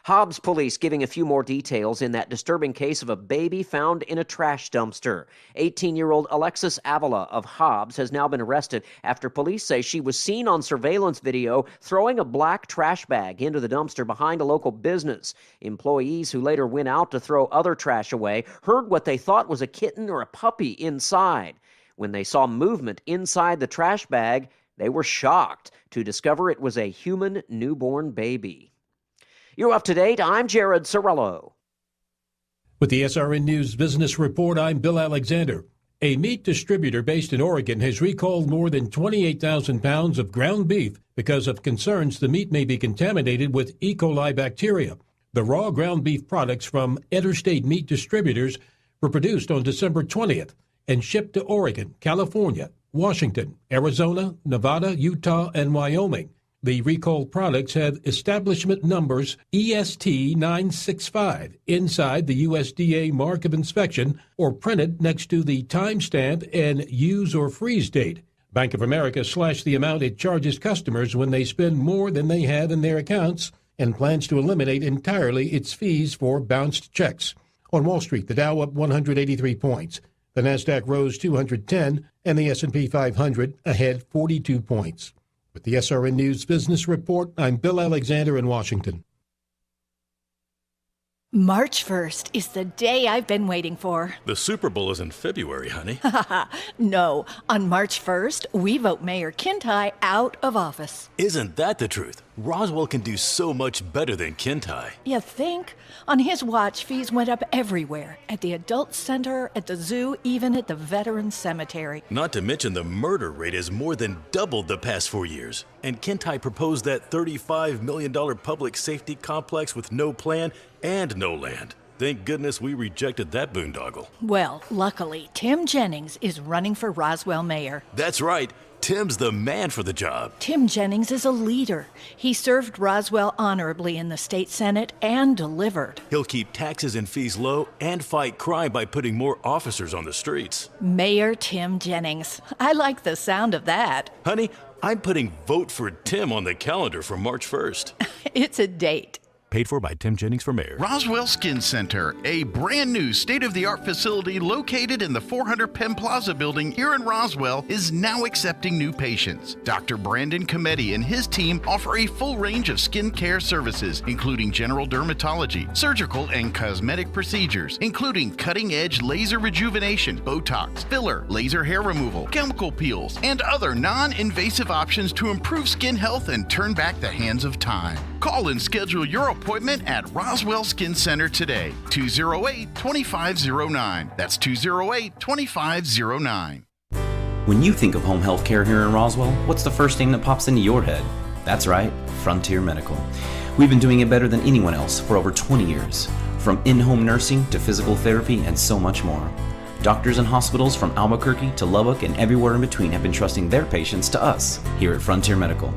Hobbs police giving a few more details in that disturbing case of a baby found in a trash dumpster. 18-year-old Alexis Avila of Hobbs has now been arrested after police say she was seen on surveillance video throwing a black trash bag into the dumpster behind a local business. Employees who later went out to throw other trash away heard what they thought was a kitten or a puppy inside. When they saw movement inside the trash bag, they were shocked to discover it was a human newborn baby. You're up to date. I'm Jared Cirillo.
With the SRN News Business Report, I'm Bill Alexander. A meat distributor based in Oregon has recalled more than 28,000 pounds of ground beef because of concerns the meat may be contaminated with E. coli bacteria. The raw ground beef products from Interstate Meat Distributors were produced on December 20th and shipped to Oregon, California, Washington, Arizona, Nevada, Utah, and Wyoming. The recalled products have establishment numbers EST 965 inside the USDA mark of inspection or printed next to the timestamp and use or freeze date. Bank of America slashed the amount it charges customers when they spend more than they have in their accounts and plans to eliminate entirely its fees for bounced checks. On Wall Street, the Dow up 183 points. The Nasdaq rose 210 and the S&P 500 ahead 42 points. With the SRN News Business Report, I'm Bill Alexander in Washington.
March 1st is the day I've been waiting for.
The Super Bowl is in February, honey.
No, on March 1st, we vote Mayor Kintai out of office.
Isn't that the truth? Roswell can do so much better than Kintai.
You think? On his watch, fees went up everywhere. At the adult center, at the zoo, even at the veterans cemetery.
Not to mention the murder rate has more than doubled the past 4 years. And Kintai proposed that $35 million public safety complex with no plan and no land. Thank goodness we rejected that boondoggle.
Well, luckily, Tim Jennings is running for Roswell mayor.
That's right. Tim's the man for the job.
Tim Jennings is a leader. He served Roswell honorably in the state senate and delivered.
He'll keep taxes and fees low and fight crime by putting more officers on the streets.
Mayor Tim Jennings. I like the sound of that.
Honey, I'm putting Vote for Tim on the calendar for March 1st.
It's a date.
Paid for by Tim Jennings for mayor.
Roswell Skin Center, a brand new state-of-the-art facility located in the 400 Penn Plaza building here in Roswell, is now accepting new patients. Dr. Brandon Cometti and his team offer a full range of skin care services, including general dermatology, surgical and cosmetic procedures, including cutting-edge laser rejuvenation, Botox, filler, laser hair removal, chemical peels, and other non-invasive options to improve skin health and turn back the hands of time. Call and schedule your appointment at Roswell Skin Center today, 208-2509. That's 208-2509.
When you think of home health care here in Roswell, what's the first thing that pops into your head? That's right, Frontier Medical. We've been doing it better than anyone else for over 20 years, from in-home nursing to physical therapy and so much more. Doctors and hospitals from Albuquerque to Lubbock and everywhere in between have been trusting their patients to us here at Frontier Medical.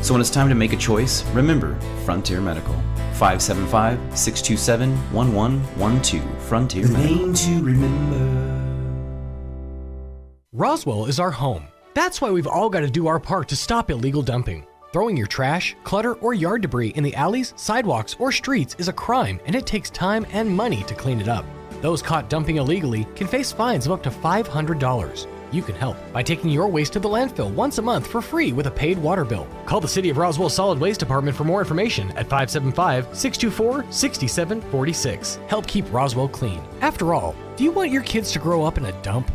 So when it's time to make a choice, remember Frontier Medical. 575-627-1112. Frontier Medical.
Name to remember.
Roswell is our home. That's why we've all got to do our part to stop illegal dumping. Throwing your trash, clutter, or yard debris in the alleys, sidewalks, or streets is a crime, and it takes time and money to clean it up. Those caught dumping illegally can face fines of up to $500. You can help by taking your waste to the landfill once a month for free with a paid water bill. Call the City of Roswell Solid Waste Department for more information at 575-624-6746. Help keep Roswell clean. After all, do you want your kids to grow up in a dump?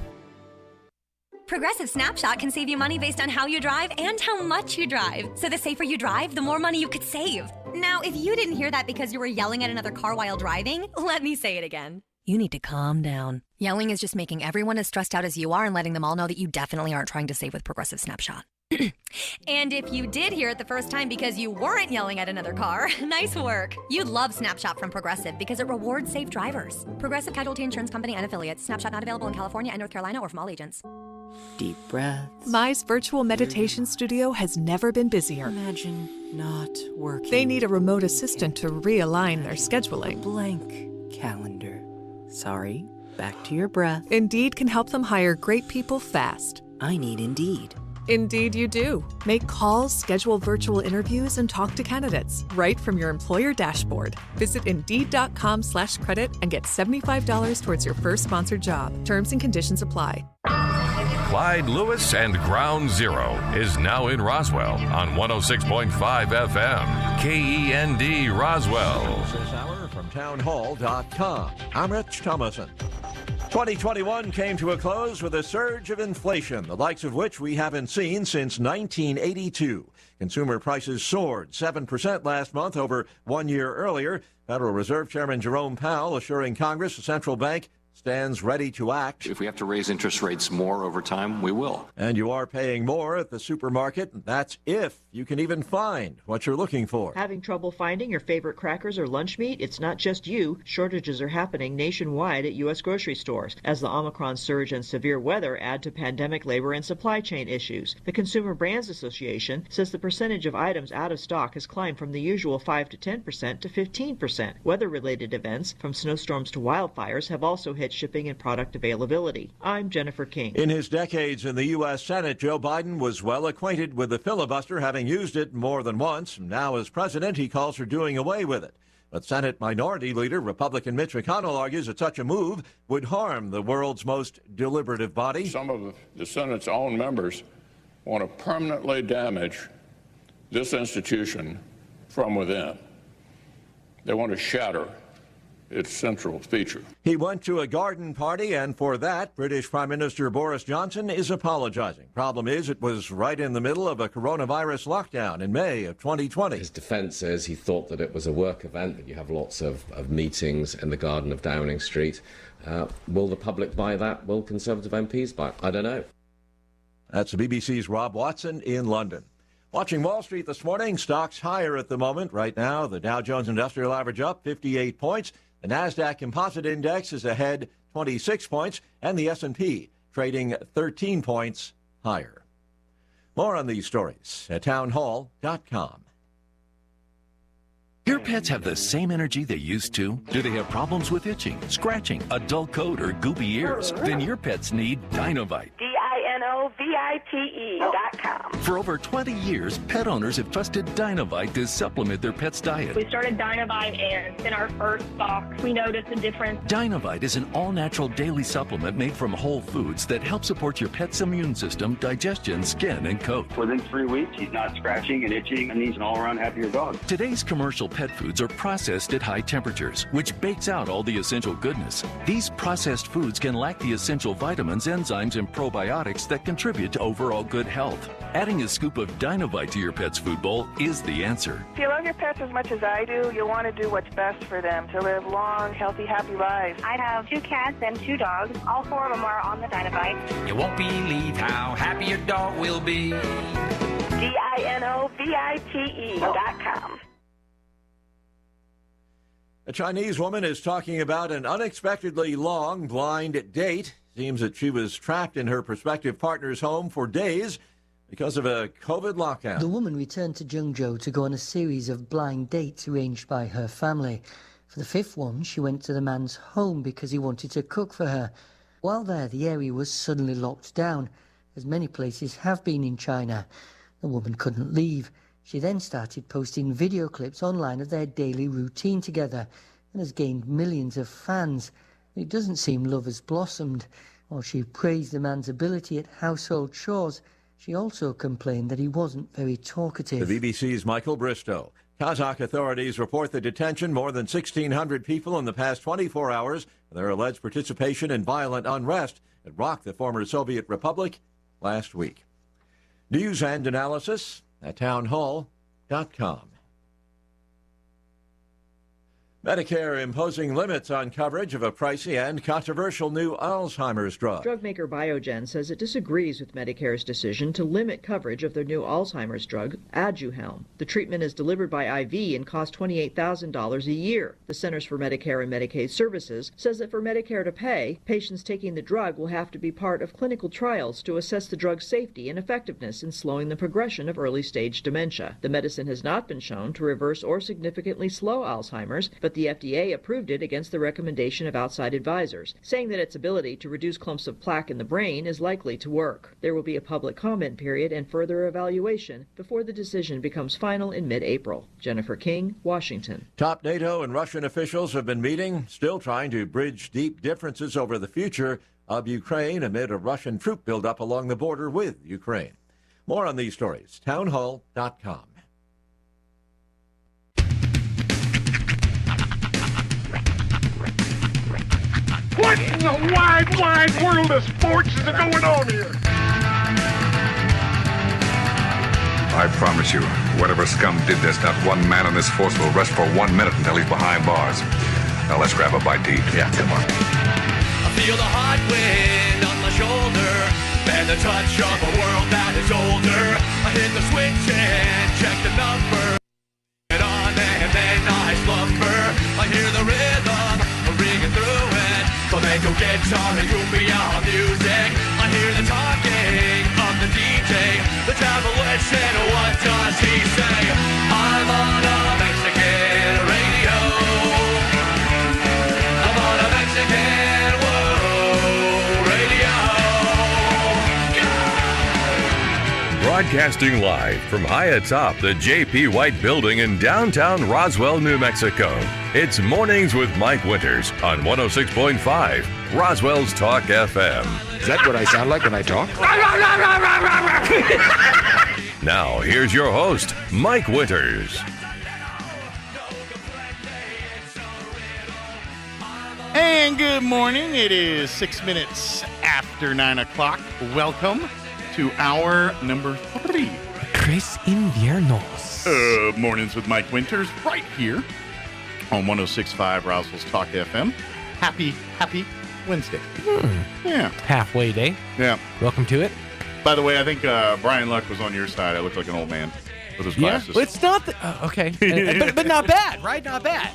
Progressive Snapshot can save you money based on how you drive and how much you drive. So the safer you drive, the more money you could save. Now, if you didn't hear that because you were yelling at another car while driving, let me say it again. You need to calm down. Yelling is just making everyone as stressed out as you are and letting them all know that you definitely aren't trying to save with Progressive Snapshot. And if you did hear it the first time because you weren't yelling at another car, nice work. You'd love Snapshot from Progressive because it rewards safe drivers. Progressive Casualty Insurance Company and affiliates. Snapshot not available in California and North Carolina or from all agents.
Deep breaths.
Mi's virtual meditation studio has never been busier.
Imagine not working.
They need a remote assistant to realign their scheduling.
Blank calendar. Sorry, back to your breath.
Indeed can help them hire great people fast.
I need Indeed.
Indeed you do. Make calls, schedule virtual interviews, and talk to candidates right from your employer dashboard. Visit Indeed.com/credit and get $75 towards your first sponsored job. Terms and conditions apply.
Clyde Lewis and Ground Zero is now in Roswell on 106.5 FM. KEND Roswell.
This hour from townhall.com. I'm Rich Thomason. 2021 came to a close with a surge of inflation, the likes of which we haven't seen since 1982. Consumer prices soared 7% last month over 1 year earlier. Federal Reserve Chairman Jerome Powell assuring Congress the central bank stands ready to act.
If we have to raise interest rates more over time, we will.
And you are paying more at the supermarket. That's if you can even find what you're looking for.
Having trouble finding your favorite crackers or lunch meat? It's not just you. Shortages are happening nationwide at U.S. grocery stores as the Omicron surge and severe weather add to pandemic labor and supply chain issues. The Consumer Brands Association says the percentage of items out of stock has climbed from the usual 5 to 10% to 15%. Weather-related events, from snowstorms to wildfires, have also hit shipping and product availability. I'm Jennifer King.
In his decades in the U.S. Senate, Joe Biden was well acquainted with the filibuster, having used it more than once. Now, as president, he calls for doing away with it. But Senate Minority Leader Republican Mitch McConnell argues that such a move would harm the world's most deliberative body.
Some of the Senate's own members want to permanently damage this institution from within. They want to shatter its central feature.
He went to a garden party, and for that, British Prime Minister Boris Johnson is apologizing. Problem is, it was right in the middle of a coronavirus lockdown in May of 2020.
His defense is he thought that it was a work event, that you have lots of meetings in the garden of Downing Street. Will the public buy that? Will Conservative MPs buy it? I don't know.
That's the BBC's Rob Watson in London. Watching Wall Street this morning, stocks higher at the moment. Right now, the Dow Jones Industrial Average up 58 points. The NASDAQ Composite Index is ahead 26 points, and the S&P trading 13 points higher. More on these stories at townhall.com.
Your pets have the same energy they used to? Do they have problems with itching, scratching, a dull coat, or goopy ears? Then your pets need Dinovite.
DINOVITE.com.
For over 20 years, pet owners have trusted Dinovite to supplement their pet's diet.
We started Dinovite, and in our first box, we noticed a difference.
Dinovite is an all-natural daily supplement made from whole foods that help support your pet's immune system, digestion, skin, and coat.
Within 3 weeks, he's not scratching and itching, and he's an all-around happier dog.
Today's commercial pet foods are processed at high temperatures, which bakes out all the essential goodness. These processed foods can lack the essential vitamins, enzymes, and probiotics that contribute to overall good health. Adding a scoop of Dinovite to your pet's food bowl is the answer.
If you love your pets as much as I do, you'll want to do what's best for them to live long, healthy, happy lives.
I have 2 cats and 2 dogs. All 4 of them are on the Dinovite.
You won't believe how happy your dog will be.
DINOVITE.com.
A Chinese woman is talking about an unexpectedly long blind date. Seems that she was trapped in her prospective partner's home for days because of a COVID lockdown.
The woman returned to Zhengzhou to go on a series of blind dates arranged by her family. For the 5th one, she went to the man's home because he wanted to cook for her. While there, the area was suddenly locked down, as many places have been in China. The woman couldn't leave. She then started posting video clips online of their daily routine together and has gained millions of fans. It doesn't seem love has blossomed. While she praised the man's ability at household chores, she also complained that he wasn't very talkative.
The BBC's Michael Bristow. Kazakh authorities report the detention more than 1,600 people in the past 24 hours for their alleged participation in violent unrest that rocked the former Soviet republic last week. News and analysis at townhall.com. Medicare imposing limits on coverage of a pricey and controversial new Alzheimer's drug.
Drug maker Biogen says it disagrees with Medicare's decision to limit coverage of their new Alzheimer's drug, Aduhelm. The treatment is delivered by IV and costs $28,000 a year. The Centers for Medicare and Medicaid Services says that for Medicare to pay, patients taking the drug will have to be part of clinical trials to assess the drug's safety and effectiveness in slowing the progression of early-stage dementia. The medicine has not been shown to reverse or significantly slow Alzheimer's, but the FDA approved it against the recommendation of outside advisors, saying that its ability to reduce clumps of plaque in the brain is likely to work. There will be a public comment period and further evaluation before the decision becomes final in mid-April. Jennifer King, Washington.
Top NATO and Russian officials have been meeting, still trying to bridge deep differences over the future of Ukraine amid a Russian troop buildup along the border with Ukraine. More on these stories, townhall.com.
What in the wide, wide world of sports is going on here?
I promise you, whatever scum did this, not one man on this force will rest for 1 minute until he's behind bars. Now let's grab a bite to eat. Yeah, come on.
I feel the hot wind on my shoulder and the touch of a world that is older. I hit the switch and check the number. Get on and then I slumber. I hear the rhythm ringing through it. Flamenco guitar and cumbia music. I hear the talking of the DJ. The Travelician, what does he say? I'm on a Mexican radio. I'm on a Mexican radio.
Broadcasting live from high atop the J.P. White Building in downtown Roswell, New Mexico. It's Mornings with Mike Winters on 106.5 Roswell's Talk FM.
Is that what I sound like when I talk?
Now, here's your host, Mike Winters.
And good morning. It is 6 minutes after 9 o'clock. Welcome to hour number 3.
Tres Inviernos.
Mornings with Mike Winters right here on 106.5 Roswell's Talk FM. Happy Wednesday. Yeah.
Halfway day.
Yeah.
Welcome to it.
By the way, I think Brian Luck was on your side. I look like an old man with his glasses.
Well, it's not okay. but not bad, right? Not bad.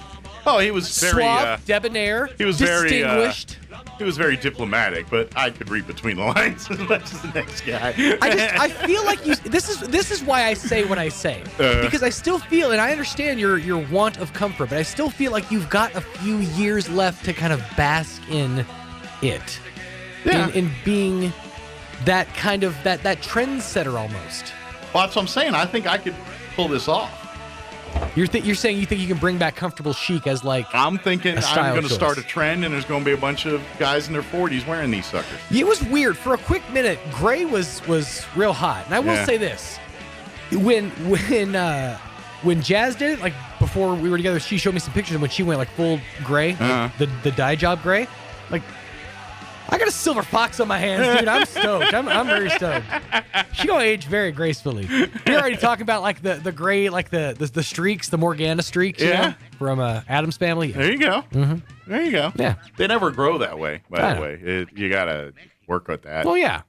Oh, he was very
suave, debonair.
He was
distinguished.
He was very diplomatic, but I could read between the lines as much as the next guy.
I feel like you. This is why I say what I say, because I still feel, and I understand your want of comfort, but I still feel like you've got a few years left to kind of bask in it, in being that kind of that trendsetter almost.
Well, that's what I'm saying. I think I could pull this off.
You're saying you think you can bring back comfortable chic as like
I'm thinking I'm going to
choice.
start a trend, and there's going to be a bunch of guys in their 40s wearing these suckers.
It was weird. For a quick minute, gray was real hot. And I will say this. When Jazz did it, like before we were together, she showed me some pictures of when she went like full gray, like the dye job gray. Like, I got a silver fox on my hands, dude. I'm stoked. I'm very stoked. She gonna age very gracefully. You're already talking about like the gray, like the streaks, the Morgana streaks, you know, from Addams Family.
There you go.
Mm-hmm.
There you go.
Yeah.
They never grow that way, by the way. You got to work with that.
Well, yeah.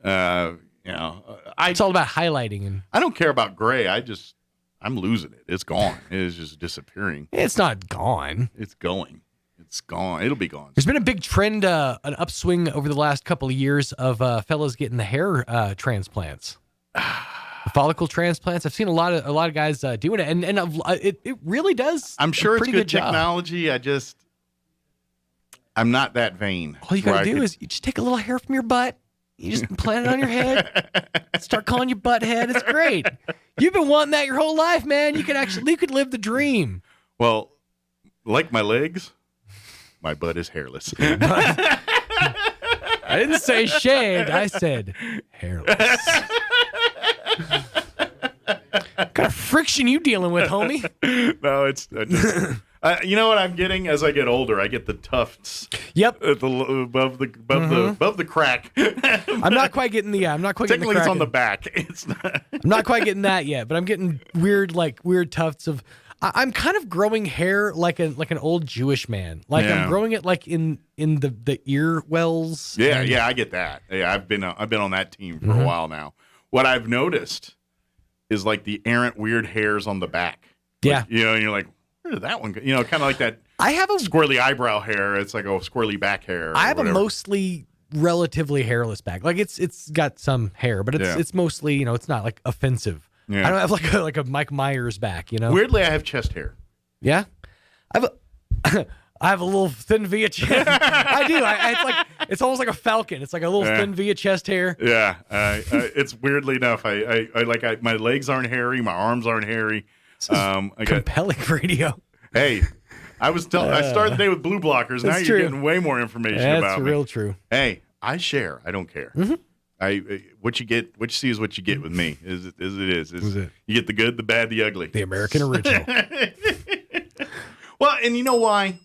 It's
all about highlighting. And
I don't care about gray. I'm losing it. It's gone. It is just disappearing.
It's not gone.
It's going. It's gone. It'll be gone.
There's been a big trend, an upswing over the last couple of years of fellas getting the hair transplants, the follicle transplants. I've seen a lot of guys doing it, and it really does.
I'm sure it's good
job.
technology. I'm not that vain.
All you gotta do is you just take a little hair from your butt, you just plant it on your head, start calling you butt head. It's great. You've been wanting that your whole life, man. You could live the dream.
Well, like my legs. My butt is hairless.
I didn't say shaved. I said hairless. What kind of friction you dealing with, homie?
No, it's.
You know what I'm getting as I get older? I get the tufts.
Yep.
Above the crack.
I'm not quite getting the. I'm not quite getting the
Technically, it's
crack
on the back. It's not.
I'm not quite getting that yet, but I'm getting weird tufts of. I'm kind of growing hair like an old Jewish man. Like I'm growing it like in the ear wells.
Yeah, I get that. Yeah, I've been on that team for a while now. What I've noticed is like the errant weird hairs on the back.
Yeah.
Like, and you're like, where did that one go? Kind of like that.
I have a
squirrely eyebrow hair. It's like a squirrely back hair.
I have a mostly relatively hairless back. Like it's got some hair, but it's mostly, it's not like offensive.
Yeah.
I don't have like a Mike Myers back,
Weirdly, I have chest hair.
Yeah. I have a little thin via chest. I do. It's almost like a falcon. It's like a little thin via chest hair.
Yeah. It's weirdly enough. My legs aren't hairy. My arms aren't hairy.
Compelling radio.
Hey, I started the day with blue blockers. Now you're getting way more information about me.
That's real true.
Hey, I share. I don't care.
Mm-hmm.
What you see is what you get with me. Is it is. You get the good, the bad, the ugly.
The American original.
Well, and you know why?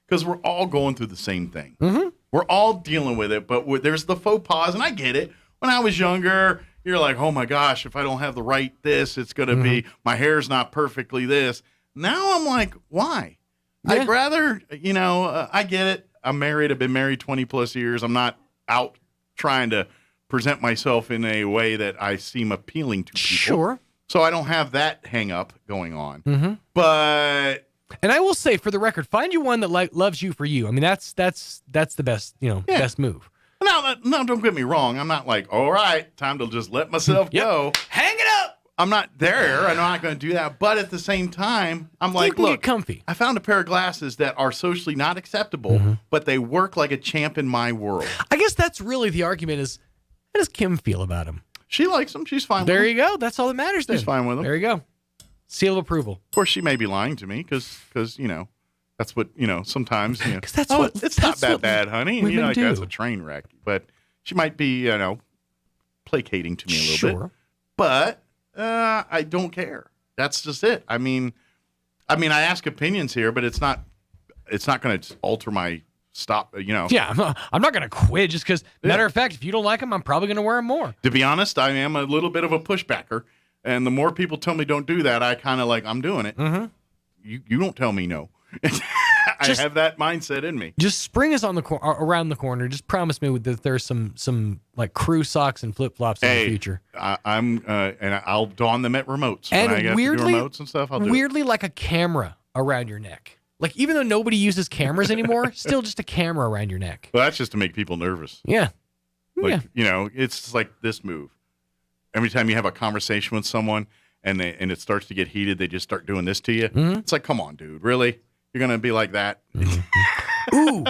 Because we're all going through the same thing.
Mm-hmm.
We're all dealing with it, but there's the faux pas, and I get it. When I was younger, you're like, oh my gosh, if I don't have the right this, it's going to be, my hair's not perfectly this. Now I'm like, why?
Yeah.
I'd rather, I get it. I'm married. I've been married 20 plus years. I'm not out trying to present myself in a way that I seem appealing to people.
Sure.
So I don't have that hang up going on.
Mm-hmm.
But...
And I will say, for the record, find you one that loves you for you. I mean, that's the best, best move.
No, don't get me wrong. I'm not like, all right, time to just let myself go.
Hang it up.
I'm not there. I'm not going to do that. But at the same time, I'm like, look,
get comfy.
I found a pair of glasses that are socially not acceptable, but they work like a champ in my world.
I guess that's really the argument is, how does Kim feel about him?
She likes them. She's fine with them.
There you go. That's all that matters then.
She's fine with them.
There you go. Seal of approval.
Of course, she may be lying to me because that's what, sometimes,
Because that's
it's not that bad, honey.
Women do.
That's a train wreck. But she might be, placating to me a little bit. But I don't care. That's just it. I mean, I ask opinions here, but it's not going to alter my stop,
Yeah, I'm not going to quit just because, matter of fact, if you don't like them, I'm probably going to wear them more.
To be honest, I am a little bit of a pushbacker. And the more people tell me don't do that, I kind of like, I'm doing it.
Mm-hmm.
You don't tell me no. I have that mindset in me.
Just spring is around the corner. Just promise me that there's some like crew socks and flip flops in the future.
And I'll don them at remotes.
And
when I get
weirdly,
to do remotes and stuff, I'll do
weirdly like a camera around your neck. Like even though nobody uses cameras anymore, still just a camera around your neck.
Well, that's just to make people nervous.
Yeah.
Like it's like this move. Every time you have a conversation with someone and it starts to get heated, they just start doing this to you.
Mm-hmm.
It's like, come on, dude, really? You're gonna be like that?
Ooh,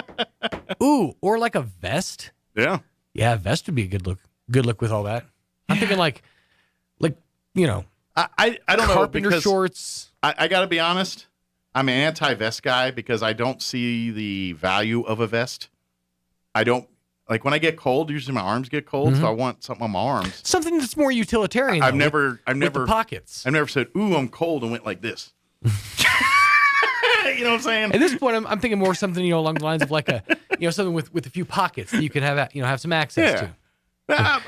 or like a vest.
Yeah,
a vest would be a good look. Good look with all that. I'm thinking like
I don't know,
carpenter
because
shorts.
I got to be honest. I'm an anti-vest guy because I don't see the value of a vest. I don't. Like when I get cold, usually my arms get cold, so I want something on my arms.
Something that's more utilitarian.
I've
with
never
the pockets.
I've never said, "Ooh, I'm cold," and went like this. You know what I'm saying?
At this point, I'm thinking more something along the lines of like a something with a few pockets that you could have some access to.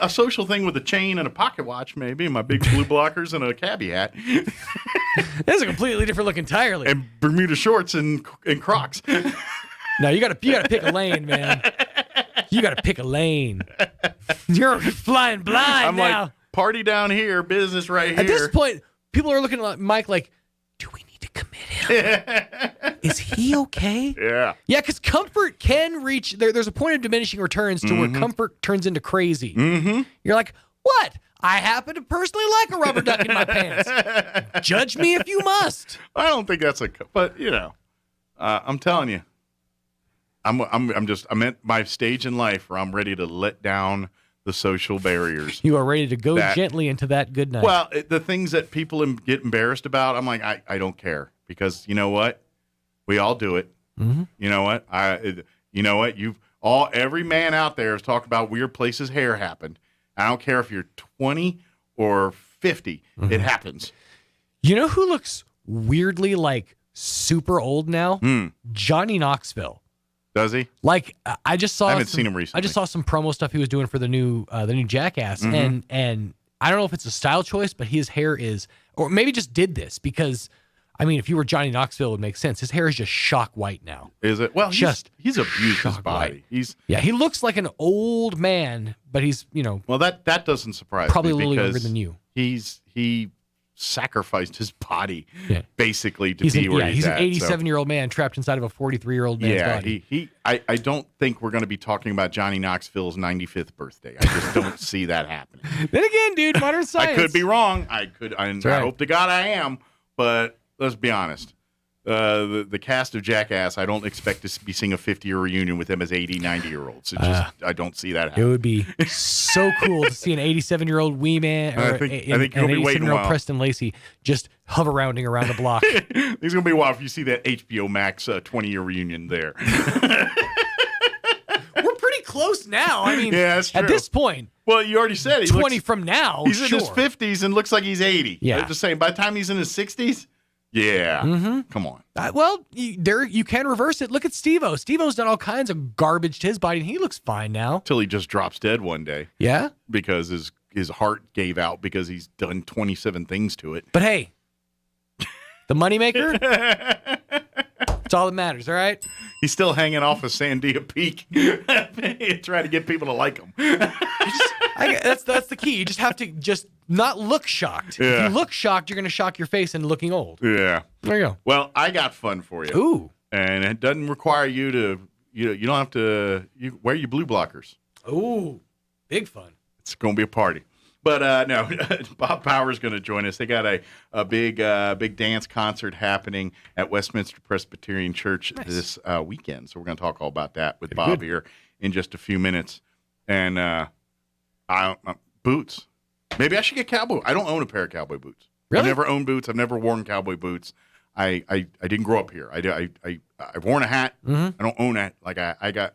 A social thing with a chain and a pocket watch, maybe, and my big blue blockers and a cabbie hat.
That's a completely different look entirely.
And Bermuda shorts and Crocs.
No, you gotta pick a lane, man. You got to pick a lane. You're flying blind
I'm
now.
Like, party down here, business right here.
At this point, people are looking at Mike like, do we need to commit him? Is he okay?
Yeah.
Yeah, because comfort can reach, there's a point of diminishing returns to where comfort turns into crazy.
Mm-hmm.
You're like, what? I happen to personally like a rubber duck in my pants. Judge me if you must.
I don't think that's but I'm telling you. I'm at my stage in life where I'm ready to let down the social barriers.
You are ready to go gently into that good night.
Well, the things that people get embarrassed about, I'm like, I don't care because you know what? We all do it.
Mm-hmm.
You know what? Every man out there has talked about weird places hair happened. I don't care if you're 20 or 50, it happens.
You know who looks weirdly like super old now. Johnny Knoxville.
Does he?
Like I just saw.
I haven't seen him recently.
I just saw some promo stuff he was doing for the new Jackass, and I don't know if it's a style choice, but his hair is, or maybe just did this because, I mean, if you were Johnny Knoxville, it would make sense. His hair is just shock white now.
Is it? Well, he's abused his body.
White. He looks like an old man, but he's
Well, that doesn't surprise
probably
me
a little younger than you.
He sacrificed his body basically to be where
he's
at.
He's an 87-year-old man trapped inside of a 43-year-old man's body.
I don't think we're going to be talking about Johnny Knoxville's 95th birthday. I just don't see that happening.
Then again, dude, modern science.
I could be wrong. I
right.
hope to God I am, but let's be honest. The cast of Jackass, I don't expect to be seeing a 50-year reunion with them as 80, 90-year-olds. I don't see that happening.
It would be so cool to see an 87-year-old wee man or
I think you're going to be waiting a
87-year-old
while.
Preston Lacey just hover-rounding around the block.
It's going to be a while if you see that HBO Max 20-year reunion there.
We're pretty close now. I mean,
yeah, that's true.
At this point.
Well, you already said
20 from now,
he's in his 50s and looks like he's 80.
Yeah.
I'm just saying, by the time he's in his 60s, yeah. Come on.
Well, you can reverse it. Look at Steve-O. Steve-O's done all kinds of garbage to his body, and he looks fine now.
Till he just drops dead one day.
Yeah?
Because his heart gave out because he's done 27 things to it.
But hey, the moneymaker, it's all that matters, all right?
He's still hanging off of Sandia Peak. Trying to get people to like him.
That's the key. You just have to just not look shocked.
Yeah.
If you look shocked, you're going to shock your face into looking old.
Yeah.
There you go.
Well, I got fun for you.
Ooh.
And it doesn't require you to, you don't have to wear your blue blockers.
Ooh. Big fun.
It's going to be a party. But no, Bob Power's going to join us. They got a big dance concert happening at Westminster Presbyterian Church this weekend. So we're going to talk all about that with Bob here in just a few minutes. And boots. Maybe I should get cowboy. I don't own a pair of cowboy boots.
Really?
I've never owned boots. I've never worn cowboy boots. I didn't grow up here. I've worn a hat. I don't own it. Like I got,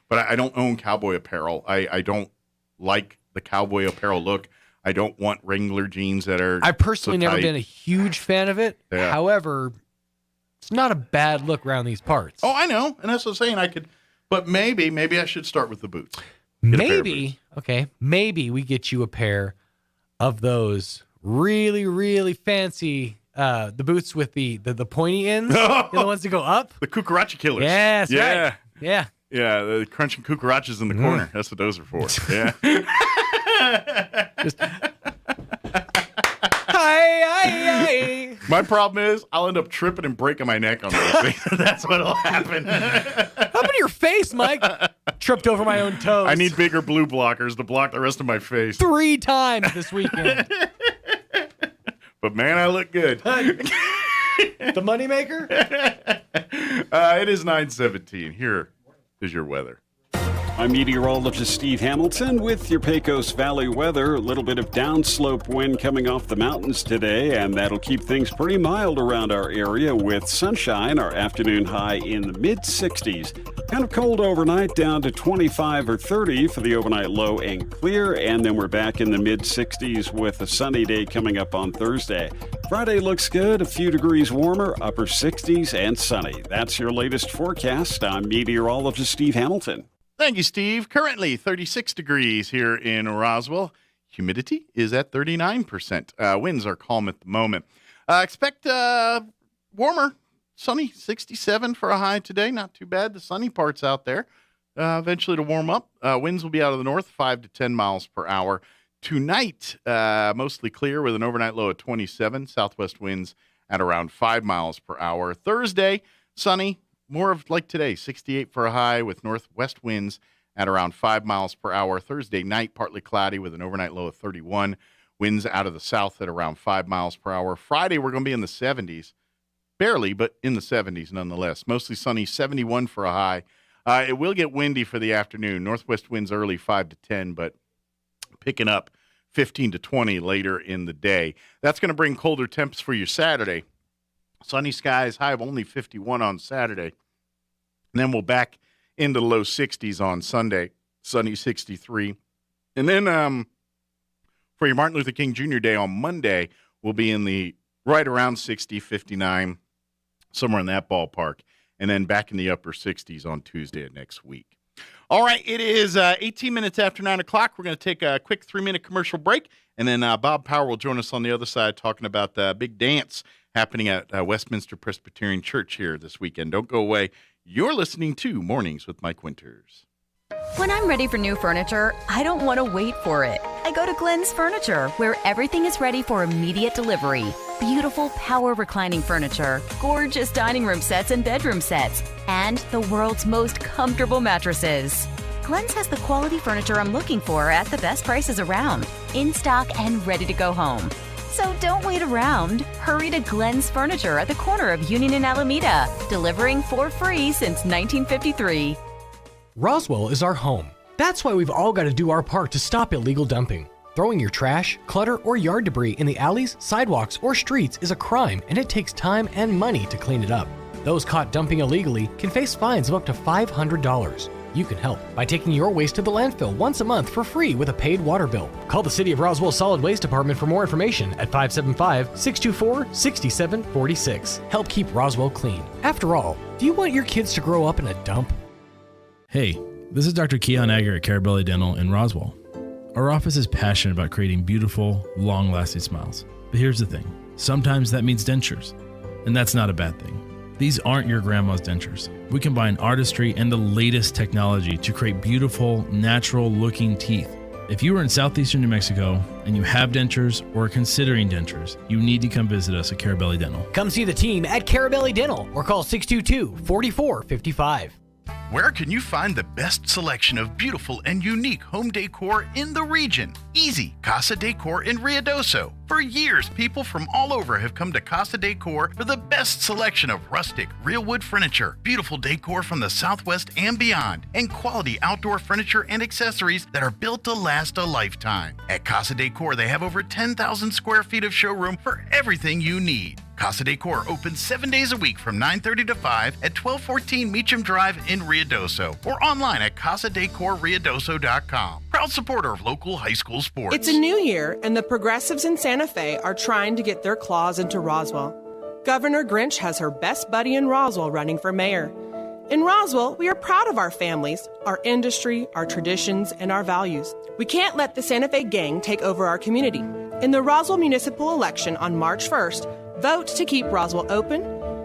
but I don't own cowboy apparel. I don't like the cowboy apparel look. I don't want Wrangler jeans that are.
I've personally
so
never
tight.
been a huge fan of it.
Yeah.
However, it's not a bad look around these parts.
Oh, I know, and that's what I'm saying. I could, but maybe I should start with the boots. Get a pair of boots.
Okay, maybe we get you a pair of those really, really fancy the boots with the pointy ends, the ones that go up.
The cucaracha killers.
Yes,
yeah,
right. Yeah.
Yeah, the crunching cucarachas in the corner. That's what those are for. Yeah.
Hi.
My problem is I'll end up tripping and breaking my neck on those things. That's what'll happen.
How happened to your face, Mike? Tripped over my own toes.
I need bigger blue blockers to block the rest of my face.
3 times this weekend.
But man, I look good.
The moneymaker?
It is 9:17. Here is your weather.
I'm meteorologist Steve Hamilton with your Pecos Valley weather. A little bit of downslope wind coming off the mountains today, and that'll keep things pretty mild around our area with sunshine. Our afternoon high in the mid-60s. Kind of cold overnight, down to 25 or 30 for the overnight low and clear, and then we're back in the mid-60s with a sunny day coming up on Thursday. Friday looks good, a few degrees warmer, upper 60s and sunny. That's your latest forecast. I'm meteorologist Steve Hamilton.
Thank you, Steve. Currently 36 degrees here in Roswell. Humidity is at 39%. Winds are calm at the moment. Expect warmer, sunny, 67 for a high today. Not too bad. The sunny part's out there. Eventually to warm up. Winds will be out of the north, 5 to 10 miles per hour. Tonight, mostly clear with an overnight low of 27. Southwest winds at around 5 miles per hour. Thursday, sunny. More of like today, 68 for a high with northwest winds at around 5 miles per hour. Thursday night, partly cloudy with an overnight low of 31. Winds out of the south at around 5 miles per hour. Friday, we're going to be in the 70s. Barely, but in the 70s nonetheless. Mostly sunny, 71 for a high. It will get windy for the afternoon. Northwest winds early, 5 to 10, but picking up 15 to 20 later in the day. That's going to bring colder temps for your Saturday. Sunny skies, high of only 51 on Saturday. And then we'll back into the low 60s on Sunday, sunny 63. And then for your Martin Luther King Jr. Day on Monday, we'll be in the right around 60, 59. somewhere in that ballpark, and then back in the upper 60s on Tuesday of next week. All right, it is 18 minutes after 9 o'clock. We're going to take a quick 3-minute commercial break, and then Bob Power will join us on the other side talking about the big dance happening at Westminster Presbyterian Church here this weekend. Don't go away. You're listening to Mornings with Mike Winters.
When I'm ready for new furniture, I don't want to wait for it. I go to Glenn's Furniture, where everything is ready for immediate delivery. Beautiful power reclining furniture, gorgeous dining room sets and bedroom sets, and the world's most comfortable mattresses. Glenn's has the quality furniture I'm looking for at the best prices around, in stock and ready to go home. So don't wait around. Hurry to Glenn's Furniture at the corner of Union and Alameda, delivering for free since 1953.
Roswell is our home. That's why we've all got to do our part to stop illegal dumping. Throwing your trash, clutter, or yard debris in the alleys, sidewalks, or streets is a crime, and it takes time and money to clean it up. Those caught dumping illegally can face fines of up to $500. You can help by taking your waste to the landfill once a month for free with a paid water bill. Call the City of Roswell Solid Waste Department for more information at 575-624-6746. Help keep Roswell clean. After all, do you want your kids to grow up in a dump?
Hey, this is Dr. Keon Egger at Carabelli Dental in Roswell. Our office is passionate about creating beautiful, long-lasting smiles. But here's the thing. Sometimes that means dentures, and that's not a bad thing. These aren't your grandma's dentures. We combine artistry and the latest technology to create beautiful, natural-looking teeth. If you are in southeastern New Mexico and you have dentures or are considering dentures, you need to come visit us at Carabelli Dental.
Come see the team at Carabelli Dental or call 622-4455.
Where can you find the best selection of beautiful and unique home decor in the region? Easy, Casa Decor in Ruidoso. For years, people from all over have come to Casa Decor for the best selection of rustic, real wood furniture, beautiful decor from the Southwest and beyond, and quality outdoor furniture and accessories that are built to last a lifetime. At Casa Decor, they have over 10,000 square feet of showroom for everything you need. Casa Decor opens 7 days a week from 9:30 to 5 at 1214 Meacham Drive in Ruidoso or online at casadecorruidoso.com. Proud supporter of local high school sports.
It's a new year, and the progressives in Santa Fe are trying to get their claws into Roswell. Governor Grinch has her best buddy in Roswell running for mayor. In Roswell, we are proud of our families, our industry, our traditions, and our values. We can't let the Santa Fe gang take over our community. In the Roswell municipal election on March 1st, vote to keep Roswell open,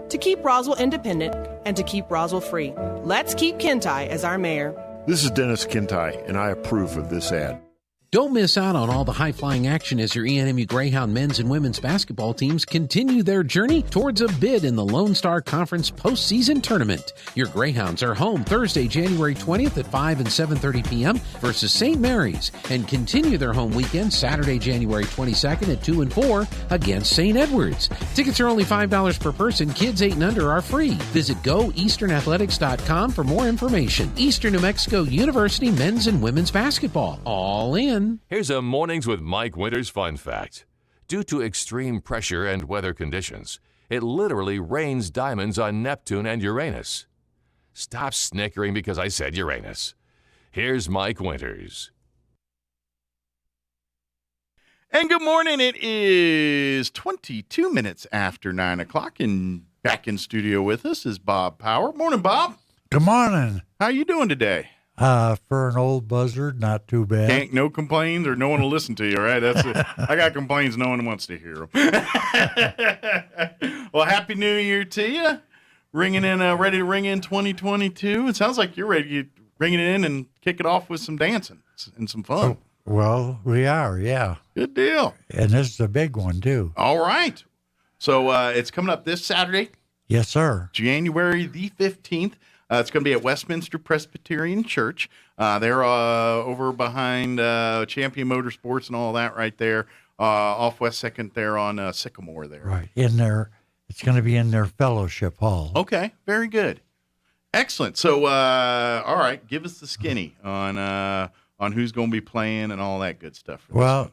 to keep Roswell independent, and to keep Roswell free. Let's keep Kintai as our mayor.
This is Dennis Kintai, and I approve of this ad.
Don't miss out on all the high-flying action as your ENMU Greyhound men's and women's basketball teams continue their journey towards a bid in the Lone Star Conference postseason tournament. Your Greyhounds are home Thursday, January 20th at 5 and 7:30 p.m. versus St. Mary's, and continue their home weekend Saturday, January 22nd at 2 and 4 against St. Edwards. Tickets are only $5 per person. Kids 8 and under are free. Visit goeasternathletics.com for more information. Eastern New Mexico University men's and women's basketball. All in.
Here's a Mornings with Mike Winters fun fact. Due to extreme pressure and weather conditions, it literally rains diamonds on Neptune and Uranus. Stop snickering because I said Uranus. Here's Mike Winters.
And good morning. It is 22 minutes after 9 o'clock, and back in studio with us is Bob Power. Morning, Bob.
Good morning.
How you doing today?
For an old buzzard, not too bad.
No complaints, or no one will listen to you, right? That's it. I got complaints, no one wants to hear them. Well, Happy New Year to you. Ringing in, ready to ring in 2022. It sounds like you're ready to ring it in and kick it off with some dancing and some fun.
Well, we are, yeah.
Good deal.
And this is a big one, too.
All right. So it's coming up this Saturday.
Yes, sir.
January the 15th. It's going to be at Westminster Presbyterian Church. They're over behind Champion Motorsports and all that right there, off West 2nd there on Sycamore there.
Right. In there, it's going to be in their fellowship hall.
Okay, very good. Excellent. So, all right, give us the skinny on who's going to be playing and all that good stuff.
Well,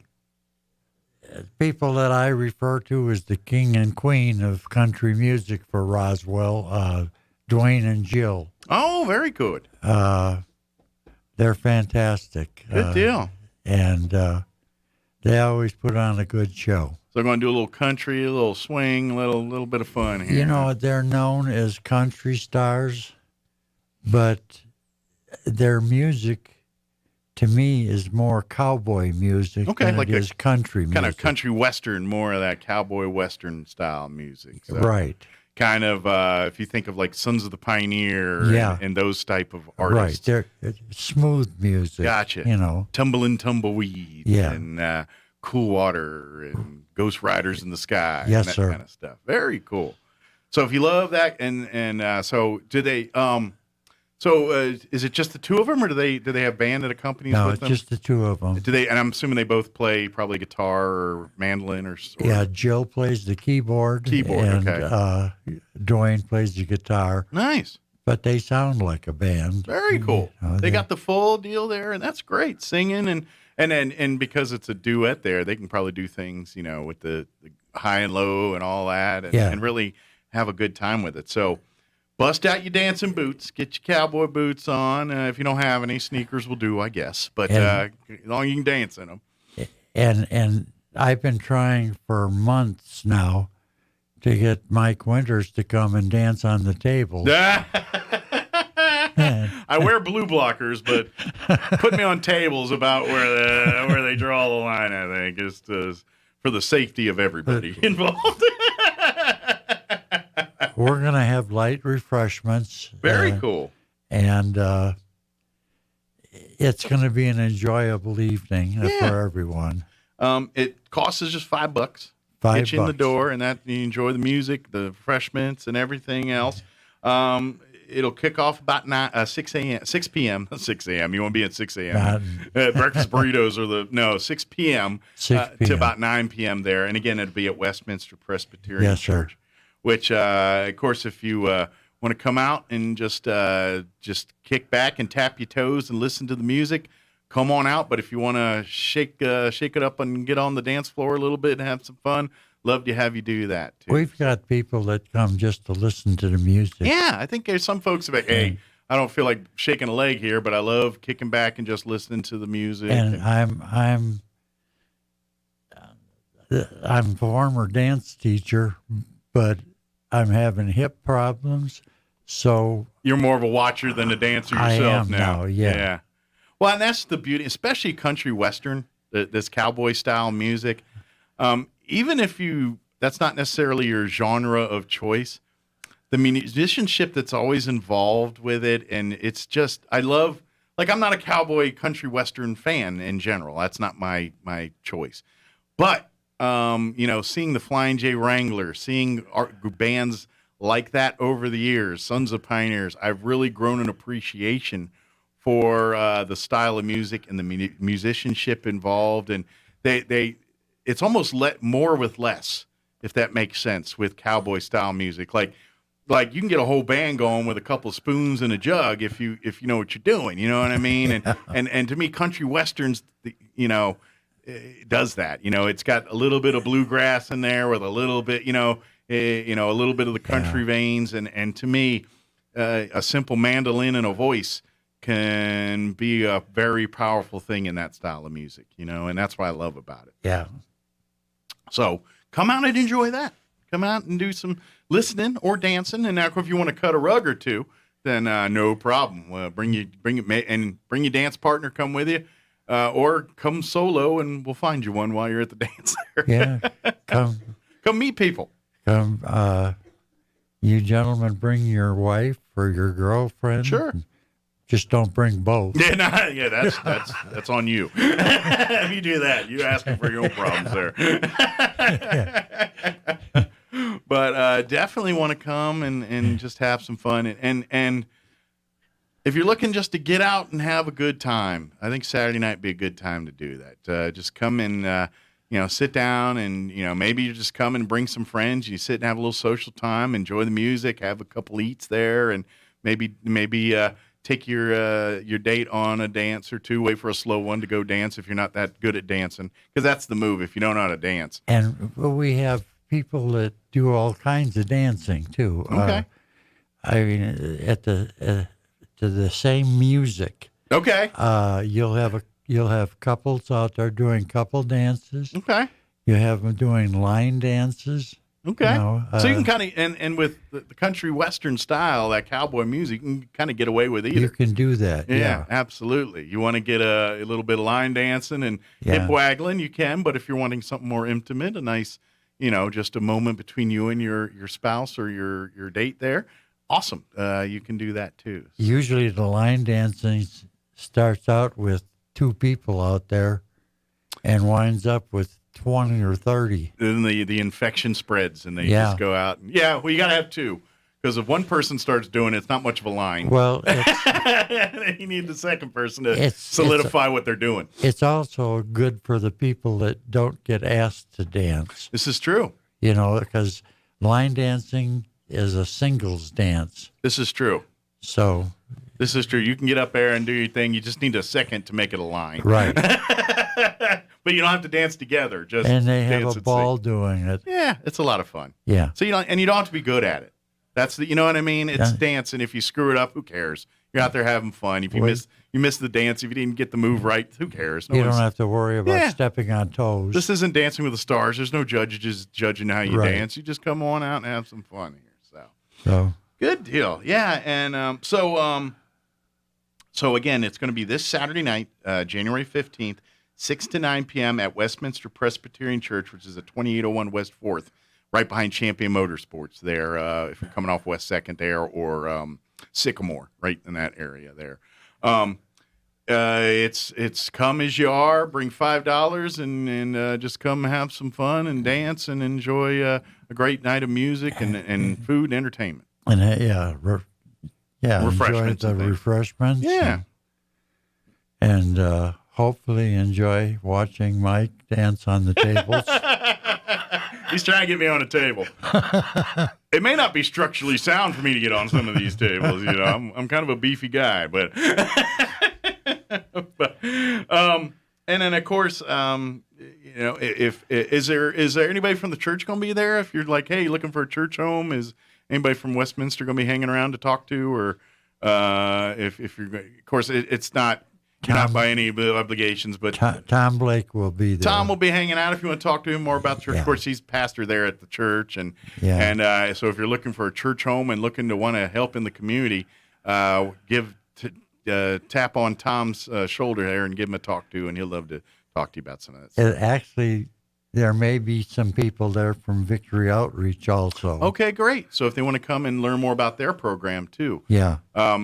people that I refer to as the king and queen of country music for Roswell, Dwayne and Jill.
Oh, very good.
They're fantastic.
Good deal.
And they always put on a good show.
they're going to do a little country, a little swing, a little bit of fun here.
You know, they're known as country stars, but their music, to me, is more cowboy music than it is country music.
Kind of country western, more of that cowboy western style music. So
right.
Kind of, if you think of like Sons of the Pioneer and those type of artists.
Right, they're smooth music.
Gotcha.
You know.
Tumbling Tumbleweed and Cool Water and Ghost Riders in the Sky.
Yes,
and that
sir.
kind of stuff. Very cool. So if you love that, and so do they? Is it just the two of them, or do they have band that accompanies with them?
No, it's just the two of them.
Do they? And I'm assuming they both play probably guitar or mandolin or.
Yeah, Jill plays the keyboard. And,
okay.
Dwayne plays the guitar.
Nice.
But they sound like a band.
Very cool. They got the full deal there, and that's great. Singing and because it's a duet there, they can probably do things, you know, with the high and low and all that, and really have a good time with it. So bust out your dancing boots, get your cowboy boots on. If you don't have any, sneakers will do, I guess. But as long as you can dance in them.
And I've been trying for months now to get Mike Winters to come and dance on the table.
I wear blue blockers, but put me on tables about where they draw the line, I think, is for the safety of everybody involved.
We're going to have light refreshments.
Very cool.
And it's going to be an enjoyable evening for everyone.
It costs us just $5.
$5.
Get you in the door, and that you enjoy the music, the refreshments, and everything else. It'll kick off about 6 p.m. 6 a.m. You won't be at 6 a.m. Breakfast burritos are 6 p.m.
6 p.m.
To about 9 p.m. there. And again, it'll be at Westminster Presbyterian Church.
Sir.
Which, of course, if you want to come out and just kick back and tap your toes and listen to the music, come on out. But if you want to shake it up and get on the dance floor a little bit and have some fun, love to have you do that, too.
We've got people that come just to listen to the music.
Yeah, I think there's some folks that hey, I don't feel like shaking a leg here, but I love kicking back and just listening to the music.
And I'm a former dance teacher, but I'm having hip problems, so
you're more of a watcher than a dancer yourself.
I am
now.
Yeah.
Well, and that's the beauty, especially country western, this cowboy style music. Even if that's not necessarily your genre of choice, the musicianship that's always involved with it, and it's just I love. Like I'm not a cowboy country western fan in general. That's not my choice, but. Seeing the Flying J Wrangler, seeing bands like that over the years, Sons of Pioneers, I've really grown an appreciation for the style of music and the musicianship involved. And it's almost more with less, if that makes sense, with cowboy style music. Like you can get a whole band going with a couple spoons and a jug if you know what you're doing. You know what I mean? And to me, country westerns, it does that. It's got a little bit of bluegrass in there with a little bit, a little bit of the country veins. And to me, a simple mandolin and a voice can be a very powerful thing in that style of music, and that's what I love about it.
Yeah.
So come out and enjoy that. Come out and do some listening or dancing. And now if you want to cut a rug or two, then no problem. Bring your dance partner, come with you. Or come solo, and we'll find you one while you're at the dance there.
Yeah, come
meet people.
Come, you gentlemen, bring your wife or your girlfriend.
Sure.
Just don't bring both.
Yeah, that's on you. If you do that, you're asking for your own problems there. But definitely want to come and just have some fun and. If you're looking just to get out and have a good time, I think Saturday night would be a good time to do that. Just come and, sit down and, maybe you just come and bring some friends. You sit and have a little social time, enjoy the music, have a couple eats there, and maybe take your date on a dance or two, wait for a slow one to go dance if you're not that good at dancing, because that's the move if you don't know how to dance.
And we have people that do all kinds of dancing, too.
Okay.
To the same music.
Okay.
You'll have couples out there doing couple dances.
Okay.
You have them doing line dances.
Okay.
You know,
So you can kind of, and with the country western style, that cowboy music, you can kind of get away with either.
You can do that.
Yeah, absolutely. You want to get a little bit of line dancing and hip waggling, you can. But if you're wanting something more intimate, a nice, just a moment between you and your spouse or your date there, awesome. You can do that too.
Usually the line dancing starts out with 2 people out there and winds up with 20 or 30.
Then the infection spreads and they just go out. And, well, you got to have 2. Because if one person starts doing it, it's not much of a line.
Well,
you need the second person to solidify what they're doing.
It's also good for the people that don't get asked to dance.
This is true.
Because line dancing is a singles dance.
This is true.
So.
This is true. You can get up there and do your thing. You just need a second to make it a line.
Right.
But you don't have to dance together.
And they have a ball doing it.
Yeah, it's a lot of fun.
Yeah.
So you don't have to be good at it. That's you know what I mean? It's dancing. If you screw it up, who cares? You're out there having fun. If you miss the dance, if you didn't get the move right, who cares?
You don't have to worry about stepping on toes.
This isn't Dancing with the Stars. There's no judges judging how you dance. You just come on out and have some fun here.
So
good deal. Yeah, and so again, it's going to be this Saturday night, January 15th, 6 to 9 p.m. at Westminster Presbyterian Church, which is at 2801 West 4th, right behind Champion Motorsports there, if you're coming off West 2nd there, or Sycamore, right in that area there. It's come as you are, bring $5 and just come have some fun and dance and enjoy a great night of music and food and entertainment.
And enjoy the refreshments.
Yeah.
And hopefully enjoy watching Mike dance on the tables.
He's trying to get me on a table. It may not be structurally sound for me to get on some of these tables. I'm kind of a beefy guy, but and then of course, if is there anybody from the church going to be there? If you're like, hey, looking for a church home, is anybody from Westminster going to be hanging around to talk to, or if you're, of course, it's not. Not by any obligations, but
Tom Blake will be there.
Tom will be hanging out if you want to talk to him more about the church. Of course, he's pastor there at the church, and so if you're looking for a church home and looking to want to help in the community, tap on Tom's shoulder there and give him a talk to, and he'll love to talk to you about some of that stuff.
Actually, there may be some people there from Victory Outreach also.
Okay, great. So if they want to come and learn more about their program too.
Yeah.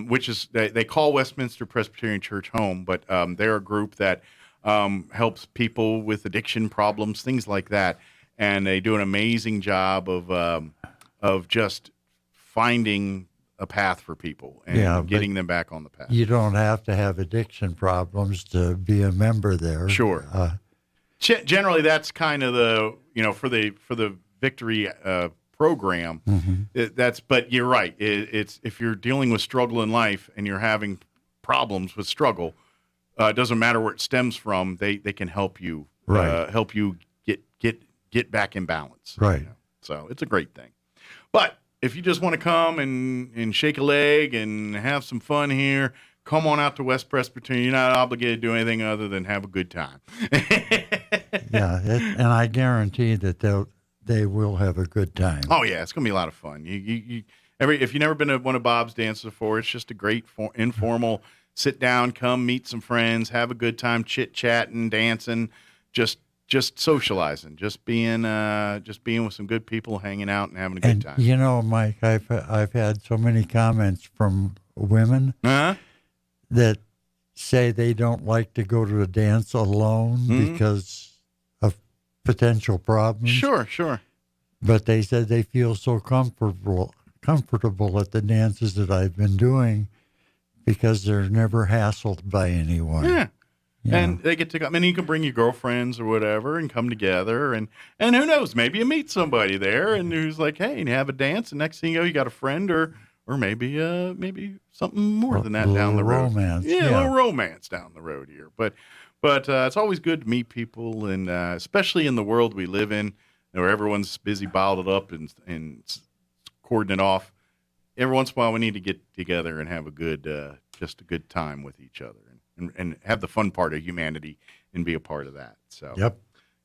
Which is, they call Westminster Presbyterian Church home, but they're a group that helps people with addiction problems, things like that. And they do an amazing job of just finding a path for people and getting them back on the path.
You don't have to have addiction problems to be a member there.
Sure. Generally, that's kind of the for the Victory program.
Mm-hmm.
But you're right. It's if you're dealing with struggle in life and you're having problems with struggle, it doesn't matter where it stems from. They can help you help you get back in balance.
Right.
So it's a great thing. But if you just want to come and shake a leg and have some fun here, come on out to West Presbyterian. You're not obligated to do anything other than have a good time.
And I guarantee that they will have a good time.
Oh yeah, it's gonna be a lot of fun. If you've never been to one of Bob's dances before, it's just a great informal sit down, come meet some friends, have a good time, chit chatting, dancing, just socializing, just being with some good people, hanging out and having a good time.
Mike, I've had so many comments from women that say they don't like to go to a dance alone because of potential problems.
Sure.
But they said they feel so comfortable at the dances that I've been doing because they're never hassled by anyone.
Yeah. And they get to come, and you can bring your girlfriends or whatever and come together. And who knows, maybe you meet somebody there and who's like, hey, and you have a dance. And next thing you know, you got a friend or maybe something more than that down the road.
Romance.
Yeah, a little romance down the road here. But it's always good to meet people, and especially in the world we live in, where everyone's busy bottled up and cording it off. Every once in a while, we need to get together and have a good time with each other, and have the fun part of humanity and be a part of that. So,
yep.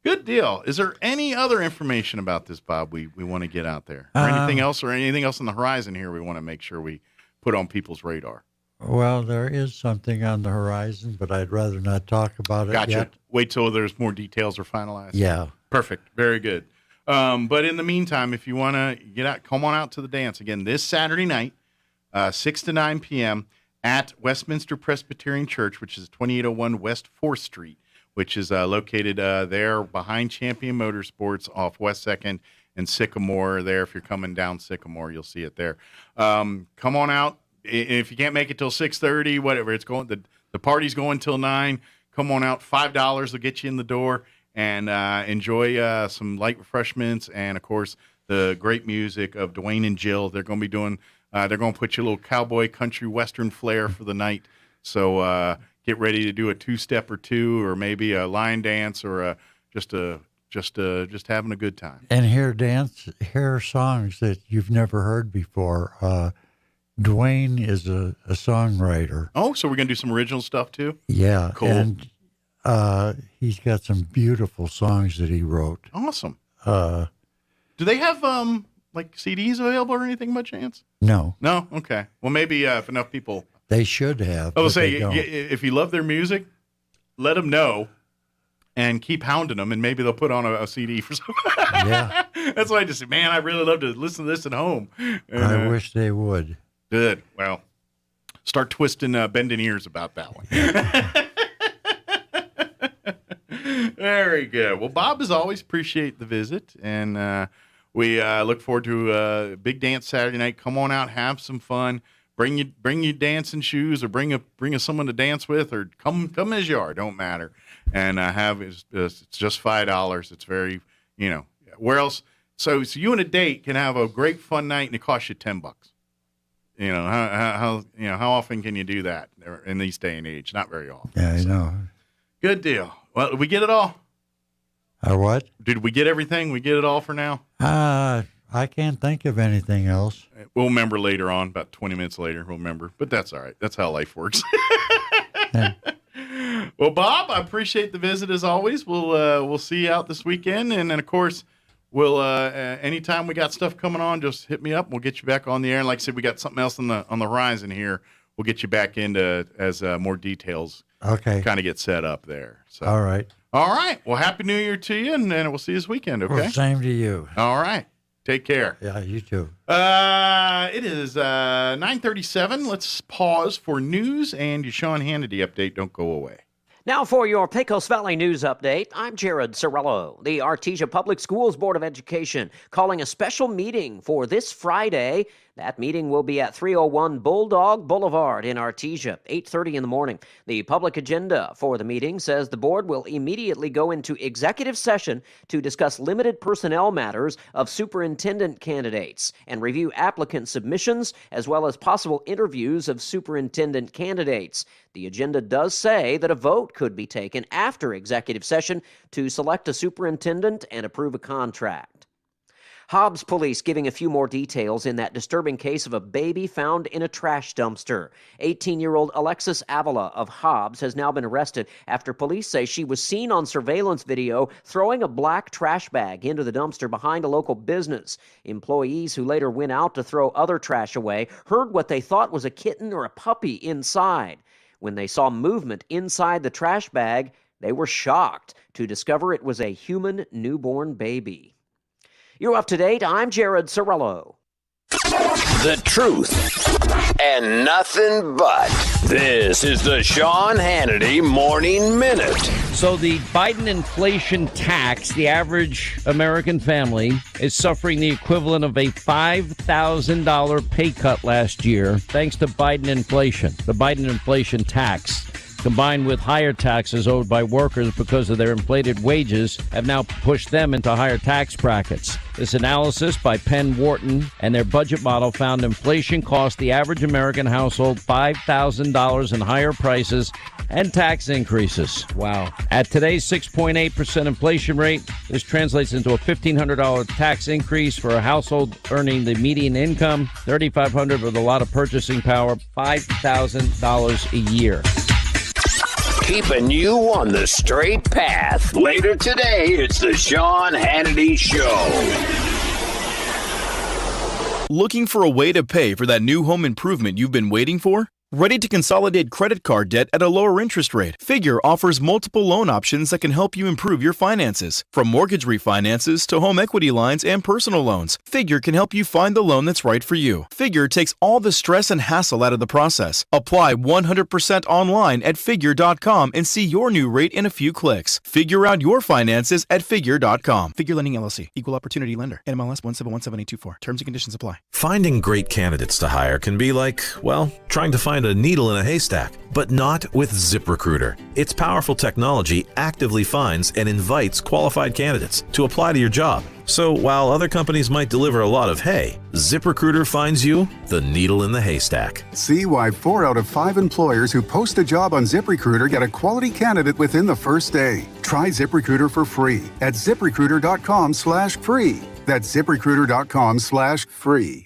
Good deal. Is there any other information about this, Bob, we want to get out there? Or anything else on the horizon here we want to make sure we put on people's radar?
Well, there is something on the horizon, but I'd rather not talk about it yet.
Wait till there's more details are finalized.
Yeah.
Perfect. Very good. But in the meantime, if you want to get out, come on out to the dance. Again, this Saturday night, 6 to 9 p.m. at Westminster Presbyterian Church, which is 2801 West 4th Street, which is located there behind Champion Motorsports off West 2nd and Sycamore there. If you're coming down Sycamore, you'll see it there. Come on out. If you can't make it till 6:30, whatever, it's going. The party's going till 9. Come on out. $5 will get you in the door, and enjoy some light refreshments and, of course, the great music of Dwayne and Jill. They're going to be doing. They're going to put you a little cowboy country western flair for the night. So get ready to do a two-step or two, or maybe a line dance, or just having a good time.
And hear songs that you've never heard before. Dwayne is a songwriter.
Oh, so we're going to do some original stuff too?
Yeah.
Cool.
And he's got some beautiful songs that he wrote.
Awesome. Do they have like CDs available or anything by chance?
No.
No? Okay. Well, maybe if enough people.
They should have.
I will say, if you love their music, let them know and keep hounding them, and maybe they'll put on a CD for some.
Yeah.
That's why I just said, man, I really love to listen to this at home. And,
I wish they would.
Good. Well, start twisting, bending ears about that one. Very good. Well, Bob, as always, appreciate the visit, and we look forward to a big dance Saturday night. Come on out, have some fun. Bring you dancing shoes, or bring someone to dance with, or come as you are. Don't matter. And it's just $5. It's very, where else? So you and a date can have a great fun night, and it costs you $10. How often can you do that in these day and age? Not very often.
Yeah, I know.
Good deal. Well, did we get it all?
What?
Did we get everything? We get it all for now?
I can't think of anything else.
We'll remember later on, about 20 minutes later, we'll remember. But that's all right. That's how life works.
Yeah.
Well, Bob, I appreciate the visit as always. We'll see you out this weekend. And then, of course, we'll anytime we got stuff coming on, just hit me up. We'll get you back on the air. And like I said, we got something else on the horizon here. We'll get you back into as more details
kind
of get set up there. So.
All right.
All right. Well, Happy New Year to you, and we'll see you this weekend, okay?
Well, same to you.
All right. Take care.
Yeah, you too.
It is 9:37. Let's pause for news and your Sean Hannity update. Don't go away.
Now for your Pecos Valley News Update, I'm Jared Cirillo. The Artesia Public Schools Board of Education calling a special meeting for this Friday. That meeting will be at 301 Bulldog Boulevard in Artesia, 8:30 in the morning. The public agenda for the meeting says the board will immediately go into executive session to discuss limited personnel matters of superintendent candidates and review applicant submissions as well as possible interviews of superintendent candidates. The agenda does say that a vote could be taken after executive session to select a superintendent and approve a contract. Hobbs police giving a few more details in that disturbing case of a baby found in a trash dumpster. 18-year-old Alexis Avila of Hobbs has now been arrested after police say she was seen on surveillance video throwing a black trash bag into the dumpster behind a local business. Employees who later went out to throw other trash away heard what they thought was a kitten or a puppy inside. When they saw movement inside the trash bag, they were shocked to discover it was a human newborn baby. You're up to date. I'm Jared Cirillo.
The truth and nothing but. This is the Sean Hannity Morning Minute.
So the Biden inflation tax, the average American family is suffering the equivalent of a $5,000 pay cut last year thanks to Biden inflation. The Biden inflation tax, combined with higher taxes owed by workers because of their inflated wages, have now pushed them into higher tax brackets. This analysis by Penn Wharton and their budget model found inflation cost the average American household $5,000 in higher prices and tax increases. Wow. At today's 6.8% inflation rate, this translates into a $1,500 tax increase for a household earning the median income, $3,500 with a lot of purchasing power, $5,000 a year.
keeping you on the straight path. Later today, it's the Sean Hannity Show.
Looking for a way to pay for that new home improvement you've been waiting for? Ready to consolidate credit card debt at a lower interest rate? Figure offers multiple loan options that can help you improve your finances. From mortgage refinances to home equity lines and personal loans, Figure can help you find the loan that's right for you. Figure takes all the stress and hassle out of the process. Apply 100% online at Figure.com and see your new rate in a few clicks. Figure out your finances at Figure.com. Figure Lending LLC. Equal Opportunity Lender. NMLS 1717824. Terms and conditions apply.
Finding great candidates to hire can be like, well, trying to find a needle in a haystack, but not with ZipRecruiter. Its powerful technology actively finds and invites qualified candidates to apply to your job. So while other companies might deliver a lot of hay, ZipRecruiter finds you the needle in the haystack.
See why 4 out of 5 employers who post a job on ZipRecruiter get a quality candidate within the first day. Try ZipRecruiter for free at ZipRecruiter.com/free. That's ZipRecruiter.com/free.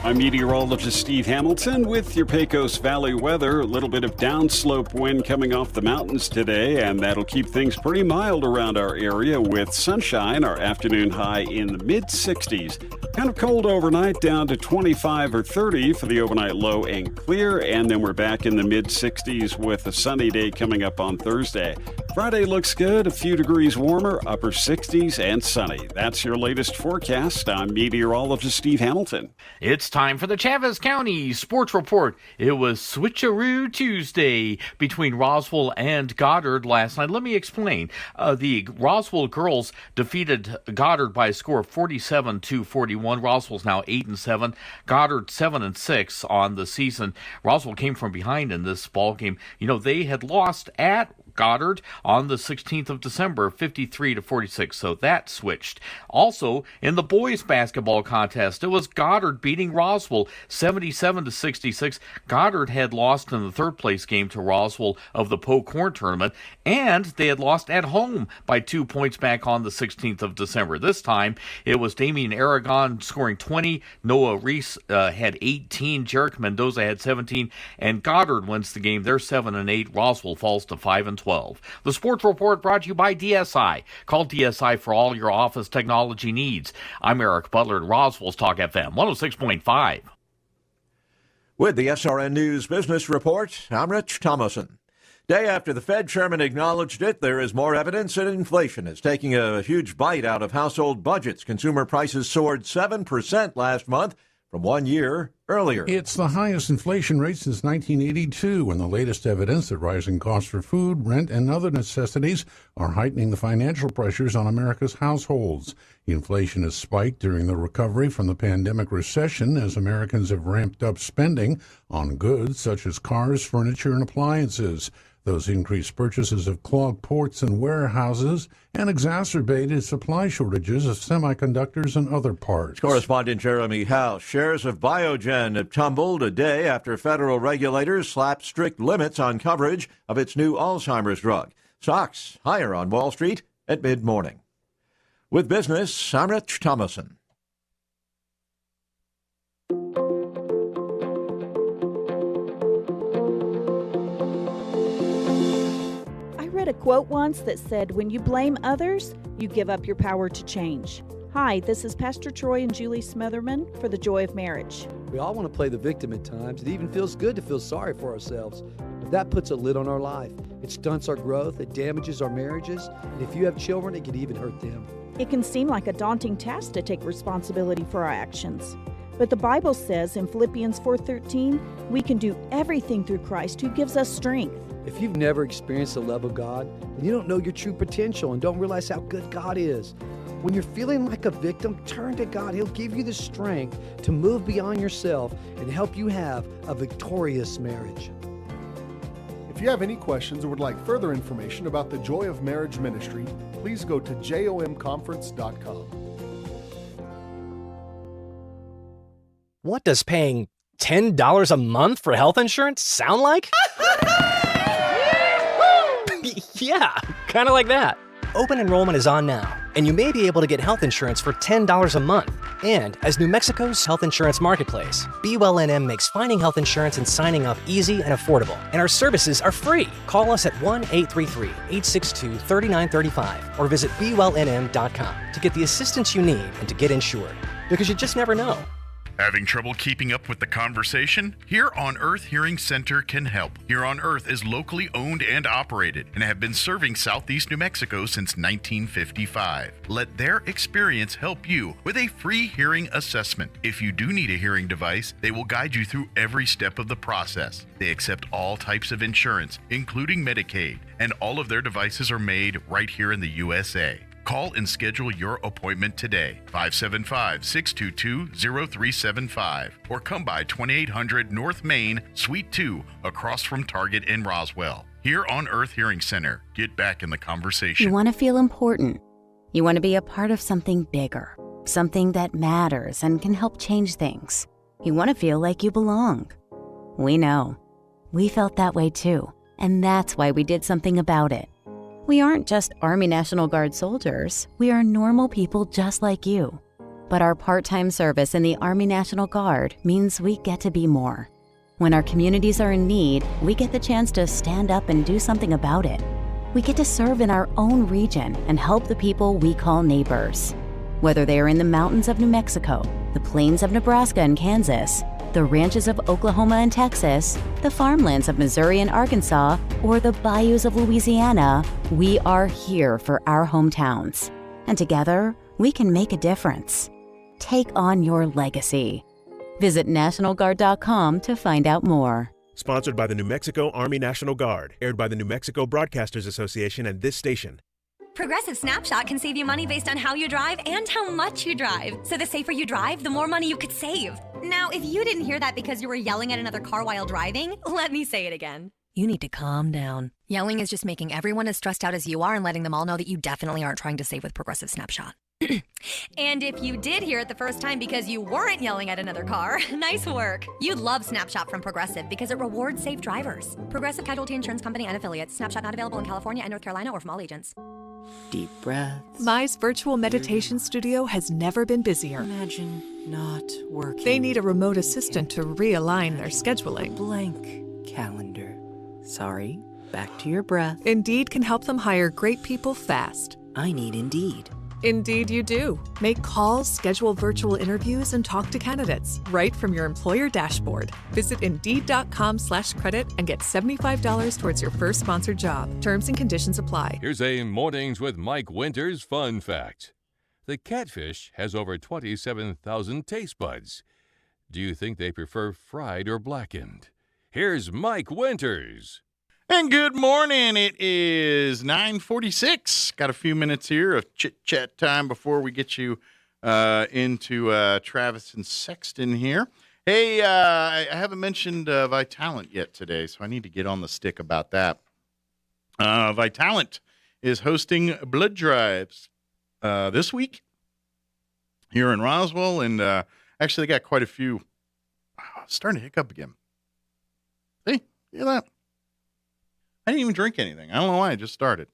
I'm meteorologist Steve Hamilton with your Pecos Valley weather. A little bit of downslope wind coming off the mountains today, and that'll keep things pretty mild around our area with sunshine. Our afternoon high in the mid-60s. Kind of cold overnight, down to 25 or 30 for the overnight low and clear, and then we're back in the mid-60s with a sunny day coming up on Thursday. Friday looks good, a few degrees warmer, upper 60s and sunny. That's your latest forecast. I'm meteorologist Steve Hamilton.
It's time for the Chavez County Sports Report. It was Switcheroo Tuesday between Roswell and Goddard last night. Let me explain. The Roswell girls defeated Goddard by a score of 47-41. Roswell's now 8-7. Goddard 7-6 on the season. Roswell came from behind in this ball game. You know, they had lost at Goddard on the 16th of December, 53-46, so that switched. Also, in the boys basketball contest, it was Goddard beating Roswell 77-66. Goddard had lost in the third place game to Roswell of the Poe Corn Tournament, and they had lost at home by 2 points back on the 16th of December. This time, it was Damian Aragon scoring 20, Noah Reese had 18, Jarek Mendoza had 17, and Goddard wins the game. They're 7-8. Roswell falls to 5-12. The Sports Report brought to you by DSI. Call DSI for all your office technology needs. I'm Eric Butler at Roswell's Talk FM 106.5.
With the SRN News Business Report, I'm Rich Thomason. Day after the Fed chairman acknowledged it, there is more evidence that inflation is taking a huge bite out of household budgets. Consumer prices soared 7% last month from 1 year earlier.
It's the highest inflation rate since 1982, and the latest evidence that rising costs for food, rent, and other necessities are heightening the financial pressures on America's households. Inflation has spiked during the recovery from the pandemic recession as Americans have ramped up spending on goods such as cars, furniture, and appliances. Those increased purchases have clogged ports and warehouses and exacerbated supply shortages of semiconductors and other parts.
Correspondent Jeremy House. Shares of Biogen have tumbled a day after federal regulators slapped strict limits on coverage of its new Alzheimer's drug. Stocks higher on Wall Street at mid-morning. With business, I'm Rich Thomason.
I read a quote once that said, when you blame others, you give up your power to change. Hi, this is Pastor Troy and Julie Smitherman for The Joy of Marriage.
We all want to play the victim at times. It even feels good to feel sorry for ourselves. But that puts a lid on our life. It stunts our growth, it damages our marriages, and if you have children, it could even hurt them.
It can seem like a daunting task to take responsibility for our actions. But the Bible says in Philippians 4:13, we can do everything through Christ who gives us strength.
If you've never experienced the love of God, then you don't know your true potential and don't realize how good God is. When you're feeling like a victim, turn to God. He'll give you the strength to move beyond yourself and help you have a victorious marriage.
If you have any questions or would like further information about the Joy of Marriage Ministry, please go to jomconference.com.
What does paying $10 a month for health insurance sound like? Yeah, kind of like that. Open enrollment is on now, and you may be able to get health insurance for $10 a month. And as New Mexico's health insurance marketplace, BWellNM makes finding health insurance and signing up easy and affordable. And our services are free. Call us at 1-833-862-3935 or visit BWellNM.com to get the assistance you need and to get insured. Because you just never know.
Having trouble keeping up with the conversation? Here on Earth Hearing Center can help. Here on Earth is locally owned and operated and have been serving Southeast New Mexico since 1955. Let their experience help you with a free hearing assessment. If you do need a hearing device, they will guide you through every step of the process. They accept all types of insurance, including Medicaid, and all of their devices are made right here in the USA. Call and schedule your appointment today, 575-622-0375, or come by 2800 North Main, Suite 2, across from Target in Roswell. Here on Earth Hearing Center, get back in the conversation.
You want to feel important. You want to be a part of something bigger, something that matters and can help change things. You want to feel like you belong. We know. We felt that way too, and that's why we did something about it. We aren't just Army National Guard soldiers. We are normal people just like you. But our part-time service in the Army National Guard means we get to be more. When our communities are in need, we get the chance to stand up and do something about it. We get to serve in our own region and help the people we call neighbors. Whether they are in the mountains of New Mexico, the plains of Nebraska and Kansas, the ranches of Oklahoma and Texas, the farmlands of Missouri and Arkansas, or the bayous of Louisiana, we are here for our hometowns. And together, we can make a difference. Take on your legacy. Visit NationalGuard.com to find out more.
Sponsored by the New Mexico Army National Guard. Aired by the New Mexico Broadcasters Association and this station.
Progressive Snapshot can save you money based on how you drive and how much you drive. So the safer you drive, the more money you could save. Now, if you didn't hear that because you were yelling at another car while driving, let me say it again. You need to calm down. Yelling is just making everyone as stressed out as you are and letting them all know that you definitely aren't trying to save with Progressive Snapshot. And if you did hear it the first time because you weren't yelling at another car, nice work. You'd love Snapshot from Progressive because it rewards safe drivers. Progressive Casualty Insurance Company and affiliates. Snapshot not available in California and North Carolina or from all agents.
Deep breaths.
Mi's virtual meditation studio has never been busier.
Imagine not working.
They need a remote assistant to realign their scheduling.
Blank calendar. Sorry, back to your breath.
Indeed can help them hire great people fast.
I need Indeed.
Indeed you do. Make calls, schedule virtual interviews, and talk to candidates right from your employer dashboard. Visit Indeed.com/credit and get $75 towards your first sponsored job. Terms and conditions apply.
Here's a Mornings with Mike Winters fun fact. The catfish has over 27,000 taste buds. Do you think they prefer fried or blackened? Here's Mike Winters.
And good morning. It is 9:46. Got a few minutes here of chit-chat time before we get you into Travis and Sexton here. Hey, I haven't mentioned Vitalant yet today, so I need to get on the stick about that. Vitalant is hosting blood drives this week here in Roswell, and actually they got quite a few. Starting to hiccup again. See? Hear that? I didn't even drink anything. I don't know why. I just started.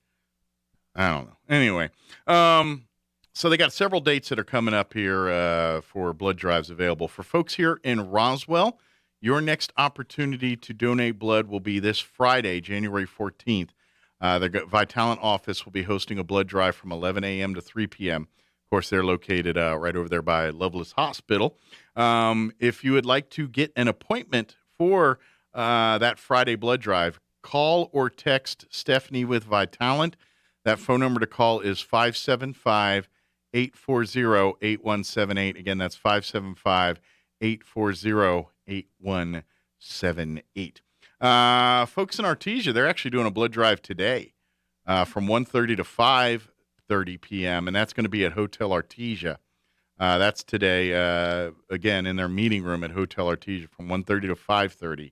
I don't know. Anyway, so they got several dates that are coming up here for blood drives available. For folks here in Roswell, your next opportunity to donate blood will be this Friday, January 14th. The Vitalant office will be hosting a blood drive from 11 a.m. to 3 p.m. Of course, they're located right over there by Loveless Hospital. If you would like to get an appointment for that Friday blood drive, call or text Stephanie with Vitalant. That phone number to call is 575-840-8178. Again, that's 575-840-8178. Folks in Artesia, they're actually doing a blood drive today from 1:30 to 5:30 p.m., and that's going to be at Hotel Artesia. That's today, again, in their meeting room at Hotel Artesia from 1:30 to 5:30.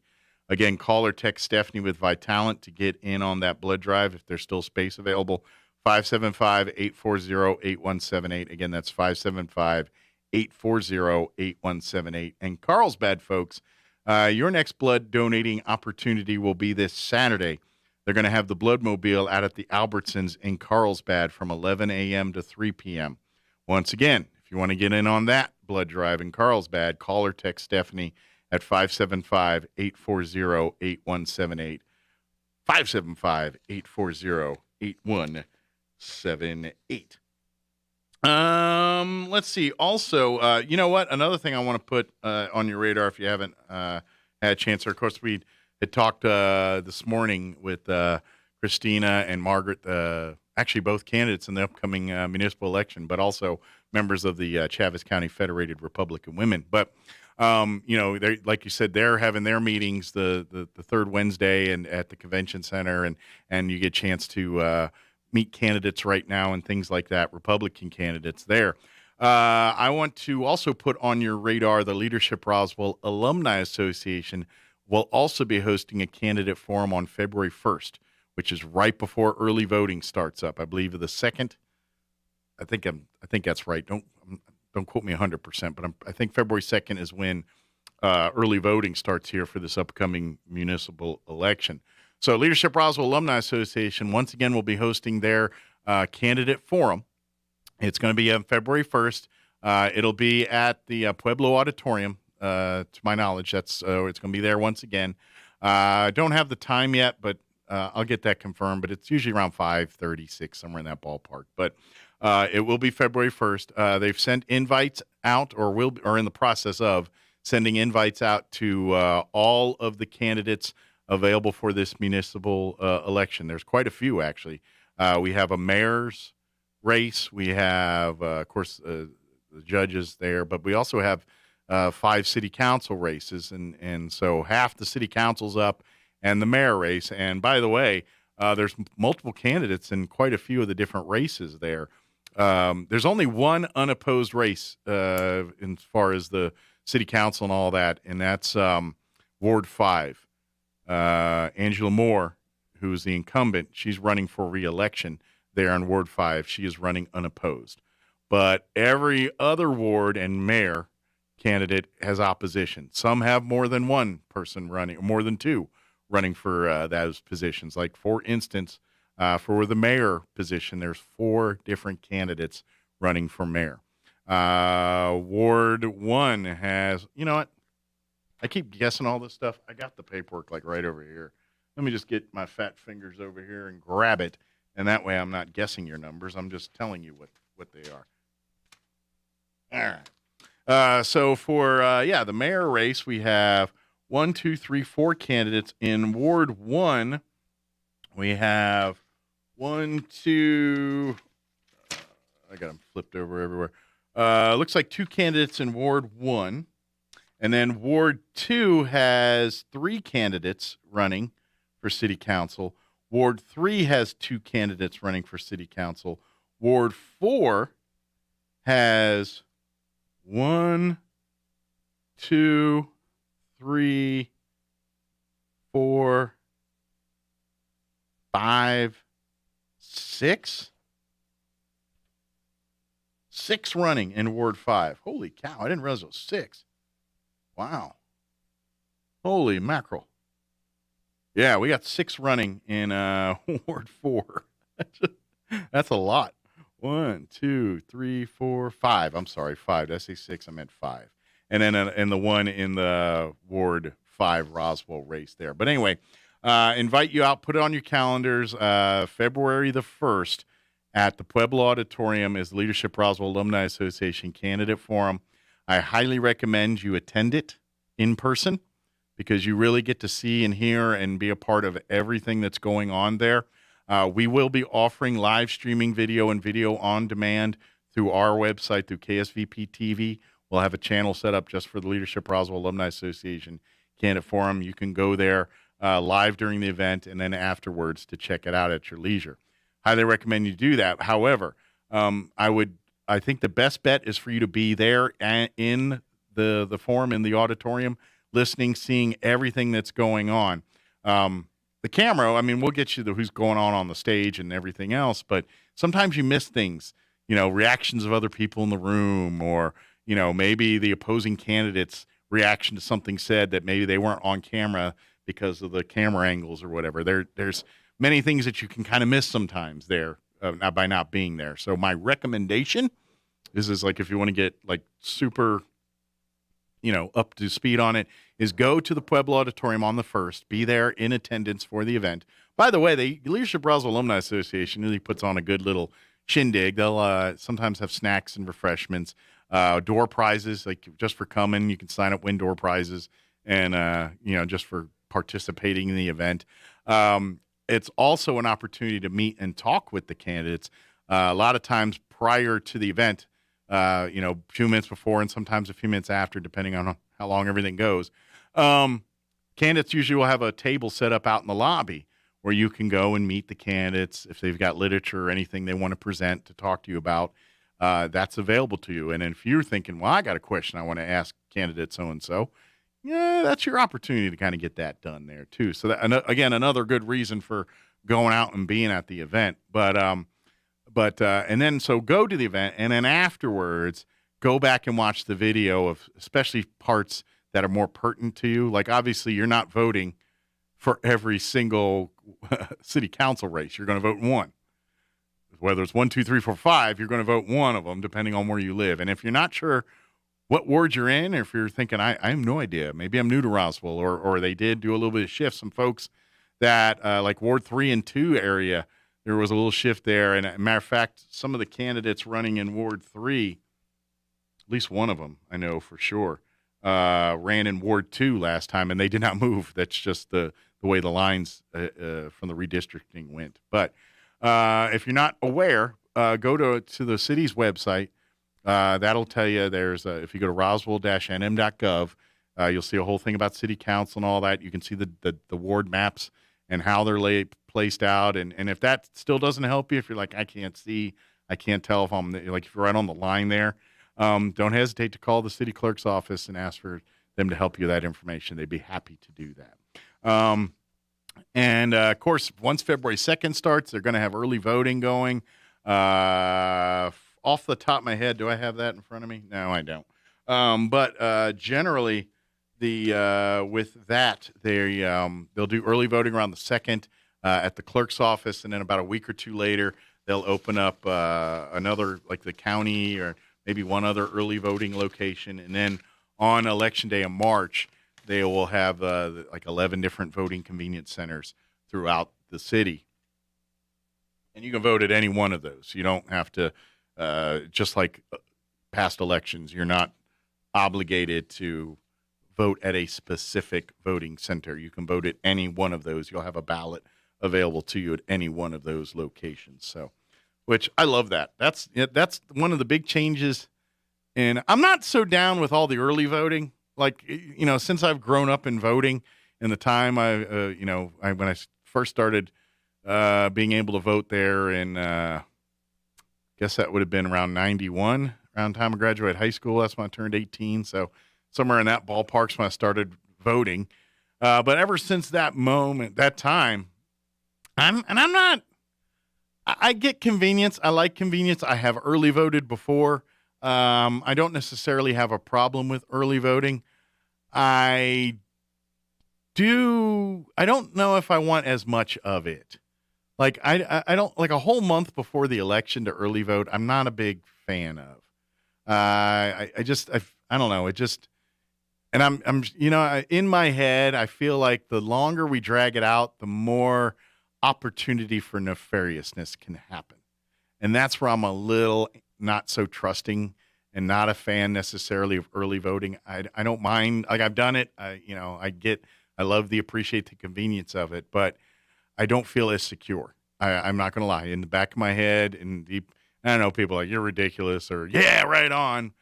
Again, call or text Stephanie with Vitalant to get in on that blood drive if there's still space available. 575-840-8178. Again, that's 575-840-8178. And Carlsbad, folks, your next blood donating opportunity will be this Saturday. They're going to have the Blood Mobile out at the Albertsons in Carlsbad from 11 a.m. to 3 p.m. Once again, if you want to get in on that blood drive in Carlsbad, call or text Stephanie at 575-840-8178. 575-840-8178. Let's see. Also, you know what? Another thing I want to put on your radar if you haven't had a chance. Of course, we had talked this morning with Christina and Margaret, actually both candidates in the upcoming municipal election, but also members of the Chaves County Federated Republican Women. But you know, like you said, they're having their meetings the third Wednesday and at the convention center, and you get a chance to meet candidates right now and things like that, Republican candidates there. I want to also put on your radar the Leadership Roswell Alumni Association will also be hosting a candidate forum on February 1st, which is right before early voting starts up. I believe the second. I think that's right. Don't quote me 100%, but I think February 2nd is when early voting starts here for this upcoming municipal election. So Leadership Roswell Alumni Association, once again, will be hosting their candidate forum. It's going to be on February 1st. It'll be at the Pueblo Auditorium, to my knowledge. It's going to be there once again. I don't have the time yet, but I'll get that confirmed. But it's usually around 5:36, somewhere in that ballpark. But it will be February 1st. They've sent invites out, or are in the process of sending invites out to all of the candidates available for this municipal election. There's quite a few, actually. We have a mayor's race. We have, of course, the judges there, but we also have 5 city council races, and so half the city council's up and the mayor race. And by the way, there's multiple candidates in quite a few of the different races there. There's only one unopposed race as far as the city council and all that, and that's Ward 5. Angela Moore, who's the incumbent, she's running for re-election there in Ward 5. She is running unopposed. But every other ward and mayor candidate has opposition. Some have more than one person running, or more than two running for those positions. Like, for instance, for the mayor position, there's 4 different candidates running for mayor. Ward 1 has, you know what? I keep guessing all this stuff. I got the paperwork like right over here. Let me just get my fat fingers over here and grab it, and that way I'm not guessing your numbers. I'm just telling you what they are. All right. So for, the mayor race, we have 1, 2, 3, 4 candidates. In Ward 1, we have 1, 2, I got them flipped over everywhere. Looks like 2 candidates in Ward 1. And then Ward 2 has 3 candidates running for city council. Ward 3 has 2 candidates running for city council. Ward 4 has 1, 2, 3, 4, 5, 6. 6 running in Ward 5. Holy cow, I didn't realize it was 6. Wow. Holy mackerel. Yeah, we got 6 running in Ward 4. That's a lot. 1, 2, 3, 4, 5. I'm sorry, 5. Did I say 6? I meant 5. And then and the one in the Ward 5 Roswell race there. But anyway, invite you out. Put it on your calendars. February the 1st at the Pueblo Auditorium is Leadership Roswell Alumni Association Candidate Forum. I highly recommend you attend it in person because you really get to see and hear and be a part of everything that's going on there. We will be offering live streaming video and video on demand through our website, through KSVP TV. We'll have a channel set up just for the Leadership Roswell Alumni Association Candidate Forum. You can go there live during the event and then afterwards to check it out at your leisure. Highly recommend you do that. However, I think the best bet is for you to be there in the forum, in the auditorium, listening, seeing everything that's going on. The camera, I mean, we'll get you who's going on the stage and everything else, but sometimes you miss things, reactions of other people in the room, or, maybe the opposing candidate's reaction to something said that maybe they weren't on camera because of the camera angles or whatever. There's many things that you can kind of miss sometimes there by not being there. So my recommendation This is like if you want to get like super, up to speed on it, is go to the Pueblo Auditorium on the 1st. Be there in attendance for the event. By the way, the Leadership Roswell Alumni Association really puts on a good little shindig. They'll sometimes have snacks and refreshments, door prizes, like just for coming. You can sign up, win door prizes, and, just for participating in the event. It's also an opportunity to meet and talk with the candidates. A lot of times prior to the event, a few minutes before and sometimes a few minutes after, depending on how long everything goes. Candidates usually will have a table set up out in the lobby where you can go and meet the candidates. If they've got literature or anything they want to present to talk to you about, that's available to you. And if you're thinking, well, I got a question I want to ask candidate so-and-so, yeah, that's your opportunity to kind of get that done there too. So that, again, another good reason for going out and being at the event. So go to the event, and then afterwards, go back and watch the video of especially parts that are more pertinent to you. Like, obviously, you're not voting for every single city council race. You're going to vote in one. Whether it's 1, 2, 3, 4, 5, you're going to vote one of them, depending on where you live. And if you're not sure what ward you're in, or if you're thinking, I have no idea, maybe I'm new to Roswell, or they did do a little bit of shift. Some folks that, like Ward 3 and 2 area, there was a little shift there. And as a matter of fact, some of the candidates running in Ward 3, at least one of them, I know for sure, ran in Ward 2 last time, and they did not move. That's just the way the lines from the redistricting went. But if you're not aware, go to the city's website. That'll tell you there's if you go to roswell-nm.gov, you'll see a whole thing about city council and all that. You can see the ward maps and how they're placed out. And if that still doesn't help you, if you're like, I can't see, I can't tell if I'm like, if you're right on the line there, don't hesitate to call the city clerk's office and ask for them to help you with that information. They'd be happy to do that. Of course, once February 2nd starts, they're going to have early voting going. Off the top of my head, do I have that in front of me? No, I don't. But generally, with that, they'll do early voting around the 2nd at the clerk's office, and then about a week or two later, they'll open up another, like the county or maybe one other early voting location, and then on Election Day in March, they will have like 11 different voting convenience centers throughout the city, and you can vote at any one of those. You don't have to. Just like past elections, you're not obligated to vote at a specific voting center. You can vote at any one of those. You'll have a ballot available to you at any one of those locations. So, which I love that. That's one of the big changes. And I'm not so down with all the early voting. Like, since I've grown up in voting, in the time when I first started being able to vote there in. Guess that would have been around 91, around the time I graduated high school. That's when I turned 18. So somewhere in that ballpark's when I started voting. But ever since that moment, that time, I get convenience. I like convenience. I have early voted before. I don't necessarily have a problem with early voting. I don't know if I want as much of it. Like I don't like a whole month before the election to early vote. I'm not a big fan of. I don't know. It just, and I'm in my head, I feel like the longer we drag it out, the more opportunity for nefariousness can happen, and that's where I'm a little not so trusting and not a fan necessarily of early voting. I don't mind. Like, I've done it. I appreciate the convenience of it, but I don't feel as secure. I'm not going to lie. In the back of my head and deep, I know people are like, you're ridiculous, or yeah, right on.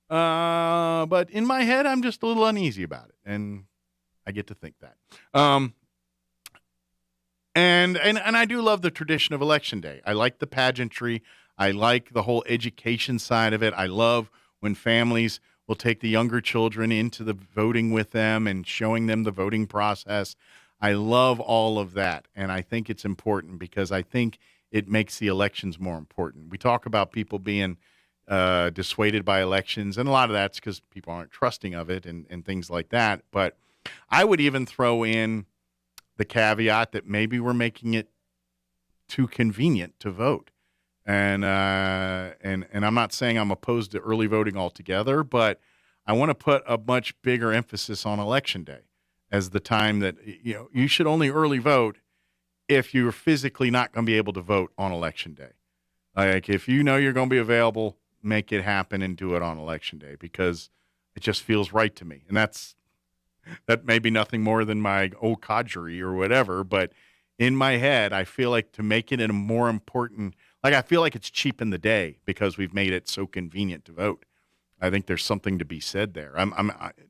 But in my head, I'm just a little uneasy about it, and I get to think that. And I do love the tradition of Election Day. I like the pageantry. I like the whole education side of it. I love when families will take the younger children into the voting with them and showing them the voting process. I love all of that, and I think it's important because I think it makes the elections more important. We talk about people being dissuaded by elections, and a lot of that's because people aren't trusting of it and things like that. But I would even throw in the caveat that maybe we're making it too convenient to vote. And I'm not saying I'm opposed to early voting altogether, but I want to put a much bigger emphasis on Election Day as the time that, you should only early vote if you're physically not going to be able to vote on Election Day. Like, if you know you're going to be available, make it happen and do it on Election Day, because it just feels right to me. And that may be nothing more than my old codgery or whatever, but in my head, I feel like to make it a more important, like, I feel like it's cheapened the day because we've made it so convenient to vote. I think there's something to be said there.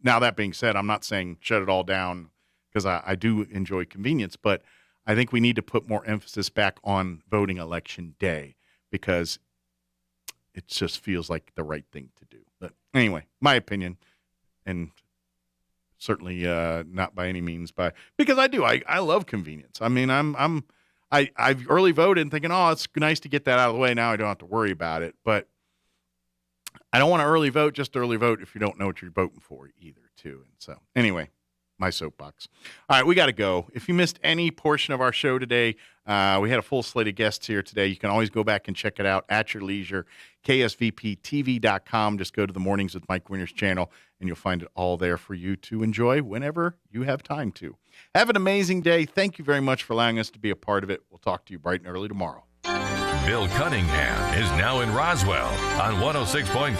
Now, that being said, I'm not saying shut it all down, because I do enjoy convenience, but I think we need to put more emphasis back on voting Election Day, because it just feels like the right thing to do. But anyway, my opinion, and certainly not by any means because I love convenience. I mean, I've early voted thinking, oh, it's nice to get that out of the way. Now I don't have to worry about it. But I don't want to early vote, just early vote if you don't know what you're voting for either, too. And so anyway, my soapbox. All right, we got to go. If you missed any portion of our show today, we had a full slate of guests here today. You can always go back and check it out at your leisure, ksvptv.com. Just go to the Mornings with Mike Winters channel, and you'll find it all there for you to enjoy whenever you have time to. Have an amazing day. Thank you very much for allowing us to be a part of it. We'll talk to you bright and early tomorrow.
Bill Cunningham is now in Roswell on 106.5